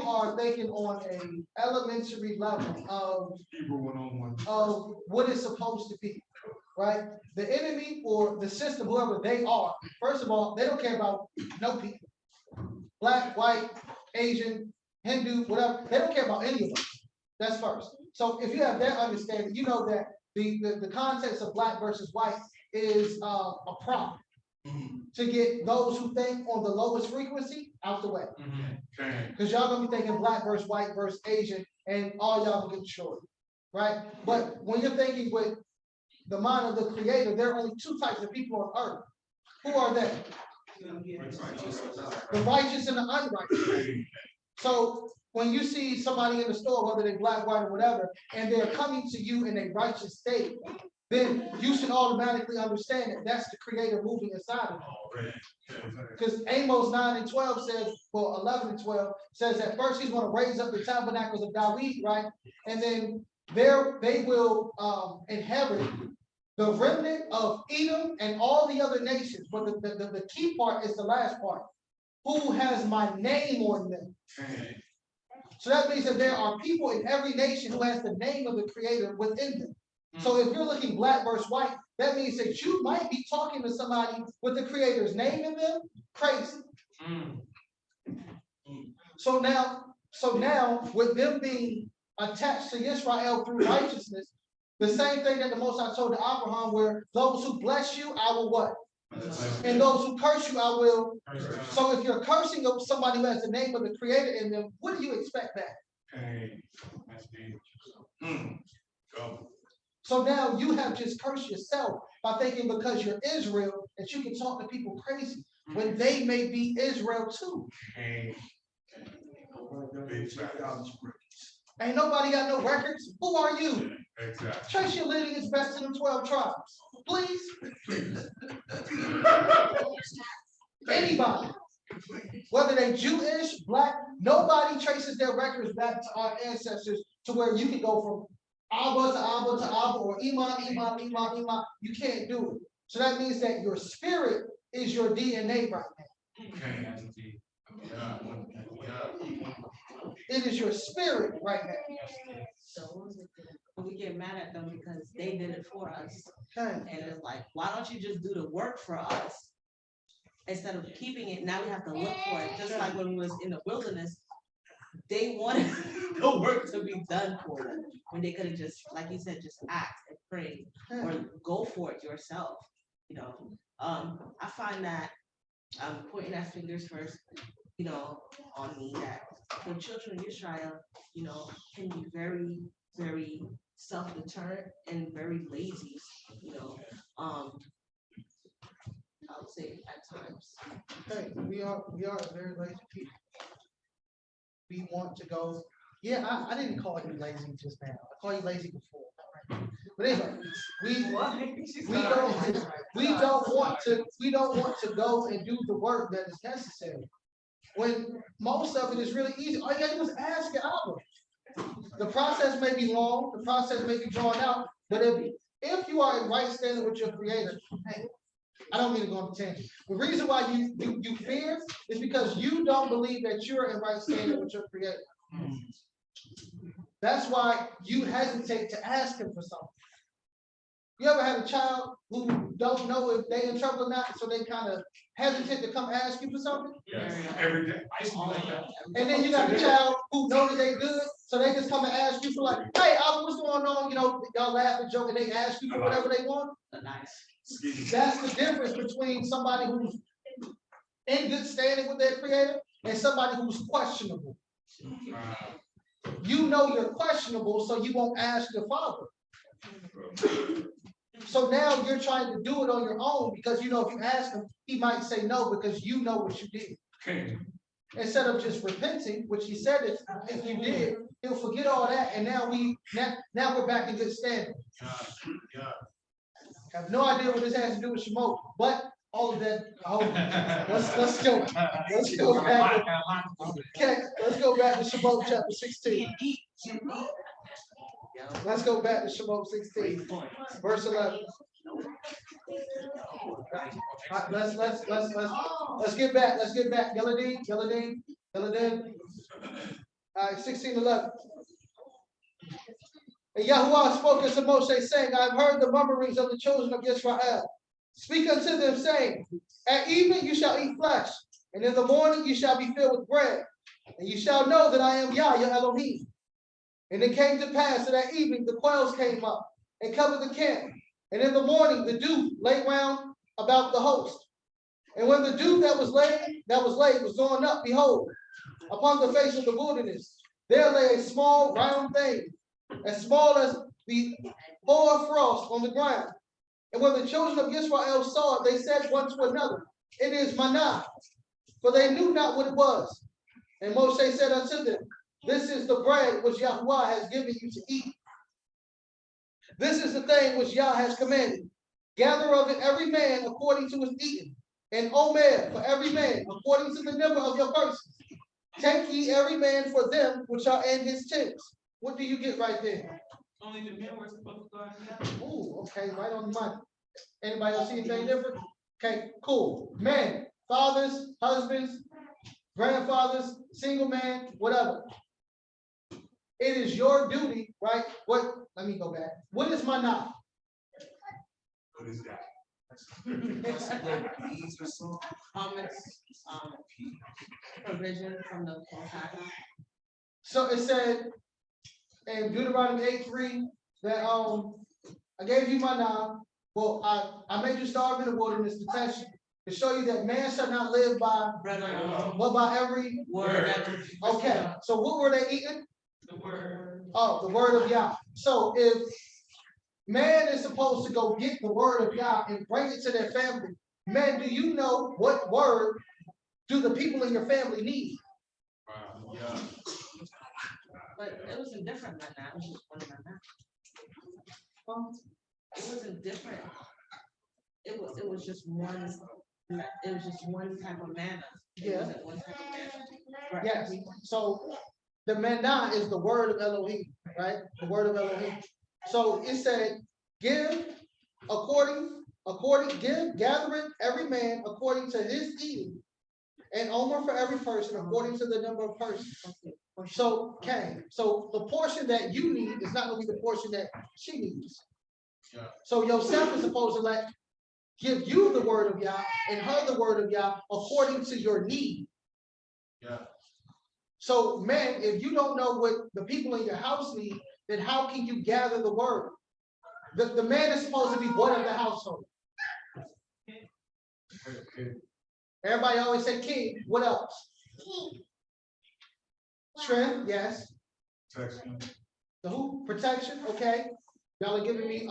S1: are thinking on an elementary level of
S11: Hebrew 101
S1: of what it's supposed to be, right? The enemy or the system, whoever they are, first of all, they don't care about no people. Black, white, Asian, Hindu, whatever. They don't care about any of us. That's first. So if you have that understanding, you know that the context of black versus white is a prompt to get those who think on the lowest frequency out the way. Because y'all gonna be thinking black versus white versus Asian, and all y'all gonna get short, right? But when you're thinking with the mind of the creator, there are only two types of people on earth. Who are they? The righteous and the unrighteous. So when you see somebody in the store, whether they're black, white, or whatever, and they're coming to you in a righteous state, then you should automatically understand that that's the creator moving inside of you. Because Amos 9:12 says, well, 11:12 says that first he's going to raise up the tabernacles of Daud, right? And then they will inherit the remnant of Edom and all the other nations. But the key part is the last part. Who has my name on them? So that means that there are people in every nation who has the name of the creator within them. So if you're looking black versus white, that means that you might be talking to somebody with the creator's name in them. Crazy. So now with them being attached to Israel through righteousness, the same thing that the Most High told to Abraham, where those who bless you, I will what? And those who curse you, I will. So if you're cursing somebody who has the name of the creator in them, what do you expect back? So now you have just cursed yourself by thinking because you're Israel that you can talk to people crazy when they may be Israel too. Ain't nobody got no records. Who are you? Exactly. Trace your lineage back to the 12 tribes. Please. Anybody. Whether they Jewish, black, nobody traces their records back to our ancestors to where you can go from Abba to Abba to Abba or Imam. You can't do it. So that means that your spirit is your DNA right now. It is your spirit right now.
S10: So we get mad at them because they did it for us.
S1: Okay.
S10: And it's like, why don't you just do the work for us? Instead of keeping it, now we have to look for it. Just like when we was in the wilderness, they wanted the work to be done for them. When they could have just, like you said, just act and pray or go for it yourself. You know, I find that pointing at fingers first, you know, on me, that the children of Israel, you know, can be very, very self-deterrent and very lazy, you know. I would say at times.
S1: Hey, we are very lazy people. We want to go. Yeah, I didn't call you lazy just now. I called you lazy before. Right? But anyway, we don't want to go and do the work that is necessary. When most of it is really easy. All you gotta do is ask Abba. The process may be long, the process may be drawn out, but if you are in right standing with your creator, hey, I don't mean to go on a tangent. The reason why you fear is because you don't believe that you're in right standing with your creator. That's why you hesitate to ask him for something. You ever had a child who don't know if they in trouble or not, so they kind of hesitate to come ask you for something?
S11: Yes, every day. I used to be like that.
S1: And then you got the child who know that they good, so they just come and ask you for like, hey, Albert, what's going on? You know, y'all laugh and joke and they ask you for whatever they want. That's the difference between somebody who's in good standing with their creator and somebody who's questionable. You know you're questionable, so you won't ask your father. So now you're trying to do it on your own because you know if you ask him, he might say no because you know what you did. Instead of just repenting, which he said if you did, he'll forget all that, and now we're back in good standing. I have no idea what this has to do with Shemot, but all of that. Let's go back. Okay, let's go back to Shemot chapter 16. Let's go back to Shemot 16, verse 11. Let's get back. Yeladim. All right, 16:11. And Yahuwah spoke unto Moshe, saying, I have heard the murmurings of the children of Israel. Speak unto them, saying, at evening you shall eat flesh, and in the morning you shall be filled with bread, and you shall know that I am Yah, your Elohim. And it came to pass that evening the quails came up and covered the camp. And in the morning the dew lay round about the host. And when the dew that was laid was gone up, behold, upon the face of the wilderness, there lay a small round thing, as small as the hoar frost on the ground. And when the children of Israel saw it, they said one to another, it is manna, for they knew not what it was. And Moshe said unto them, this is the bread which Yahuwah has given you to eat. This is the thing which Yah has commanded. Gather of it every man according to his eating, and omer for every man according to the number of your persons. Take ye every man for them which are in his tents. What do you get right there?
S7: Only the men were supposed to go out together.
S1: Ooh, okay, right on the money. Anybody else see anything different? Okay, cool. Men, fathers, husbands, grandfathers, single man, whatever. It is your duty, right? Let me go back. What is manna?
S4: What is that?
S10: It's provision from the Most High.
S1: So it said in Deuteronomy 8:3 that I gave you manna. Well, I made you starve in the wilderness to test you, to show you that man shall not live by
S10: Bread alone.
S1: but by every
S10: Word.
S1: okay. So what were they eating?
S10: The word.
S1: Oh, the word of Yah. So if man is supposed to go get the word of Yah and bring it to their family, man, do you know what word do the people in your family need?
S4: Yeah.
S10: But it wasn't different than that. It was just one than that. It wasn't different. It was just one. It was just one type of manna. It wasn't one type of manna. Right.
S1: Yes. So the manna is the word of Elohim, right? The word of Elohim. So it said, give gather it every man according to his eating, and omer for every person according to the number of persons. So, okay, so the portion that you need is not going to be the portion that she needs.
S11: Yeah.
S1: So Yosef is supposed to give you the word of Yah and her the word of Yah according to your need.
S11: Yeah.
S1: So, man, if you don't know what the people in your house need, then how can you gather the word? The man is supposed to be what of the household? Everybody always say king. What else? Strength, yes.
S4: Protection.
S1: The who? Protection, okay. Y'all are giving me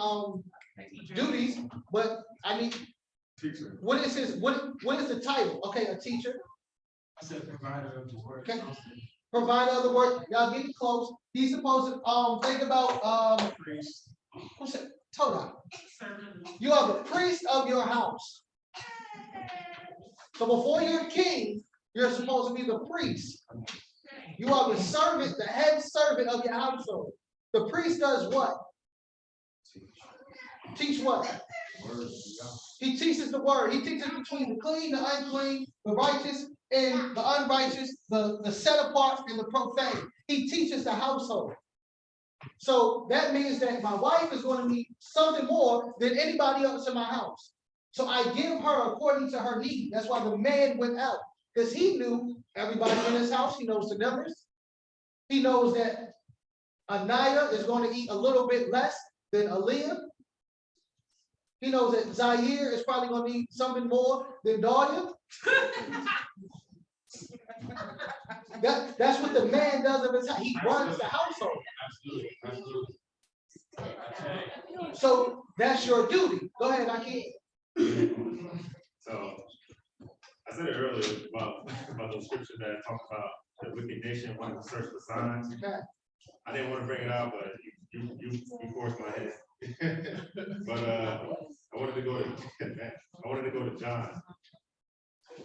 S1: duties, but I need
S4: Teacher.
S1: what is the title? Okay, a teacher.
S7: I said provider of the word.
S1: Okay. Provider of the word. Y'all getting close. He's supposed to think about
S11: Priest.
S1: who said Toda. You are the priest of your house. So before you're king, you're supposed to be the priest. You are the servant, the head servant of your household. The priest does what? Teach what? He teaches the word. He teaches between the clean, the unclean, the righteous and the unrighteous, the set apart and the profane. He teaches the household. So that means that my wife is going to need something more than anybody else in my house. So I give her according to her need. That's why the man went out, because he knew everybody in his house. He knows the numbers. He knows that Anaya is going to eat a little bit less than Aaliyah. He knows that Zaire is probably going to need something more than Daud. That's what the man does of his house. He runs the household.
S7: Absolutely.
S1: So that's your duty. Go ahead, Akeem.
S9: So I said it earlier about those scriptures that talk about the wicked nation wanting to search for signs.
S1: Okay.
S9: I didn't want to bring it out, but you forced my head. But I wanted to go to John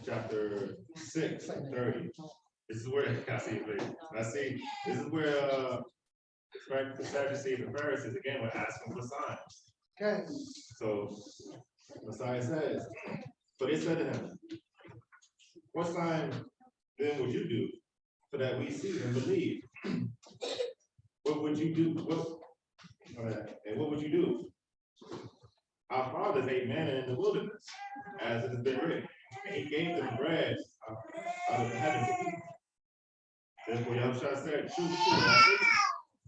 S9: chapter 6:30. This is where I see it. This is where the Sadducees and Pharisees again were asking for signs.
S1: Okay.
S9: So Messiah says, so they said to him, what sign then would you do so that we see and believe? What would you do? And what would you do? Our fathers ate manna in the wilderness, as it has been written, and he gave them bread out of the heavens to eat. Therefore Yahushua said, truly, I say to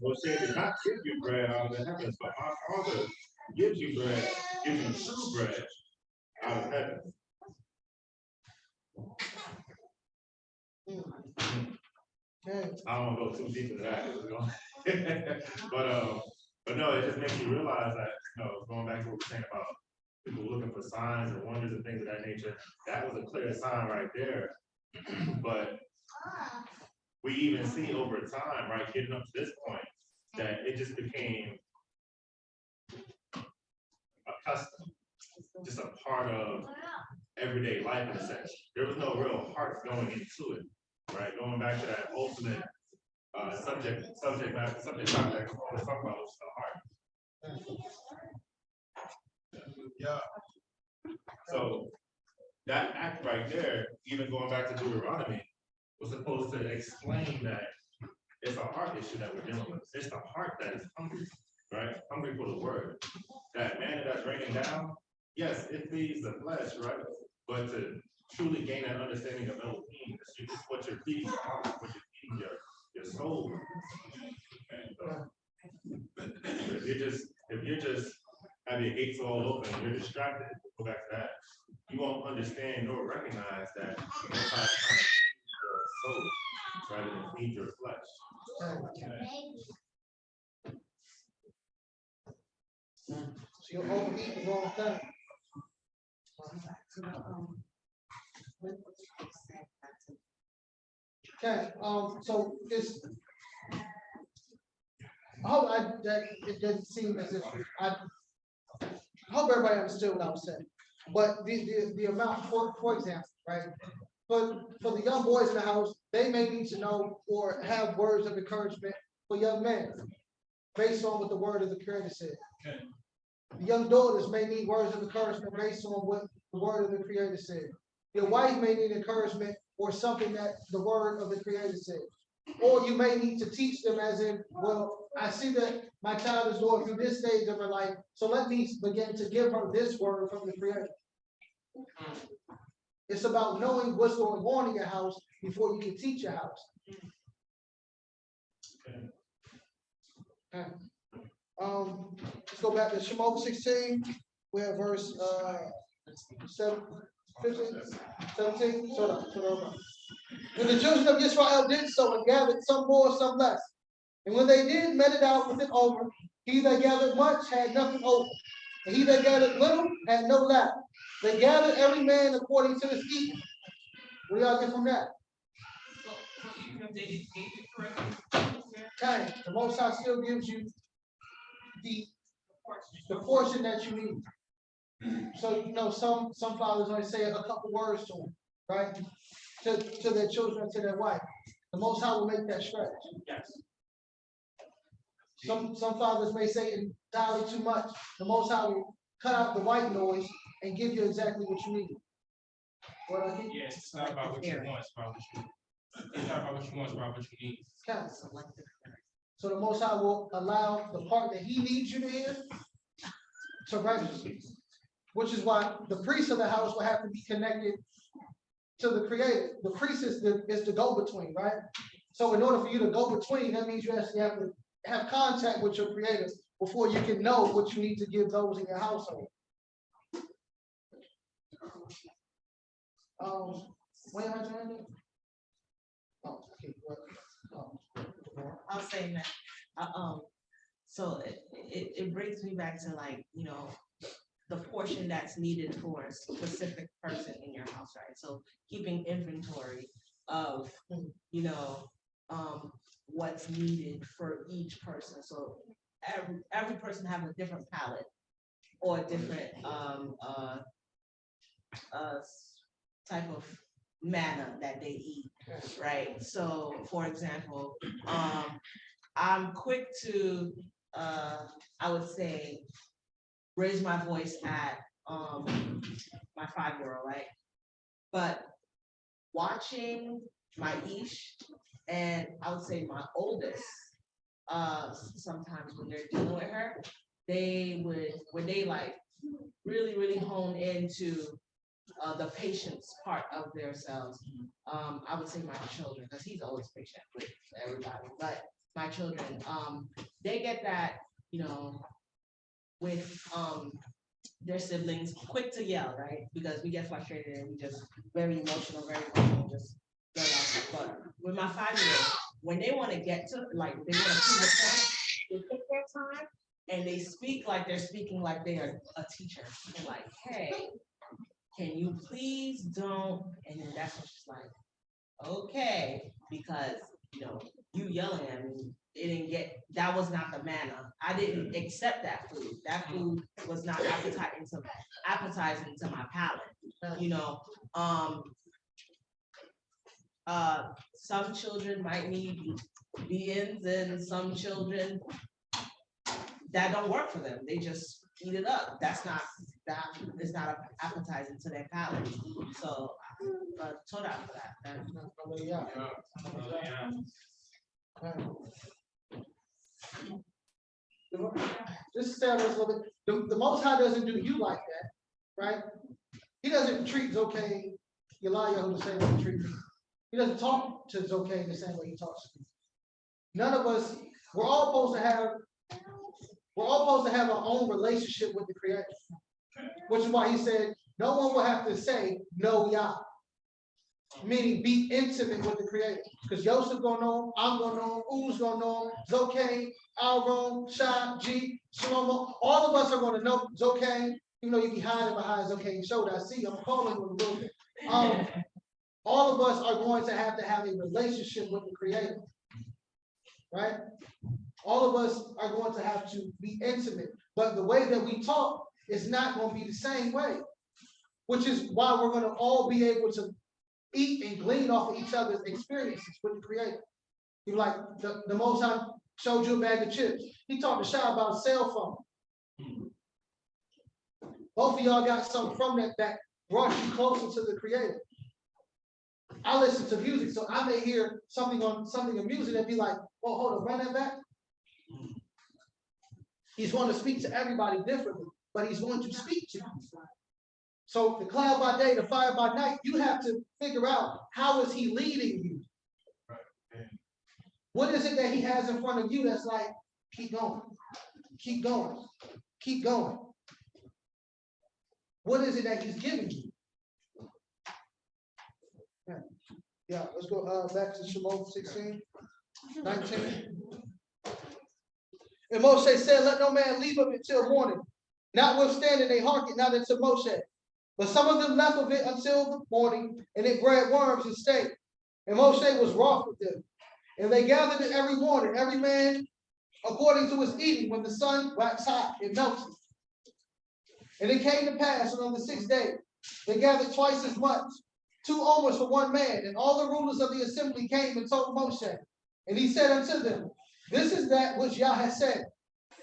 S9: you, Well, say did not give you bread out of the heavens, but our Father gives you bread, gives you true bread out of heaven. I don't want to go too deep into that, you know? But no, it just makes you realize that, you know, going back to what we're saying about people looking for signs and wonders and things of that nature, that was a clear sign right there. But we even see over time, right, getting up to this point, that it just became a custom, just a part of everyday life in a sense. There was no real heart going into it, right? Going back to that ultimate subject matter that we're always talking about, which is the heart.
S11: Yeah.
S9: So that act right there, even going back to Deuteronomy, was supposed to explain that it's a heart issue that we're dealing with. It's the heart that is hungry, right? Hungry for the word. That manna that's raining down, yes, it feeds the flesh, right? But to truly gain an understanding of Elohim, it's what you're feeding your heart, what you're feeding your soul. And if you're just have your gates all open and you're distracted, go back to that, you won't understand nor recognize that you're trying to feed your soul rather than feed your flesh.
S1: So you're overeating the wrong thing. Okay, so this, I hope that it doesn't seem as if I hope everybody understood what I was saying. But the amount, for example, right? But for the young boys in the house, they may need to know or have words of encouragement for young men based on what the word of the Creator said. The young daughters may need words of encouragement based on what the word of the Creator said. Your wife may need encouragement or something that the word of the Creator said. Or you may need to teach them as in, well, I see that my child is going through this stage of her life, so let me begin to give her this word from the Creator. It's about knowing what's going on in your house before you can teach your house. Okay. Let's go back to Shemot 16. We have verse 15, 17. So when the children of Israel did so and gathered some more, some less. And when they did, met it out with it over. He that gathered much had nothing over. And he that gathered little had no lack. They gathered every man according to his eating. What do y'all get from that? Okay, the Most High still gives you the portion that you need. So you know, some fathers only say a couple words to them, right? To their children, to their wife. The Most High will make that stretch.
S2: Yes.
S1: Some fathers may say entirely too much. The Most High will cut out the white noise and give you exactly what you need. What I think?
S2: Yes, it's not about what you want, it's about what you need. It's not about what you want, it's about what you need.
S1: Okay. So the Most High will allow the part that He needs you to hear to register, which is why the priest of the house will have to be connected to the Creator. The priest is the go-between, right? So in order for you to go between, that means you actually have to have contact with your Creator before you can know what you need to give those in your household. When am I doing it? Oh, okay.
S10: I'll say that. So it brings me back to, like, you know, the portion that's needed for a specific person in your house, right? So keeping inventory of, you know, what's needed for each person. So every person have a different palate or a different type of manna that they eat, right? So for example, I'm quick to I would say raise my voice at my 5-year-old, right? But watching my Ish and I would say my oldest, sometimes when they're dealing with her, when they like really hone into the patience part of themselves. I would say my children, because he's always patient with everybody, but my children, they get that, with, their siblings, quick to yell, right? Because we get frustrated and we just very emotional, just let out. But with my 5-year-old, when they want to get to, like, they want to prove a point, they take their time and they speak like they're speaking like they are a teacher. They're like, hey, can you please don't? And then that's when she's like, okay, because, you yelling at me, it didn't get, that was not the manner. I didn't accept that food. That food was not appetizing to my palate, some children might need beans and some children that don't work for them. They just eat it up. That is not appetizing to their palate. So, Torah for that.
S1: Just to say this a little bit, the Most High doesn't do you like that, right? He doesn't treat Zokay, Yelayahu the same way he treats me. He doesn't talk to Zokay the same way he talks to me. None of us, we're all supposed to have our own relationship with the Creator, which is why he said, no one will have to say, no, Yah. Meaning be intimate with the Creator. Because Yosef gonna know him, I'm gonna know him, Uz gonna know him, Zokay, Aaron, Shah, G, Shlomo, all of us are gonna know Zokay, even though you be hiding behind Zokay's shoulder. I see, I'm calling you a little bit. All of us are going to have a relationship with the Creator. Right? All of us are going to have to be intimate. But the way that we talk is not going to be the same way. Which is why we're going to all be able to eat and glean off of each other's experiences with the Creator. You're like, the Most High showed you a bag of chips. He talked to Shah about a cell phone. Both of y'all got something from that brought you closer to the Creator. I listen to music, so I may hear something in music and be like, oh, hold on, run that back. He's going to speak to everybody differently, but he's going to speak to you. So the cloud by day, the fire by night, you have to figure out how is he leading you. What is it that he has in front of you that's like, keep going, keep going, keep going. What is it that he's giving you? Yeah, let's go back to Shalom 16, 19. And Moshe said, let no man leave of it till morning. Notwithstanding, they hearkened not unto Moshe. But some of them left of it until the morning, and it bred worms and stayed. And Moshe was wroth with them. And they gathered it every morning, every man according to his eating, when the sun waxed hot, it melted. And it came to pass, and on the 6th day, they gathered twice as much, 2 omers for one man. And all the rulers of the assembly came and told Moshe. And he said unto them, this is that which Yah has said.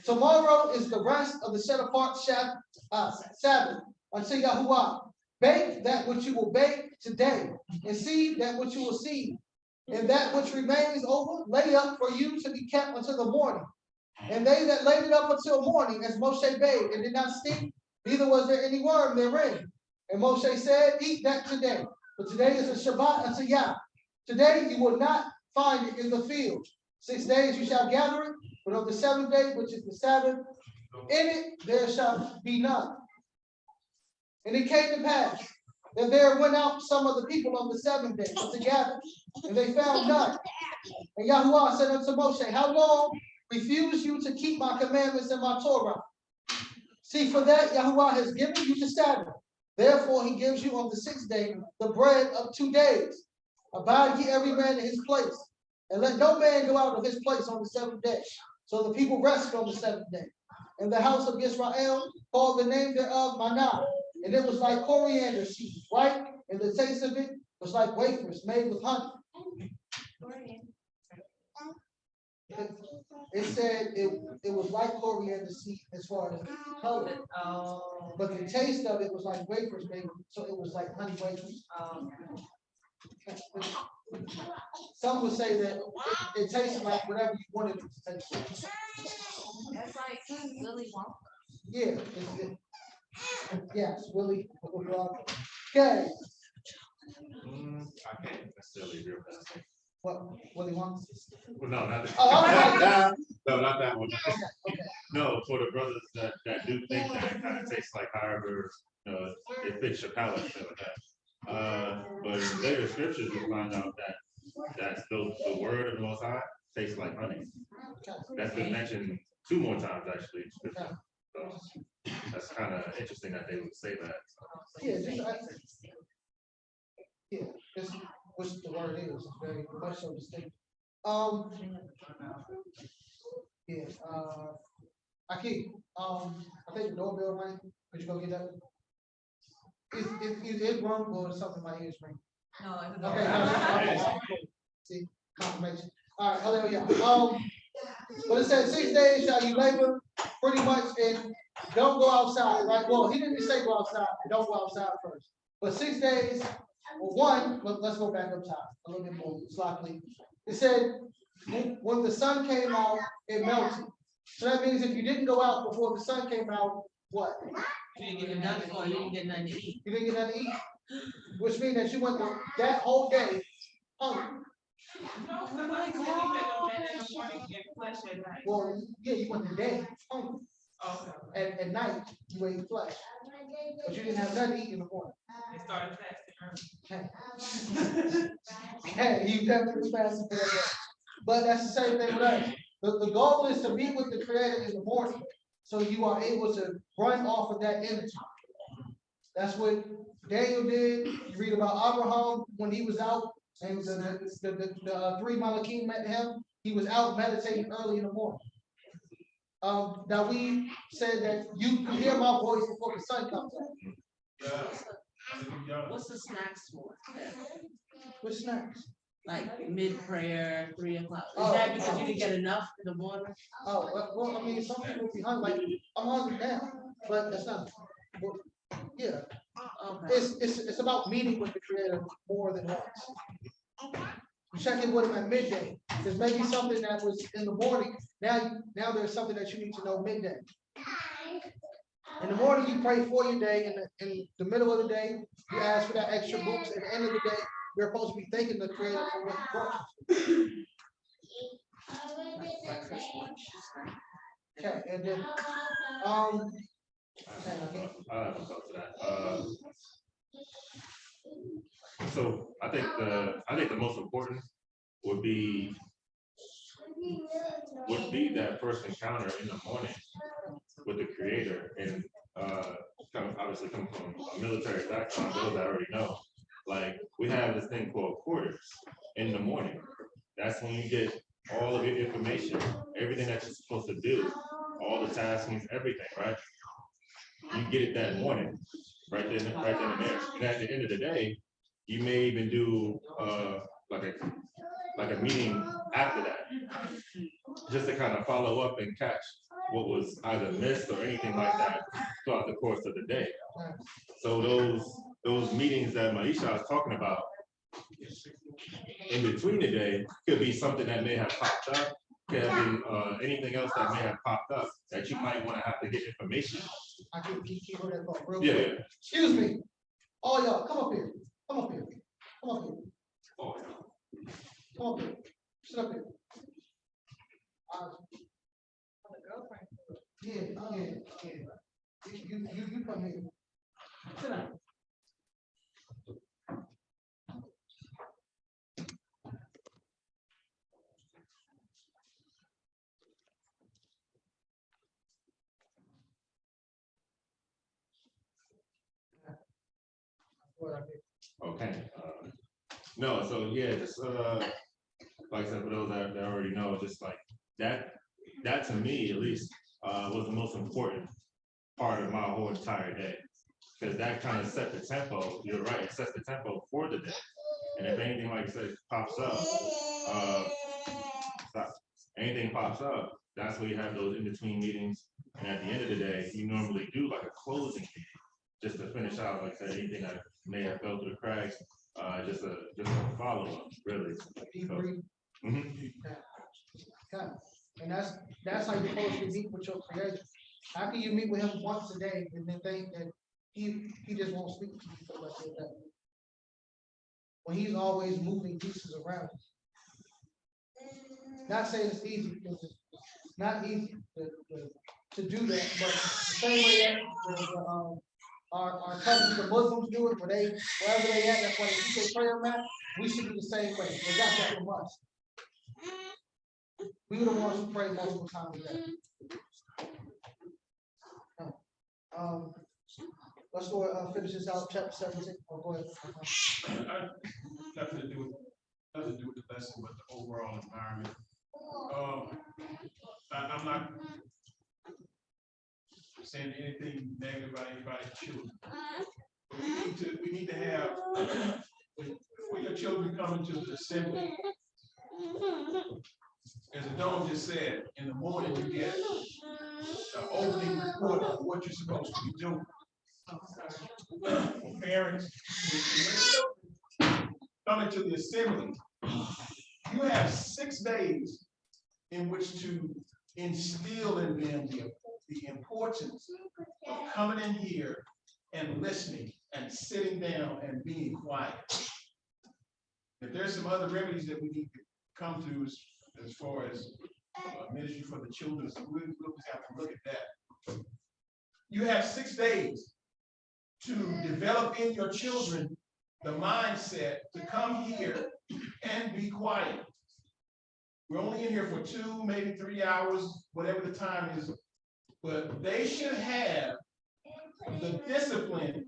S1: Tomorrow is the rest of the set apart Sabbath unto Yahuwah. Bake that which you will bake today, and seed that which you will seed. And that which remains over, lay up for you to be kept until the morning. And they that laid it up until morning, as Moshe bade, and did not stink, neither was there any worm therein. And Moshe said, eat that today. For today is a Shabbat unto Yah. Today you will not find it in the field. 6 days you shall gather it, but on the 7th day, which is the Sabbath, in it there shall be none. And it came to pass that there went out some of the people on the 7th day to gather, and they found none. And Yahuwah said unto Moshe, how long refuse you to keep my commandments and my Torah? See, for that Yahuwah has given you the Sabbath. Therefore he gives you on the 6th day the bread of 2 days. Abide ye every man in his place, and let no man go out of his place on the 7th day. So the people rested on the 7th day. And the house of Israel called the name thereof Manah, and it was like coriander seed, white, and the taste of it was like wafers made with honey. It said it was like coriander seed as far as color, but the taste of it was like wafers made, so it was like honey wafers. Some would say that it tasted like whatever you wanted it to taste like.
S10: That's like Willy Wonka.
S1: Yeah, yes, Willy Wonka. Okay.
S9: I can't necessarily agree with that.
S1: What do you want?
S9: Well, no, not
S1: Oh, I'm
S9: that.
S1: sorry.
S9: No, not that one.
S1: Okay.
S9: No, for the brothers that do think that it kind of tastes like however, it fits your palate, stuff like that. But in later scriptures, we find out that that's the word of the Most High tastes like honey. That's been mentioned 2 more times actually in scripture. So that's kind of interesting that they would say that.
S1: Yeah, just which the word is, it's very much so distinct. Yeah, Akeem, I think the doorbell rang. Could you go get that? Is it wrong or something my ears ring?
S6: No, it's
S1: Okay, cool. See, confirmation. All right, hallelujah. But it says 6 days shall you labor, pretty much, and don't go outside, right? Well, he didn't say go outside, don't go outside first. But 6 days, or one, let's go back up top, a little bit more sloppily. It said, when the sun came out, it melted. So that means if you didn't go out before the sun came out, what?
S10: You didn't get nothing, or you didn't get nothing to eat.
S1: You didn't get nothing to eat, which means that you went that whole day hungry. Well, yeah, you went the day hungry. At night, you ate flesh, but you didn't have nothing to eat in the morning. Hey, you definitely was fasting for that day. But that's the same thing with us. The goal is to meet with the Creator in the morning, so you are able to run off of that energy. That's what Daniel did. You read about Abraham when he was out, and the 3 Malachim met him. He was out meditating early in the morning. Now we said that you can hear my voice before the sun comes up.
S10: What's the snacks for?
S1: What snacks?
S10: Like mid-prayer, 3 o'clock. Is
S1: Oh,
S10: that because you didn't get enough in the morning?
S1: Oh, well, I mean, some people be hungry, like, I'm hungry now, but that's not, well, yeah,
S10: Okay.
S1: it's about meeting with the Creator more than once. You check in with him at midday. There's maybe something that was in the morning. Now there's something that you need to know midday. In the morning, you pray for your day. In the middle of the day, you ask for that extra boost. At the end of the day, you're supposed to be thanking the Creator for what He brought you. Okay, and then,
S9: I have a thought to that. So I think the most important would be that first encounter in the morning with the Creator, and obviously come from a military background, those I already know. Like, we have this thing called quarters in the morning. That's when you get all of your information, everything that you're supposed to do, all the taskings, everything, right? You get it that morning, right then and there. And at the end of the day, you may even do like a meeting after that, just to kind of follow up and catch what was either missed or anything like that throughout the course of the day. So those meetings that Maisha is talking about in between the day could be something that may have popped up, could have been anything else that may have popped up that you might want to have to get information.
S1: I can keep that thought real
S9: Yeah.
S1: quick. Excuse me. All y'all, come up here. Come up here. Come up here.
S9: Oh,
S1: Come up here. Sit up here. Yeah. You come here. Sit down.
S9: okay. No, so yeah, just like I said, for those that already know, just like that to me at least was the most important part of my whole entire day, because that kind of set the tempo. You're right, it sets the tempo for the day. And if anything, like I said, pops up, anything pops up, that's where you have those in-between meetings. And at the end of the day, you normally do like a closing meeting, just to finish out, like I said, anything that may have fell through the cracks, just a follow-up, really.
S1: Debrief.
S9: Mhm.
S1: Okay. And that's how you're supposed to meet with your Creator. How can you meet with Him once a day and then think that he just won't speak to you for the rest of the day, when He's always moving pieces around? Not saying it's easy, because it's not easy to do that, but the same way that our cousins, the Muslims do it, wherever they at, that's why they keep their prayer mat, we should do the same way. They got that from us. We were the ones who pray multiple times a day. Let's go finish this out, chapter 17. Oh, go ahead.
S11: Nothing to do with the lesson, but the overall environment. I'm not saying anything negative about anybody's children. But we need to have, before your children come into the assembly, as Daud just said, in the morning you get an opening report of what you're supposed to be doing. For parents, coming to the assembly, you have 6 days in which to instill in them the importance of coming in here and listening and sitting down and being quiet. If there's some other remedies that we need to come to as far as ministry for the children, so we'll just have to look at that. You have 6 days to develop in your children the mindset to come here and be quiet. We're only in here for 2, maybe 3 hours, whatever the time is, but they should have the discipline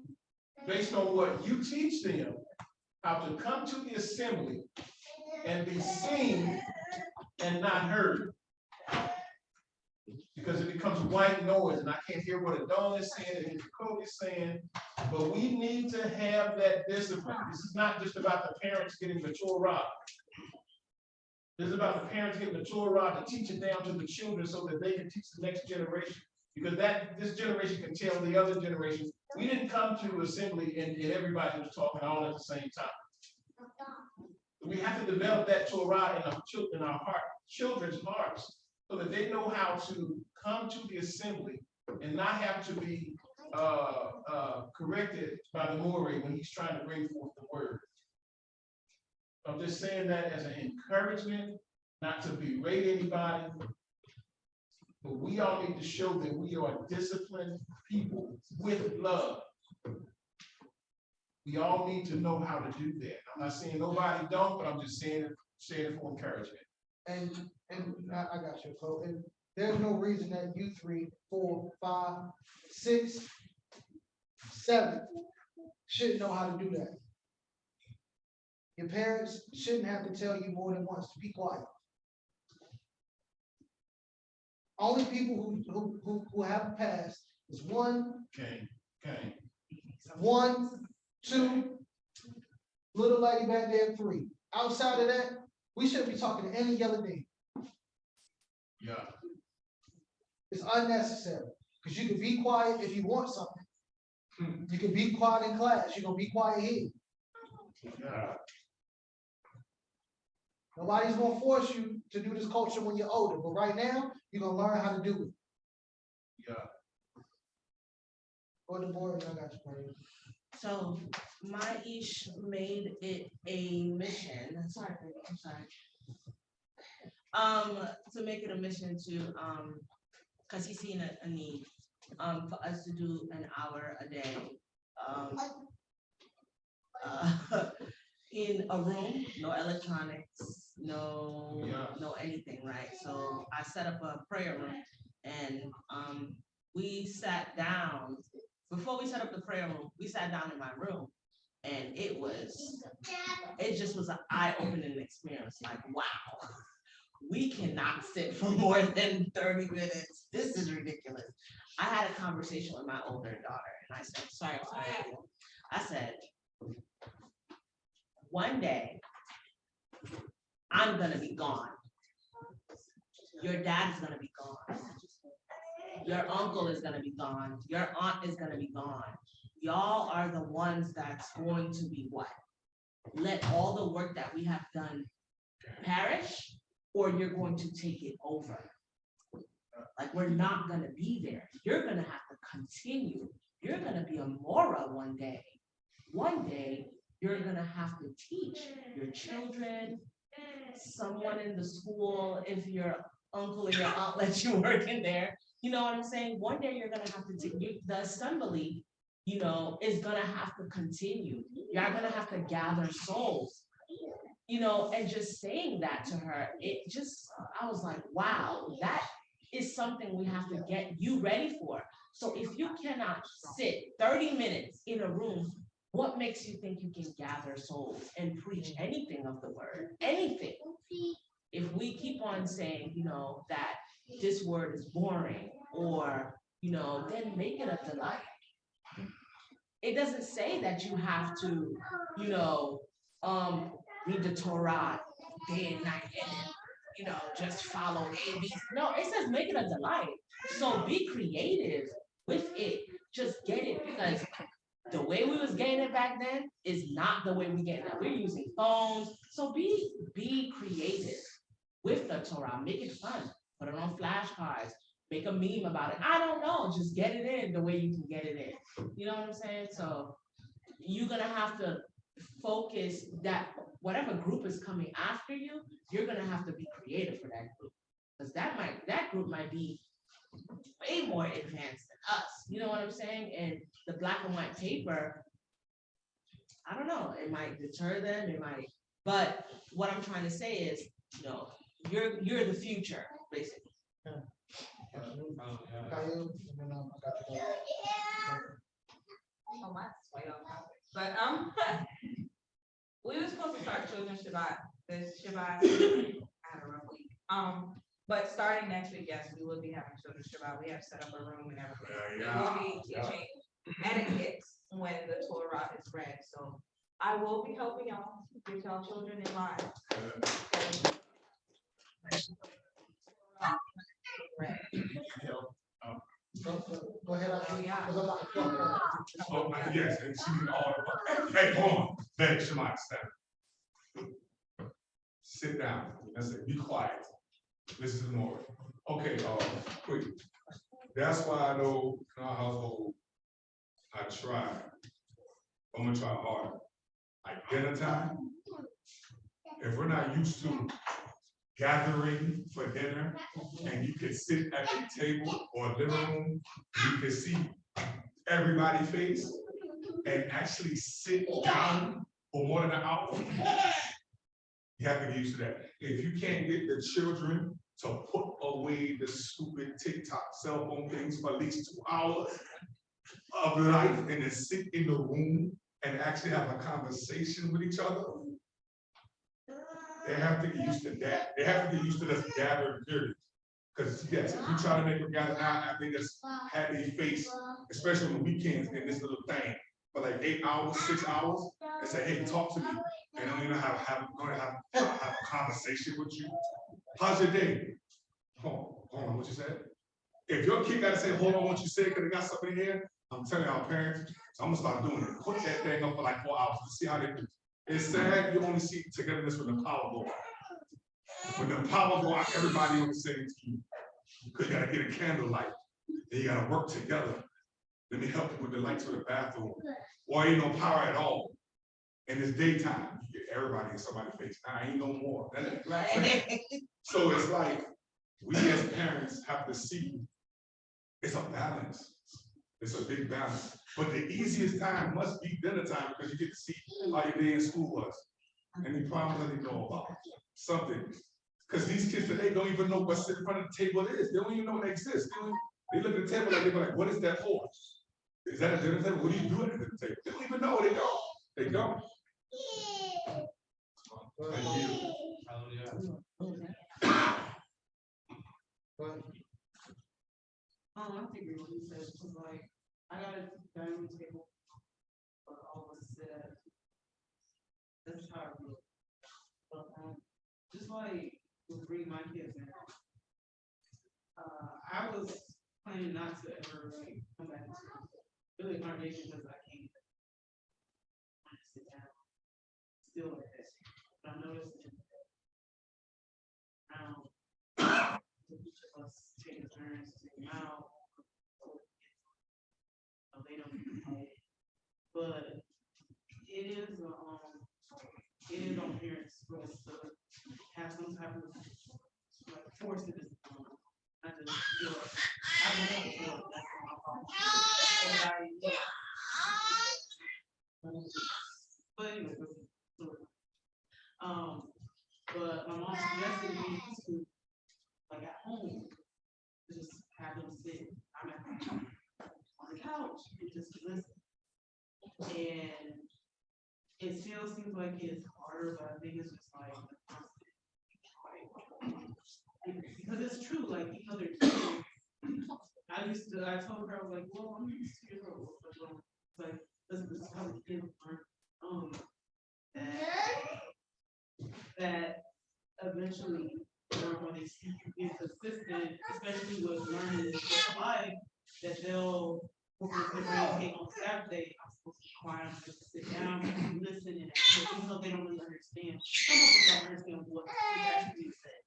S11: based on what you teach them, how to come to the assembly and be seen and not heard. Because it becomes white noise and I can't hear what Adon is saying and Cody is saying, but we need to have that discipline. This is not just about the parents getting the Torah. This is about the parents getting the Torah to teach it down to the children so that they can teach the next generation. Because this generation can tell the other generations, we didn't come to assembly and everybody was talking all at the same time. We have to develop that Torah in our heart, children's hearts, so that they know how to come to the assembly and not have to be corrected by the Moreh when he's trying to bring forth the word. I'm just saying that as an encouragement, not to berate anybody, but we all need to show that we are disciplined people with love. We all need to know how to do that. I'm not saying nobody don't, but I'm just saying it for encouragement.
S1: And I got you. So there's no reason that you 3, 4, 5, 6, 7 shouldn't know how to do that. Your parents shouldn't have to tell you more than once to be quiet. Only people who have a past is 1,
S11: Okay.
S1: 1, 2, little lady back there 3. Outside of that, we shouldn't be talking to any other day.
S11: Yeah.
S1: It's unnecessary because you can be quiet if you want something. You can be quiet in class. You're gonna be quiet here.
S11: Yeah.
S1: Nobody's gonna force you to do this culture when you're older, but right now you're gonna learn how to do it.
S11: Yeah.
S1: Go to the board, and I got you, buddy.
S10: So my ish made it a mission. Sorry, baby, I'm sorry. To make it a mission to because he's seen a need for us to do an hour a day in a room, no electronics, no anything, right? So I set up a prayer room and we sat down. Before we set up the prayer room, we sat down in my room and it just was an eye-opening experience. Like, wow, we cannot sit for more than 30 minutes. This is ridiculous. I had a conversation with my older daughter and I said, sorry. I said, one day I'm gonna be gone. Your dad is gonna be gone. Your uncle is gonna be gone. Your aunt is gonna be gone. Y'all are the ones that's going to be what? Let all the work that we have done perish, or you're going to take it over. Like, we're not gonna be there. You're gonna have to continue. You're gonna be a Moreh one day. One day, you're gonna have to teach your children, someone in the school, if your uncle or your aunt lets you work in there, you know what I'm saying? One day you're gonna have to take, the assembly, you know, is gonna have to continue. You're gonna have to gather souls, you know, and just saying that to her, it just, I was like, wow, that is something we have to get you ready for. So if you cannot sit 30 minutes in a room, what makes you think you can gather souls and preach anything of the word, anything? If we keep on saying, you know, that this word is boring, or, you know, then make it a delight. It doesn't say that you have to, you know, read the Torah day and night and, you know, just follow A, B. No, it says make it a delight. So be creative with it. Just get it, because the way we was getting it back then is not the way we get it now. We're using phones. So be creative with the Torah. Make it fun. Put it on flashcards. Make a meme about it. I don't know. Just get it in the way you can get it in. You know what I'm saying? So you're gonna have to focus that whatever group is coming after you, you're gonna have to be creative for that group. Because that group might be way more advanced than us. You know what I'm saying? And the black and white paper, I don't know, it might deter them, it might, but what I'm trying to say is, you know, you're the future, basically.
S1: Kyle, and then, I got to go.
S6: Oh, that's way off topic. But, we were supposed to start children's Shabbat, this Shabbat, I don't know, but starting next week, yes, we will be having children's Shabbat. We have set up a room and everything. We will be teaching etiquette when the Torah is read. So I will be helping y'all get y'all children in line.
S1: Go ahead,
S6: Yeah.
S1: because I'm not.
S11: Oh, yes, and she all, hey, hold on, hey, Shemai, stand. Sit down, that's it, be quiet, listen to more. Okay, quick, that's why I know in our household, I try, I'm gonna try hard. Like dinner time, if we're not used to gathering for dinner, and you can sit at the table or living room, you can see everybody's face and actually sit down for more than an hour. You have to get used to that. If you can't get the children to put away the stupid TikTok cell phone things for at least 2 hours of life and then sit in the room and actually have a conversation with each other, they have to get used to that. They have to get used to this gathering period. Because yes, if you try to make them gather now, I think that's had their face, especially on the weekends in this little thing, for like 8 hours, 6 hours, and say, hey, talk to me. And I don't even know how to have a conversation with you. How's your day? Hold on, what you said? If your kid gotta say, hold on, what you said, because they got something here, I'm telling our parents, so I'm gonna start doing it. Put that thing up for like 4 hours to see how they do. It's sad you only see togetherness when the power go out. When the power go out, everybody on the same team. Because you gotta get a candlelight. Then you gotta work together. Let me help you with the lights for the bathroom. Or ain't no power at all. And it's daytime. You get everybody in somebody's face. I ain't no more. So it's like we as parents have to see it's a balance. It's a big balance. But the easiest time must be dinner time because you get to see how your day in school was. Any problems that they know about. Something. Because these kids today don't even know what's in front of the table is. They don't even know they exist. They look at the table like they're like, what is that for? Is that a dinner table? What do you do at the dinner table? They don't even know. They don't. They don't. Thank you.
S5: I figured what you said was like, I got a dining table for all of us to sit at. That's how I feel. But just like with bring my kids in, I was planning not to ever like come back to really a congregation because I can't sit down still like this. But I noticed each of us taking turns to take them out. They don't know. But it is on parents for us to have But anyway, but my mom suggested me to, like at home, just have them sit, I'm at home, on the couch and just listen. And it still seems like it's harder, but I think it's just like the constant, like, because it's true, like, you know, they're kids. I told her, I was like, well, I'm used to your role. It's like, this is how the kids learn, that eventually, when they see you get consistent, especially with learning life, that they'll, when they take on Saturday, I'm supposed to be quiet, I'm supposed to sit down, and listen, and even though they don't really understand, some of them don't understand what is actually being said.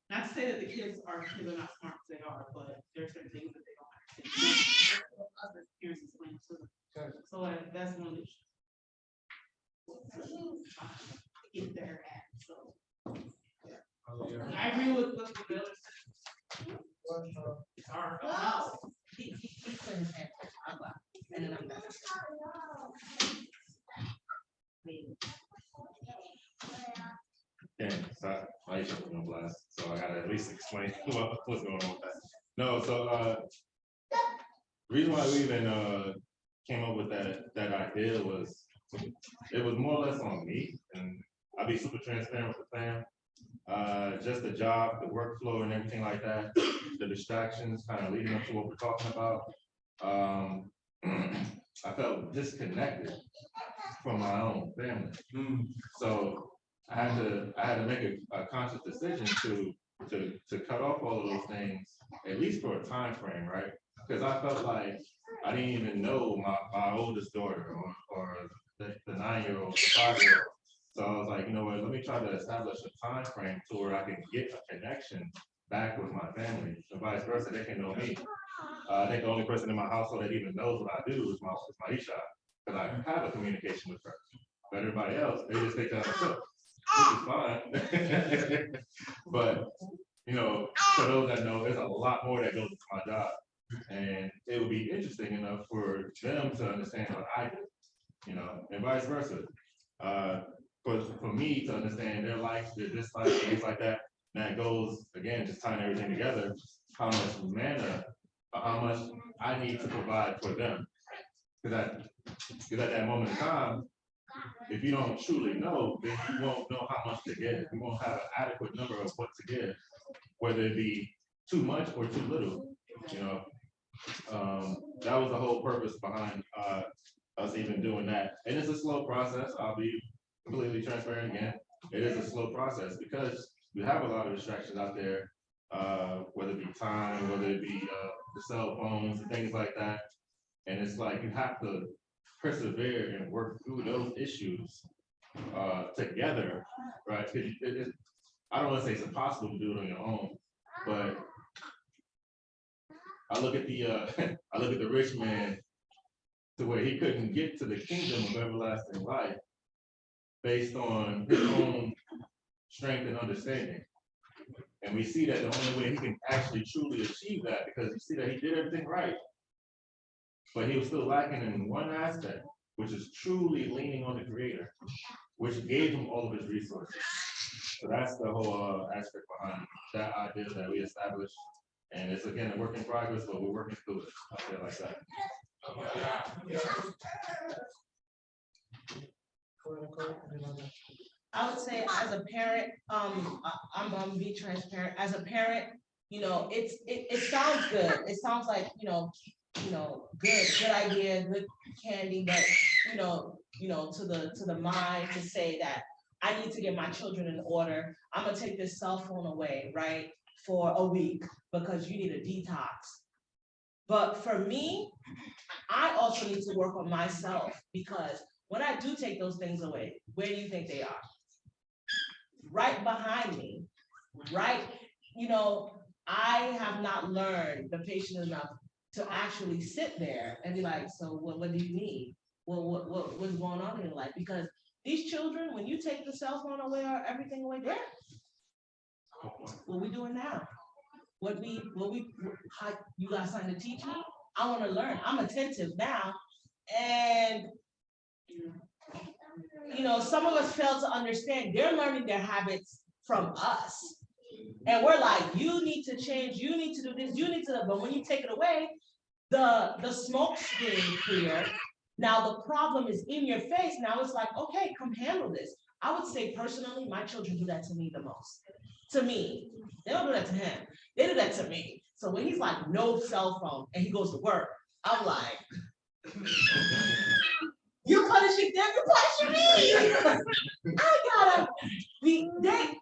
S5: Not to say that the kids are not smart, they are, but there are certain things that they don't understand. Other parents explain to them. So like, that's one issue. Get better at, so. I agree with what the other said. It's our house.
S10: He put his hand, I'm like, and then I'm back.
S9: Okay, so I used to know blast, so I gotta at least explain what's going on with that. No, so the reason why we even came up with that idea was it was more or less on me, and I'll be super transparent with the fam. Just the job, the workflow, and everything like that, the distractions kind of leading up to what we're talking about. I felt disconnected from my own family. So I had to make a conscious decision to cut off all of those things, at least for a time frame, right? Because I felt like I didn't even know my oldest daughter or the 9-year-old, the 5-year-old. So I was like, you know what, let me try to establish a time frame to where I can get a connection back with my family, and vice versa, they can know me. I think the only person in my household that even knows what I do is my Isha, because I have a communication with her. But everybody else, they just think that I'm cook, which is fine. But, you know, for those that know, there's a lot more that goes into my job. And it would be interesting enough for them to understand what I do, you know, and vice versa. For me to understand their life, their dislikes, things like that, and that goes, again, just tying everything together, how much I need to provide for them. Because at that moment in time, if you don't truly know, then you won't know how much to give. You won't have an adequate number of what to give, whether it be too much or too little, you know. That was the whole purpose behind us even doing that. And it's a slow process. I'll be completely transparent again. It is a slow process because we have a lot of distractions out there, whether it be time, whether it be the cell phones and things like that. And it's like you have to persevere and work through those issues together, right? I don't want to say it's impossible to do it on your own, but I look at the rich man to where he couldn't get to the kingdom of everlasting life based on his own strength and understanding. And we see that the only way he can actually truly achieve that, because you see that he did everything right, but he was still lacking in one aspect, which is truly leaning on the Creator, which gave him all of his resources. So that's the whole aspect behind that idea that we established. And it's, again, a work in progress, but we're working through it. I'll say it like that.
S10: I would say as a parent, I'm gonna be transparent. As a parent, you know, it sounds good. It sounds like, good idea, good candy, but to the mind to say that I need to get my children in order. I'm gonna take this cell phone away, right, for a week because you need a detox. But for me, I also need to work on myself, because when I do take those things away, where do you think they are? Right behind me, right? I have not learned the patience enough to actually sit there and be like, so what do you need? What's going on in your life? Because these children, when you take the cell phone away or everything away there, what we doing now? how you got something to teach me? I want to learn. I'm attentive now. And, some of us fail to understand they're learning their habits from us. And we're like, you need to change, you need to do this, but when you take it away, the smoke screen clear. Now the problem is in your face. Now it's like, okay, come handle this. I would say personally, my children do that to me the most. To me, they don't do that to him. They do that to me. So when he's like, no cell phone, and he goes to work, I'm like, you're punishing them, you're punishing me.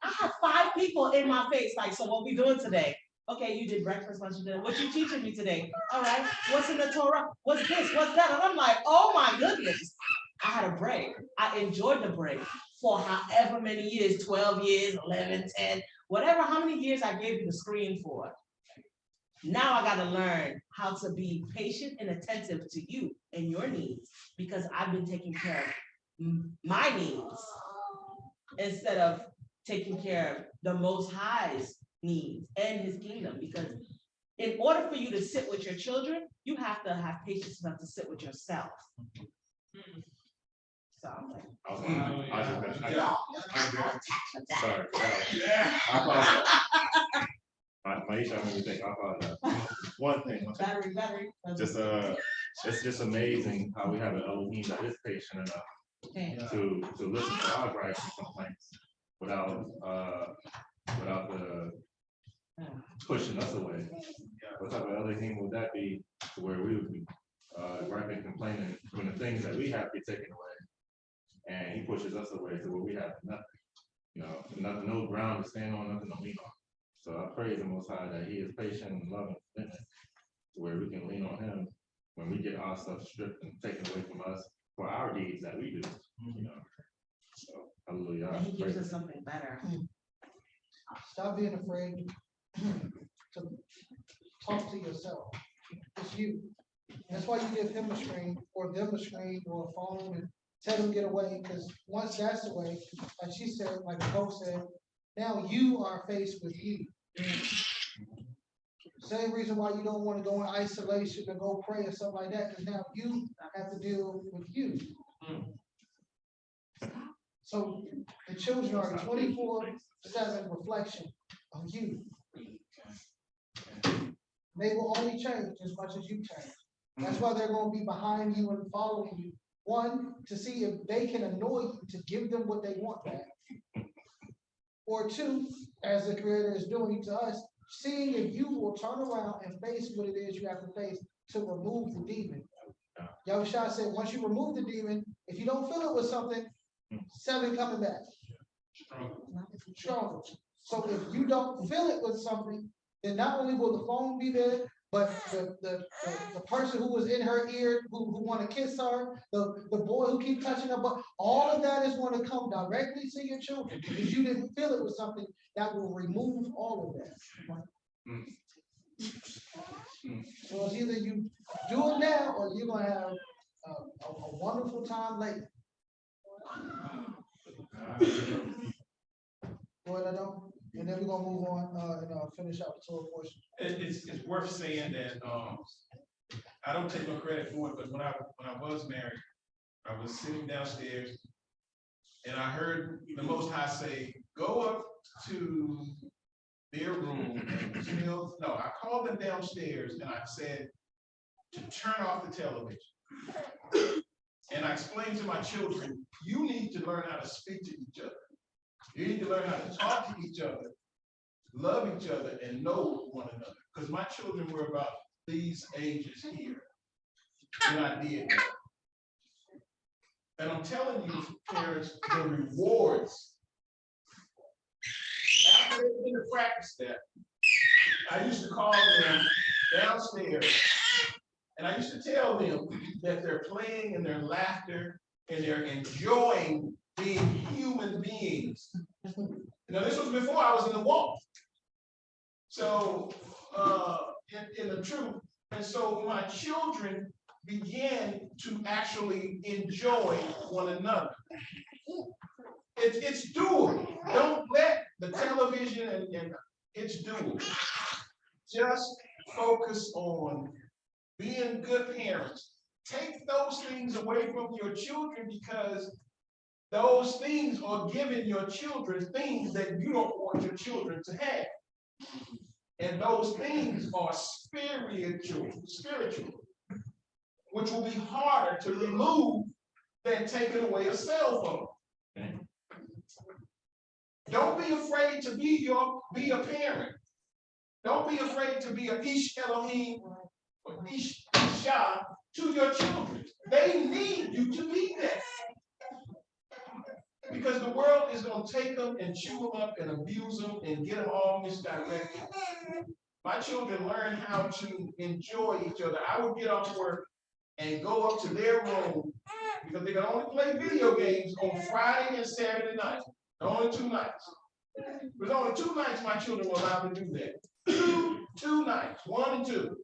S10: I have 5 people in my face, like, so what we doing today? Okay, you did breakfast, lunch, and dinner. What you teaching me today? All right, what's in the Torah? What's this, what's that? And I'm like, oh my goodness. I had a break. I enjoyed the break for however many years, 12 years, 11, 10, whatever, how many years I gave you the screen for. Now I gotta learn how to be patient and attentive to you and your needs, because I've been taking care of my needs instead of taking care of the Most High's needs and his kingdom. Because in order for you to sit with your children, you have to have patience enough to sit with yourself. So I'm like,
S9: sorry. I apologize. Maisha made me think. I apologize. One thing.
S10: battery.
S9: Just it's just amazing how we have an Elohim that is patient enough to listen to our gripes and complaints without the pushing us away. What type of Elohim would that be to where we would be griping, complaining when the things that we have get taken away, and he pushes us away to where we have nothing, nothing, no ground to stand on, nothing to lean on. So I praise the Most High that he is patient and loving, to where we can lean on him when we get our stuff stripped and taken away from us for our deeds that we do. So hallelujah.
S10: And he gives us something better.
S1: Stop being afraid to talk to yourself. It's you. That's why you give him a screen or them a screen or a phone and tell them get away, because once that's away, like she said, like the coach said, now you are faced with you. Same reason why you don't want to go in isolation or go pray or something like that, because now you have to deal with you. So the children are 24/7 reflection of you. They will only change as much as you change. That's why they're going to be behind you and following you. One, to see if they can annoy you to give them what they want back. Or two, as the Creator is doing to us, seeing if you will turn around and face what it is you have to face to remove the demon. Yahushua said, once you remove the demon, if you don't fill it with something, 7 coming back. Stronger. So if you don't fill it with something, then not only will the phone be there, but the person who was in her ear, who want to kiss her, the boy who keep touching her, but all of that is going to come directly to your children because you didn't fill it with something that will remove all of that. So it's either you do it now or you're going to have a wonderful time later. Go ahead, Adam. And then we're gonna move on and finish out the Torah portion.
S11: It's worth saying that I don't take no credit for it, but when I was married, I was sitting downstairs and I heard the Most High say, "Go up to their room and tell." No, I called them downstairs and I said to turn off the television. And I explained to my children, you need to learn how to speak to each other. You need to learn how to talk to each other, love each other, and know one another. Because my children were about these ages here when I did that. And I'm telling you, parents, the rewards. After they begin to practice that, I used to call them downstairs, and I used to tell them that they're playing and their laughter and they're enjoying being human beings. Now, this was before I was in the walk. So, in the truth, and so my children began to actually enjoy one another. It's doable. Don't let the television and it's doable. just focus on being good parents. Take those things away from your children because those things are giving your children things that you don't want your children to have. And those things are spiritual, which will be harder to remove than taking away a cell phone. Don't be afraid to be a parent. Don't be afraid to be a Ish Elohim or Isha to your children. They need you to be there. Because the world is going to take them and chew them up and abuse them and get them all misdirected. My children learn how to enjoy each other. I would get off work and go up to their room because they can only play video games on Friday and Saturday night. Only 2 nights. There's only 2 nights my children were allowed to do that. Two nights, 1 and 2.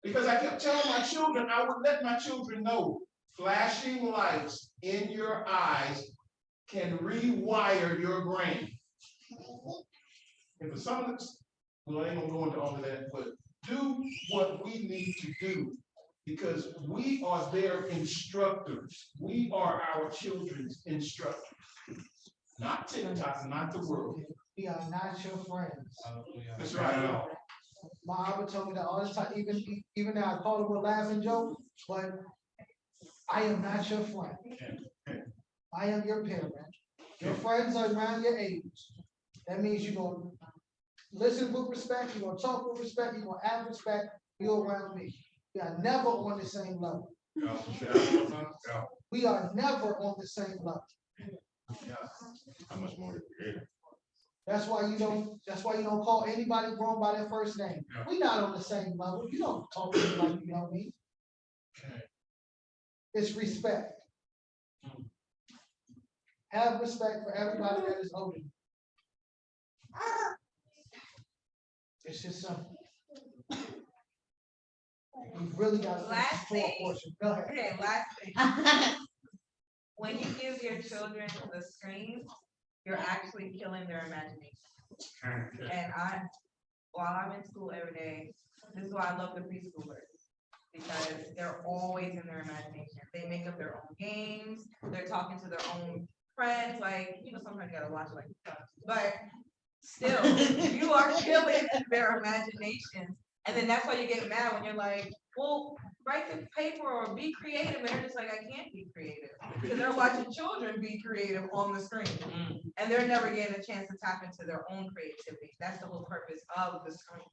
S11: Because I kept telling my children, I would let my children know flashing lights in your eyes can rewire your brain. And for some of this, well, I ain't gonna go into all of that, but do what we need to do because we are their instructors. We are our children's instructors. Not TikTok, not the world.
S1: We are not your friends.
S11: That's right.
S1: My Abba told me that all the time, even now I call him a laughing joke, but I am not your friend. I am your parent. Your friends are around your age. That means you're gonna listen with respect, you're gonna talk with respect, you're gonna have respect, you're around me. We are never on the same level. We are never on the same level.
S9: How much more is created?
S1: That's why you don't call anybody grown by their first name. We're not on the same level. You don't talk to me like you know me. It's respect. Have respect for everybody that is older. It's just simple. We really got to
S6: Last thing.
S1: portion. Go ahead.
S6: Okay, last thing. When you give your children the screen, you're actually killing their imagination. And while I'm in school every day, this is why I love the preschoolers. Because they're always in their imagination. They make up their own games. They're talking to their own friends. Like, sometimes you gotta watch it like, but still, you are killing their imagination. And then that's why you get mad when you're like, well, write the paper or be creative. And they're just like, I can't be creative. Because they're watching children be creative on the screen. And they're never getting a chance to tap into their own creativity. That's the whole purpose of the screen.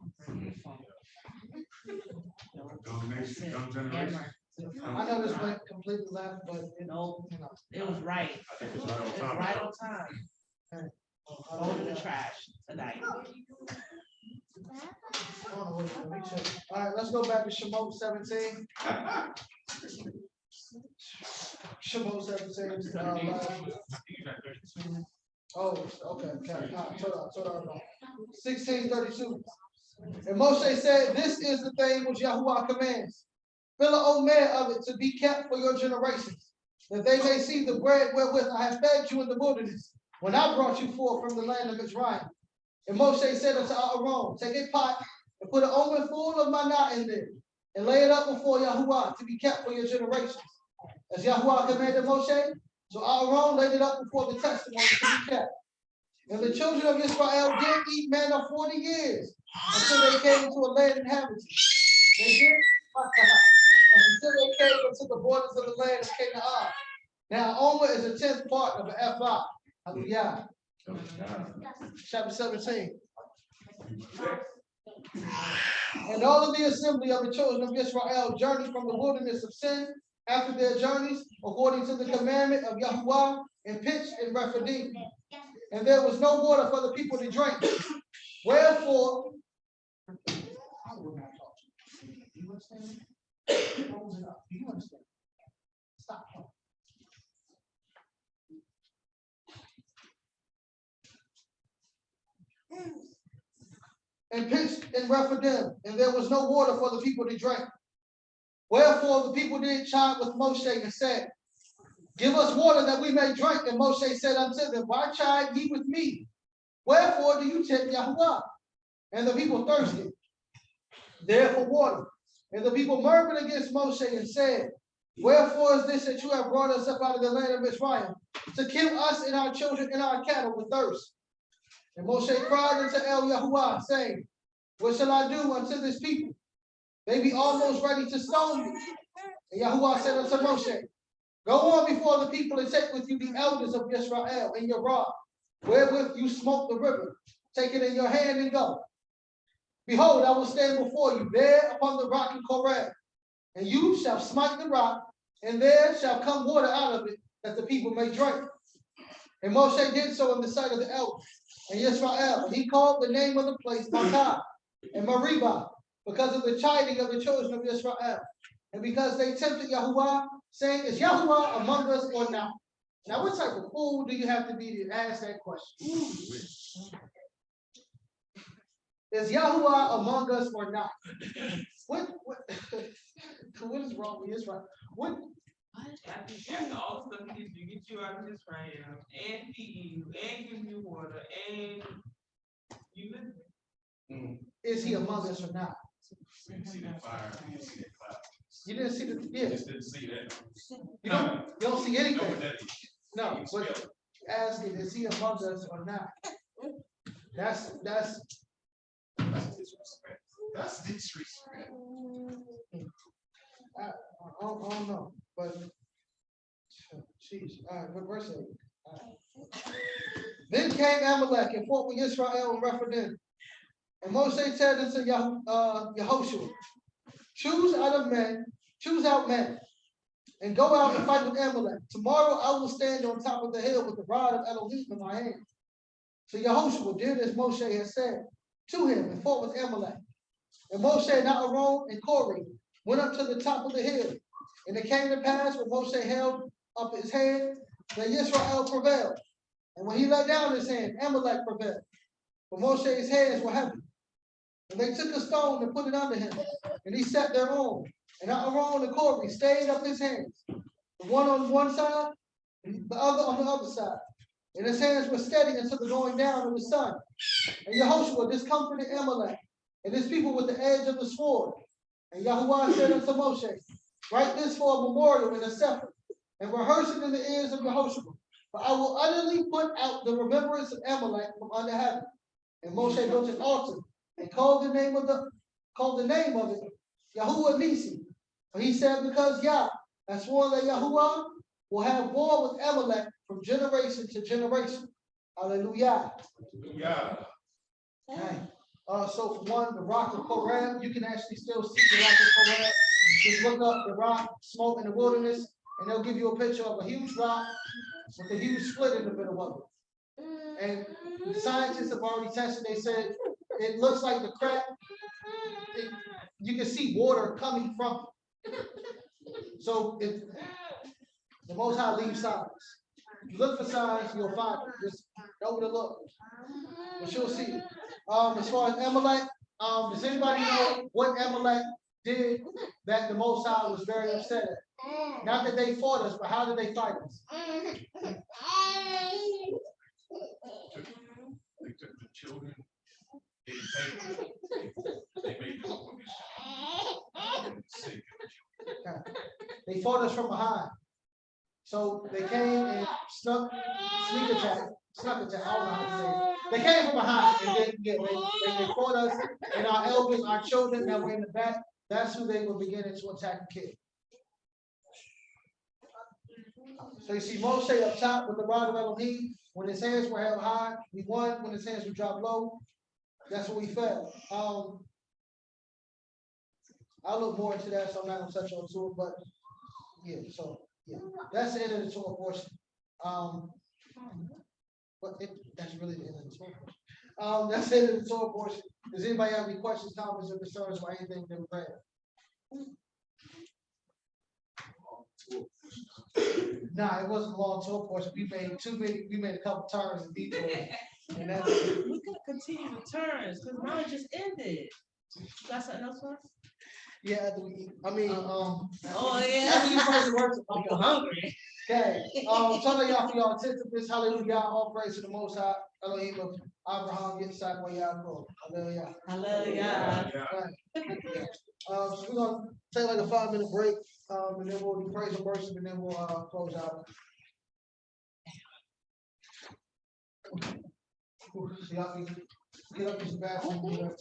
S1: I know this went completely left, but
S10: it was right.
S9: I think it's right on
S10: It's
S9: time.
S10: right on time. Go to the trash tonight.
S1: All right, let's go back to Shemot 17. Shemot 17. Oh, okay. Hold on. 16:32. And Moshe said, "This is the thing which Yahuwah commands. Fill an omer of it to be kept for your generations, that they may see the bread wherewith I have fed you in the wilderness, when I brought you forth from the land of Israel." And Moshe said unto Aaron, "Take a pot and put an omer full of manna in there, and lay it up before Yahuwah to be kept for your generations. As Yahuwah commanded Moshe, so Aaron laid it up before the testimony to be kept. And the children of Israel did eat manna 40 years, until they came to a land inhabited. They did until they came into the borders of the land of Canaan. Now, omer is a 10th part of an ephah. Hallelujah. Chapter 17. And all of the assembly of the children of Israel journeyed from the wilderness of Sin after their journeys, according to the commandment of Yahuwah, and pitched in Rephidim. And there was no water for the people to drink. Wherefore, I will not talk to you. Do you understand? Close it up. Do you understand? Stop talking. And pitched in Rephidim, and there was no water for the people to drink. Wherefore the people did chide with Moshe and said, "Give us water that we may drink." And Moshe said unto them, "Why chide ye with me? Wherefore do you tempt Yahuwah? And the people thirsted there for water. And the people murmured against Moshe and said, wherefore is this that you have brought us up out of the land of Israel to kill us and our children and our cattle with thirst? And Moshe cried unto El Yahuwah, saying, what shall I do unto this people? They be almost ready to stone me. And Yahuwah said unto Moshe, go on before the people and take with you the elders of Israel and your rod, wherewith you smote the river. Take it in your hand and go. Behold, I will stand before you there upon the rock in Moreh, and you shall smite the rock, and there shall come water out of it, that the people may drink. And Moshe did so in the sight of the elders and Israel. And he called the name of the place Makah and Meribah, because of the chiding of the children of Israel, and because they tempted Yahuwah, saying, is Yahuwah among us or not? Now, what type of fool do you have to be to ask that question? Is Yahuwah among us or not? What is wrong with Israel? What?
S5: After all the stuff he did to get you out of Israel and feed you and give you water and you live.
S1: Is he among us or not?
S4: We didn't see that fire, we didn't see that cloud.
S1: You didn't see the, yeah.
S4: Just didn't see that.
S1: You don't see
S4: You know
S1: anything.
S4: what that is.
S1: No, but asking, is he among us or not? That's
S4: That's disrespect. That's disrespect.
S1: I don't know, but jeez, all right, what verse 8? Then came Amalek and fought with Israel and Rephidim. And Moshe said unto Yehoshua, choose out men, and go out and fight with Amalek. Tomorrow I will stand on top of the hill with the rod of Elohim in my hand. So Yehoshua did as Moshe had said to him and fought with Amalek. And Moshe and Aaron and Corey went up to the top of the hill. And it came to pass when Moshe held up his hand that Israel prevailed. And when he let down his hand, Amalek prevailed. For Moshe's hands were heavy. And they took a stone and put it under him. And he sat thereon. And Aaron and Corey stayed up his hands, the one on one side, and the other on the other side. And his hands were steady until the going down of the sun. And Yehoshua discomfited Amalek and his people with the edge of the sword. And Yahuwah said unto Moshe, write this for a memorial in a sefer, and rehearse it in the ears of Yehoshua. For I will utterly put out the remembrance of Amalek from under heaven. And Moshe built an altar and called the name of it Yahuwah Nisi. For he said, because Yah has sworn that Yahuwah will have war with Amalek from generation to generation. Hallelujah.
S4: Yeah.
S1: Okay. So for one, the rock of Moreh, you can actually still see the rock of Moreh. Just look up the rock, smoke in the wilderness, and they'll give you a picture of a huge rock with a huge split in the middle of it. And the scientists have already tested, they said it looks like the crack, you can see water coming from it. So if the Most High leaves signs. If you look for signs, you'll find it. Just know where to look. But you'll see it. As far as Amalek, does anybody know what Amalek did that the Most High was very upset at? Not that they fought us, but how did they fight us?
S4: They took the children, they made them sick.
S1: They fought us from behind. So they came and snuck attack. I don't know how to say it. They came from behind and they fought us and our elders, our children that were in the back. That's who they were beginning to attack and kill. So you see Moshe up top with the rod of Elohim. When his hands were held high, we won. When his hands were dropped low, that's when we fell. I'll look more into that, so I'm not gonna touch on it, but yeah, so yeah, that's the end of the Torah portion. That's really the end of the Torah portion. That's the end of the Torah portion. Does anybody have any questions, comments, or concerns about anything that we read? Nah, it wasn't a long Torah portion. We made a couple turns and detours. And that's
S10: We could continue the turns, because mine just ended. You got something else for us?
S1: yeah, after we eat. I mean,
S10: Oh,
S1: after
S10: yeah.
S1: you finish the work,
S10: I'm hungry.
S1: okay. Tell y'all for y'all attentiveness, hallelujah, all praise to the Most High. Elohim of Abraham, Yitzhak, and Yaakov. Hallelujah.
S10: Hallelujah.
S1: Right. So we're gonna take like a 5-minute break, and then we'll do praise and worship, and then we'll close out. So y'all can get up to the bathroom.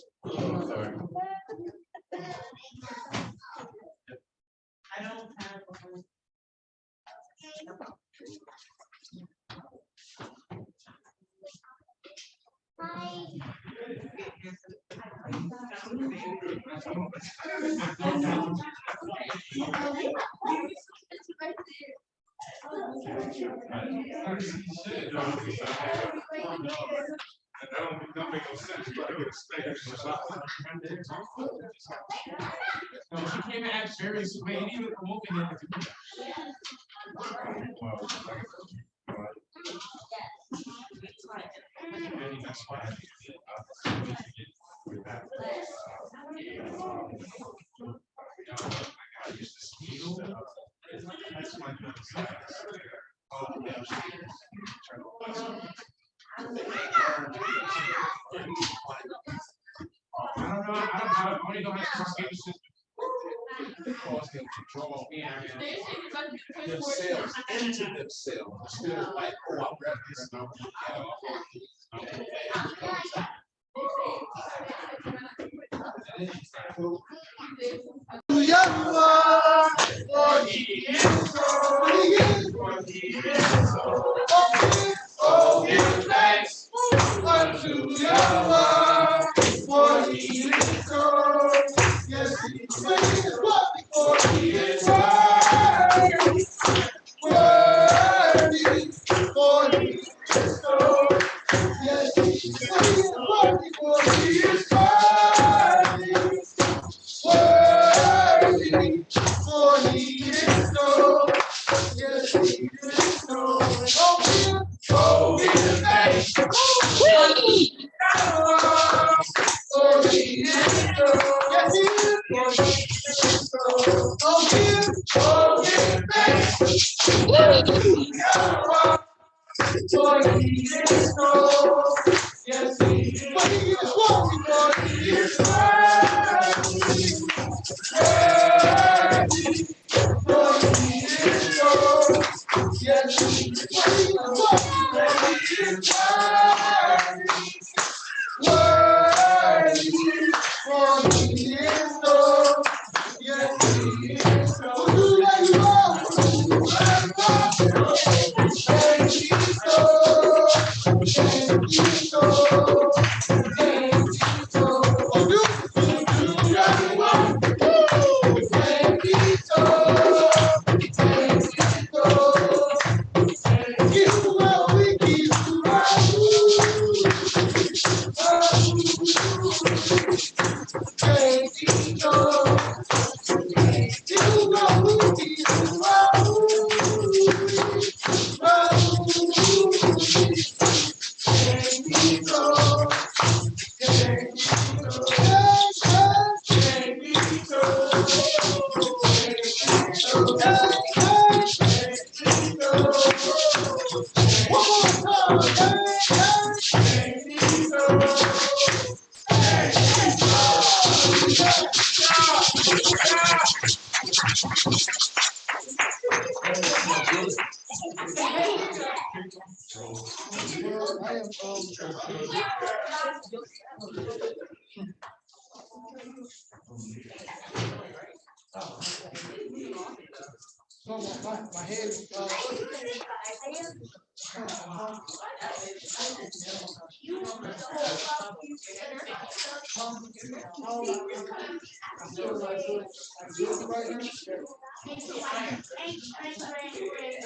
S10: I don't have.
S8: That make no sense. You gotta get a steak. No, she came and asked very sweet, even promoting it. That's why. I used to steal. That's my I only know how to escape system. Cause them to draw themselves into themselves instead of like, oh, I'm ready this now.
S11: Oh, give thanks unto Yahweh, for he is good. Yes, he is what he is worthy, worthy, for he is good. Yes, he is worthy, for he is worthy, worthy, for he is good. Yes, he is good. Oh, give thanks. Oh, he is good. Yes, he is. Oh, give thanks. For he is good. Yes, he is. But he is worthy, for he is worthy. Worthy. For he is good. Yes, he is. For he is worthy. Worthy, for he is good. Yes, he is good. Who let you go? And he's good. And he's good. And he's good. Oh, do you want? And he's good. And he's good. Give the world we give the world. So my head is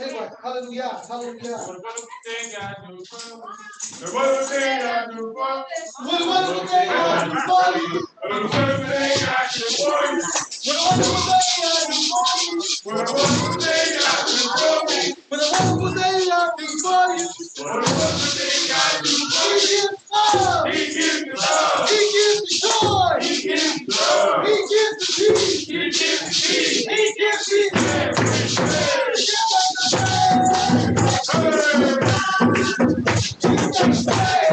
S11: anyway, hallelujah, hallelujah. What was the thing I do for you? What was the thing I do for you? What was the thing I do for you? What was the thing I do for you? What was the thing I do for you? What was the thing I do for you? What was the thing I do for you? What was the thing I do for you? He gives the love. He gives the joy. He gives the love. He gives the peace. He gives the peace. He gives the everything.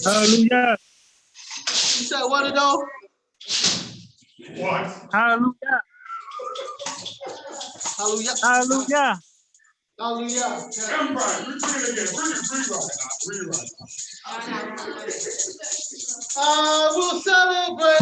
S1: Hallelujah. You said what it though?
S11: What?
S1: Hallelujah. Hallelujah. Hallelujah. Hallelujah.
S11: Everybody, read it again. Read it right.
S1: I will celebrate.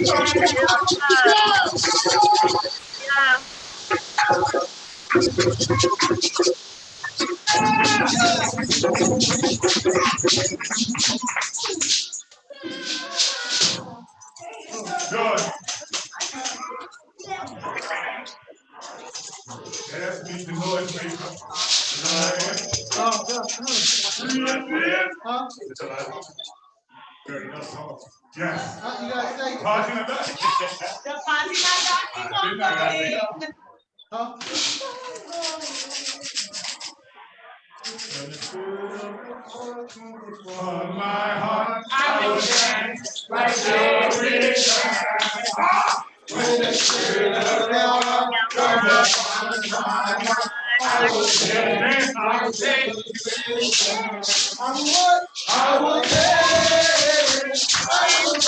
S11: Good. That's me, the noise maker. Yes.
S1: You guys say,
S11: Party in the back.
S10: The party not
S1: huh?
S11: On my heart, I will dance like the river. When the spirit of the Lord comes upon my heart, I will dance like the I will dance, I will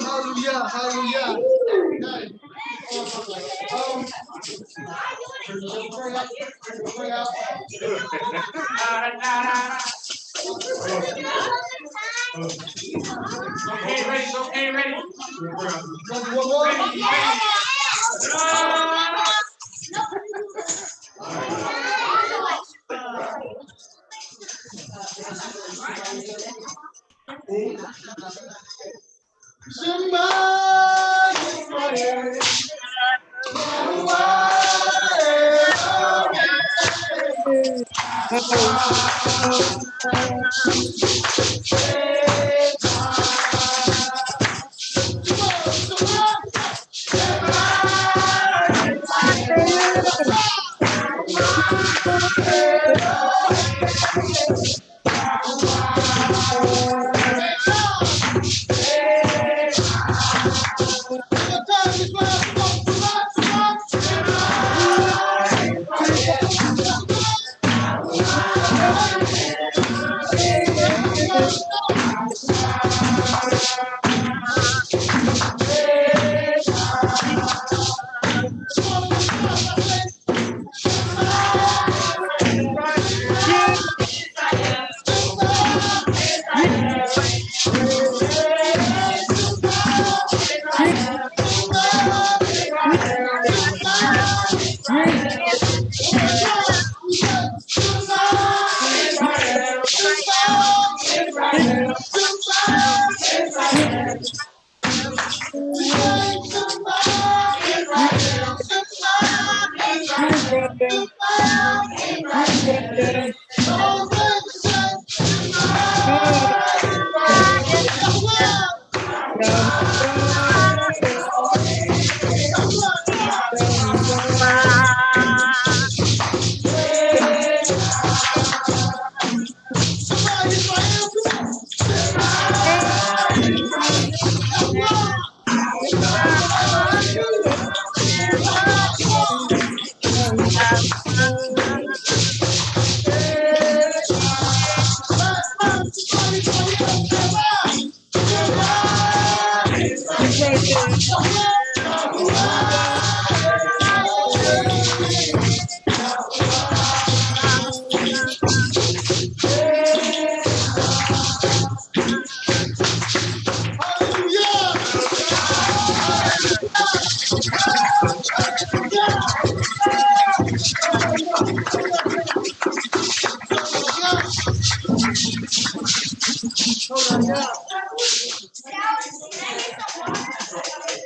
S1: Hallelujah, hallelujah. Pray out.
S11: Okay, ready.
S1: One more.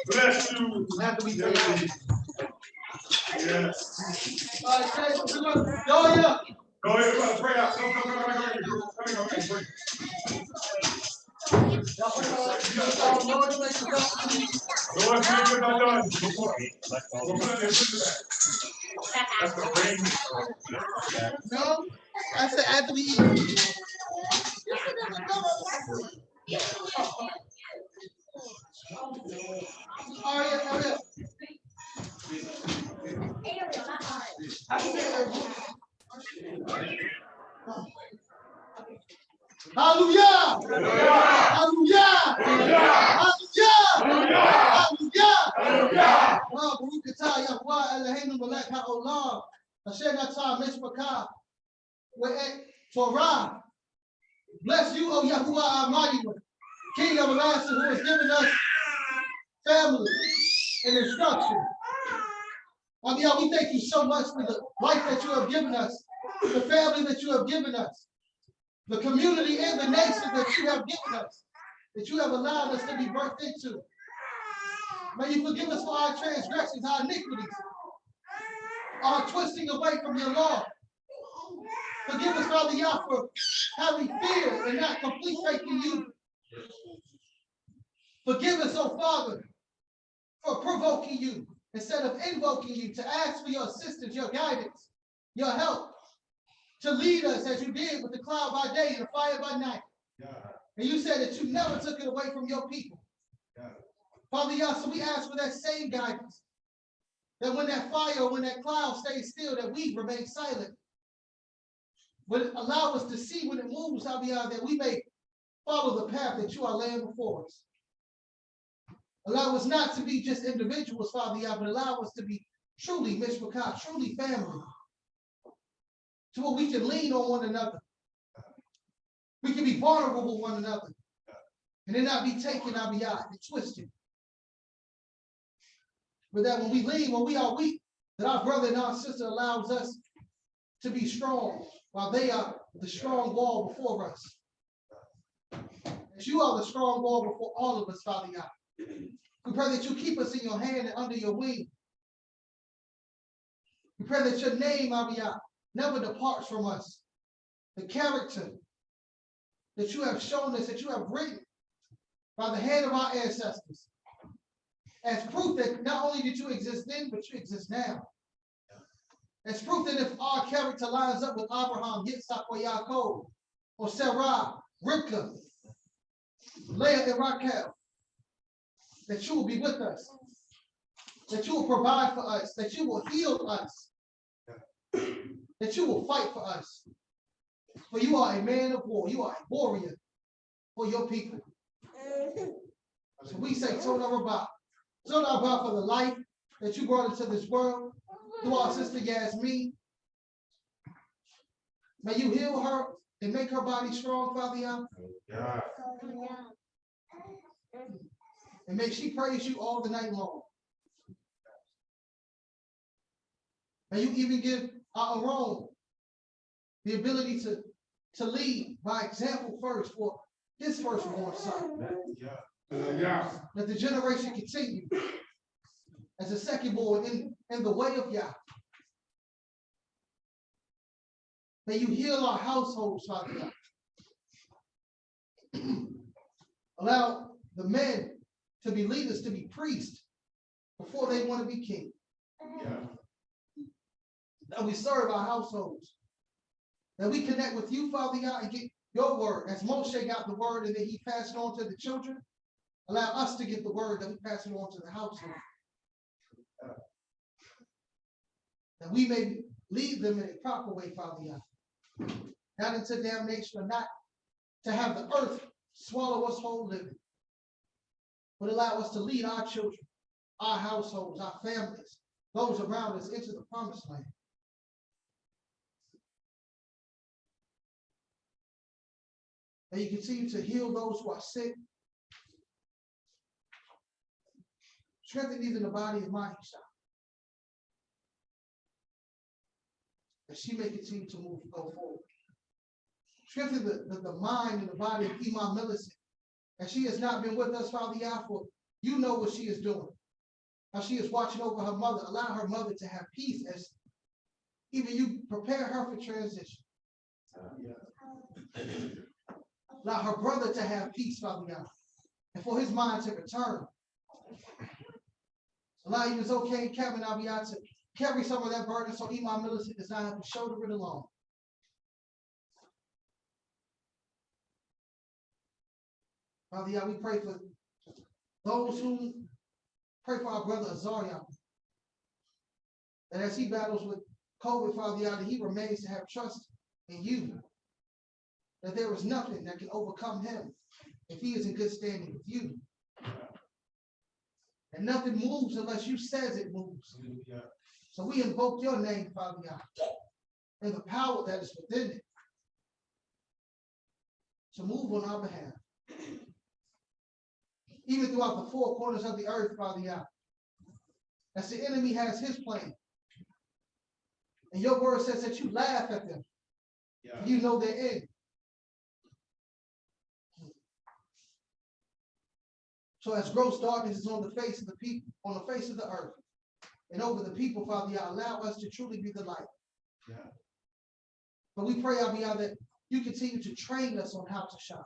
S11: Bless you.
S1: After we
S11: Young
S1: pray.
S11: lady. Yes.
S1: All right, Chase, we're gonna go here.
S11: Go ahead, brother, pray out. Come, come, come, pray.
S1: Y'all pray for Lord, you make us up.
S11: Lord, make it my done. We'll put this That's the brain.
S1: No, I said after we eat. All right, yeah, yeah. Hallelujah! Hallelujah! Hallelujah! Oh, Baruch atah Yahuwah Eloheinu melech haolam. Asher natah mishpachah ve'et Torah. Bless you, O Yahuwah Almighty One, King everlasting, who has given us family and instruction. We thank you so much for the life that you have given us, the family that you have given us, the community and the nation that you have given us, that you have allowed us to be birthed into. May you forgive us for our transgressions, our iniquities, our twisting away from your law. Forgive us, Father Yah, for having fear and not complete faith in you. Forgive us, oh Father, for provoking you instead of invoking you, to ask for your assistance, your guidance, your help, to lead us as you did with the cloud by day and the fire by night. And you said that you never took it away from your people. Father Yah, so we ask for that same guidance, that when that fire or when that cloud stays still, that we remain silent. But allow us to see when it moves, Father Yah, that we may follow the path that you are laying before us. Allow us not to be just individuals, Father Yah, but allow us to be truly mishpachah, truly family, to where we can lean on one another. We can be vulnerable with one another, and then not be taken, and twisted. But that when we lean, when we are weak, that our brother and our sister allows us to be strong, while they are the strong wall before us. As you are the strong wall before all of us, Father Yah. We pray that you keep us in your hand and under your wing. We pray that your name, Abiyah, never departs from us. The character that you have shown us, that you have written by the hand of our ancestors, as proof that not only did you exist then, but you exist now. As proof that if our character lines up with Abraham, Yitzhak, or Yaakov, or Sarah, Rivka, Leah, and Rachel, that you will be with us, that you will provide for us, that you will heal us, that you will fight for us. For you are a man of war, you are a warrior for your people. So we say, Toda Rabbah for the life that you brought into this world through our sister Yasmin. May you heal her and make her body strong, Father Yah.
S11: Yeah.
S1: And may she praise you all the night long. May you even give our own the ability to lead by example first for his firstborn son. Let the generation continue as a second born in the way of Yah. May you heal our households, Father Yah. Allow the men to be leaders, to be priests, before they want to be king. That we serve our households. That we connect with you, Father God, and get your word. As Moshe got the word and then he passed it on to the children, allow us to get the word that we pass it on to the household. That we may lead them in a proper way, Father God. Not into damnation, or not to have the earth swallow us whole living, but allow us to lead our children, our households, our families, those around us into the promised land. And you continue to heal those who are sick. Strengthen these in the body of my child. That she may continue to go forward. Strengthen the mind and the body of Imam Millicent. And she has not been with us, Father God, for you know what she is doing. How she is watching over her mother. Allow her mother to have peace as even you prepare her for transition. Allow her brother to have peace, Father God, and for his mind to return. Allow even okay, Kevin Abiyah to carry some of that burden so Imam Millicent does not have to shoulder it alone. Father God, we pray for those who pray for our brother Azariah. And as he battles with COVID, Father God, that he remains to have trust in you. That there is nothing that can overcome him if he is in good standing with you. And nothing moves unless you says it moves. So we invoke your name, Father God, and the power that is within it to move on our behalf. Even throughout the four corners of the earth, Father God, as the enemy has his plan. And your word says that you laugh at them. You know their end. So as gross darkness is on the face of the people, on the face of the earth, and over the people, Father God, allow us to truly be the light. But we pray, Abiyah, that you continue to train us on how to shine.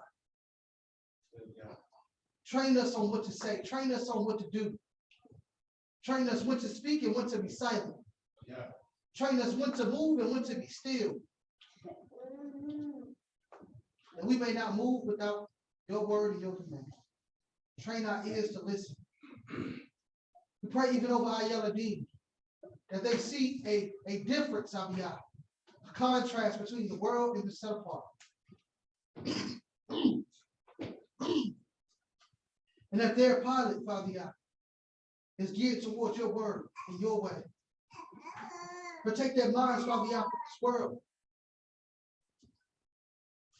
S1: Train us on what to say. Train us on what to do. Train us when to speak and when to be silent. Train us when to move and when to be still. That we may not move without your word and your command. Train our ears to listen. We pray even over our Yeladim, that they see a difference, Abiyah, a contrast between the world and the set apart. And that their pilot, Father God, is geared towards your word and your way. Protect their minds, Father God, from this world.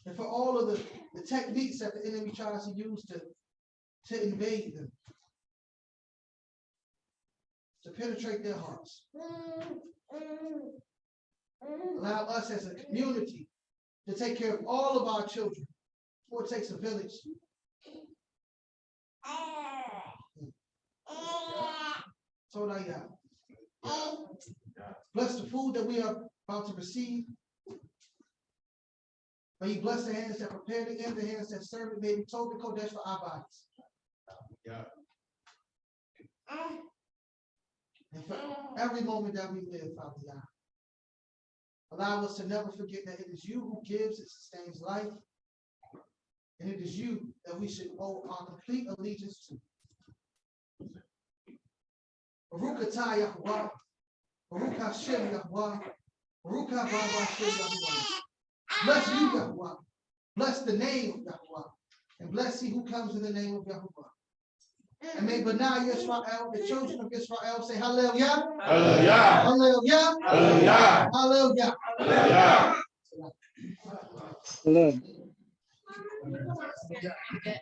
S1: And for all of the techniques that the enemy tries to use to invade them, to penetrate their hearts. Allow us as a community to take care of all of our children, for it takes a village. So bless the food that we are about to receive. May you bless the hands that prepared it and the hands that serve it. May we told the Kodesh for our bodies. And for every moment that we live, Father God, allow us to never forget that it is you who gives and sustains life. And it is you that we should owe our complete allegiance to. Baruch atah Yahuwah, Baruch Hashem Yahuwah, Baruch haba Hashem Yahuwah. Bless you, Yahuwah. Bless the name of Yahuwah. And bless he who comes in the name of Yahuwah. And may Benai Yisrael, the children of Israel, say Hallelujah. Hallelujah. Hallelujah. Hallelujah. Hallelujah. Hallelujah.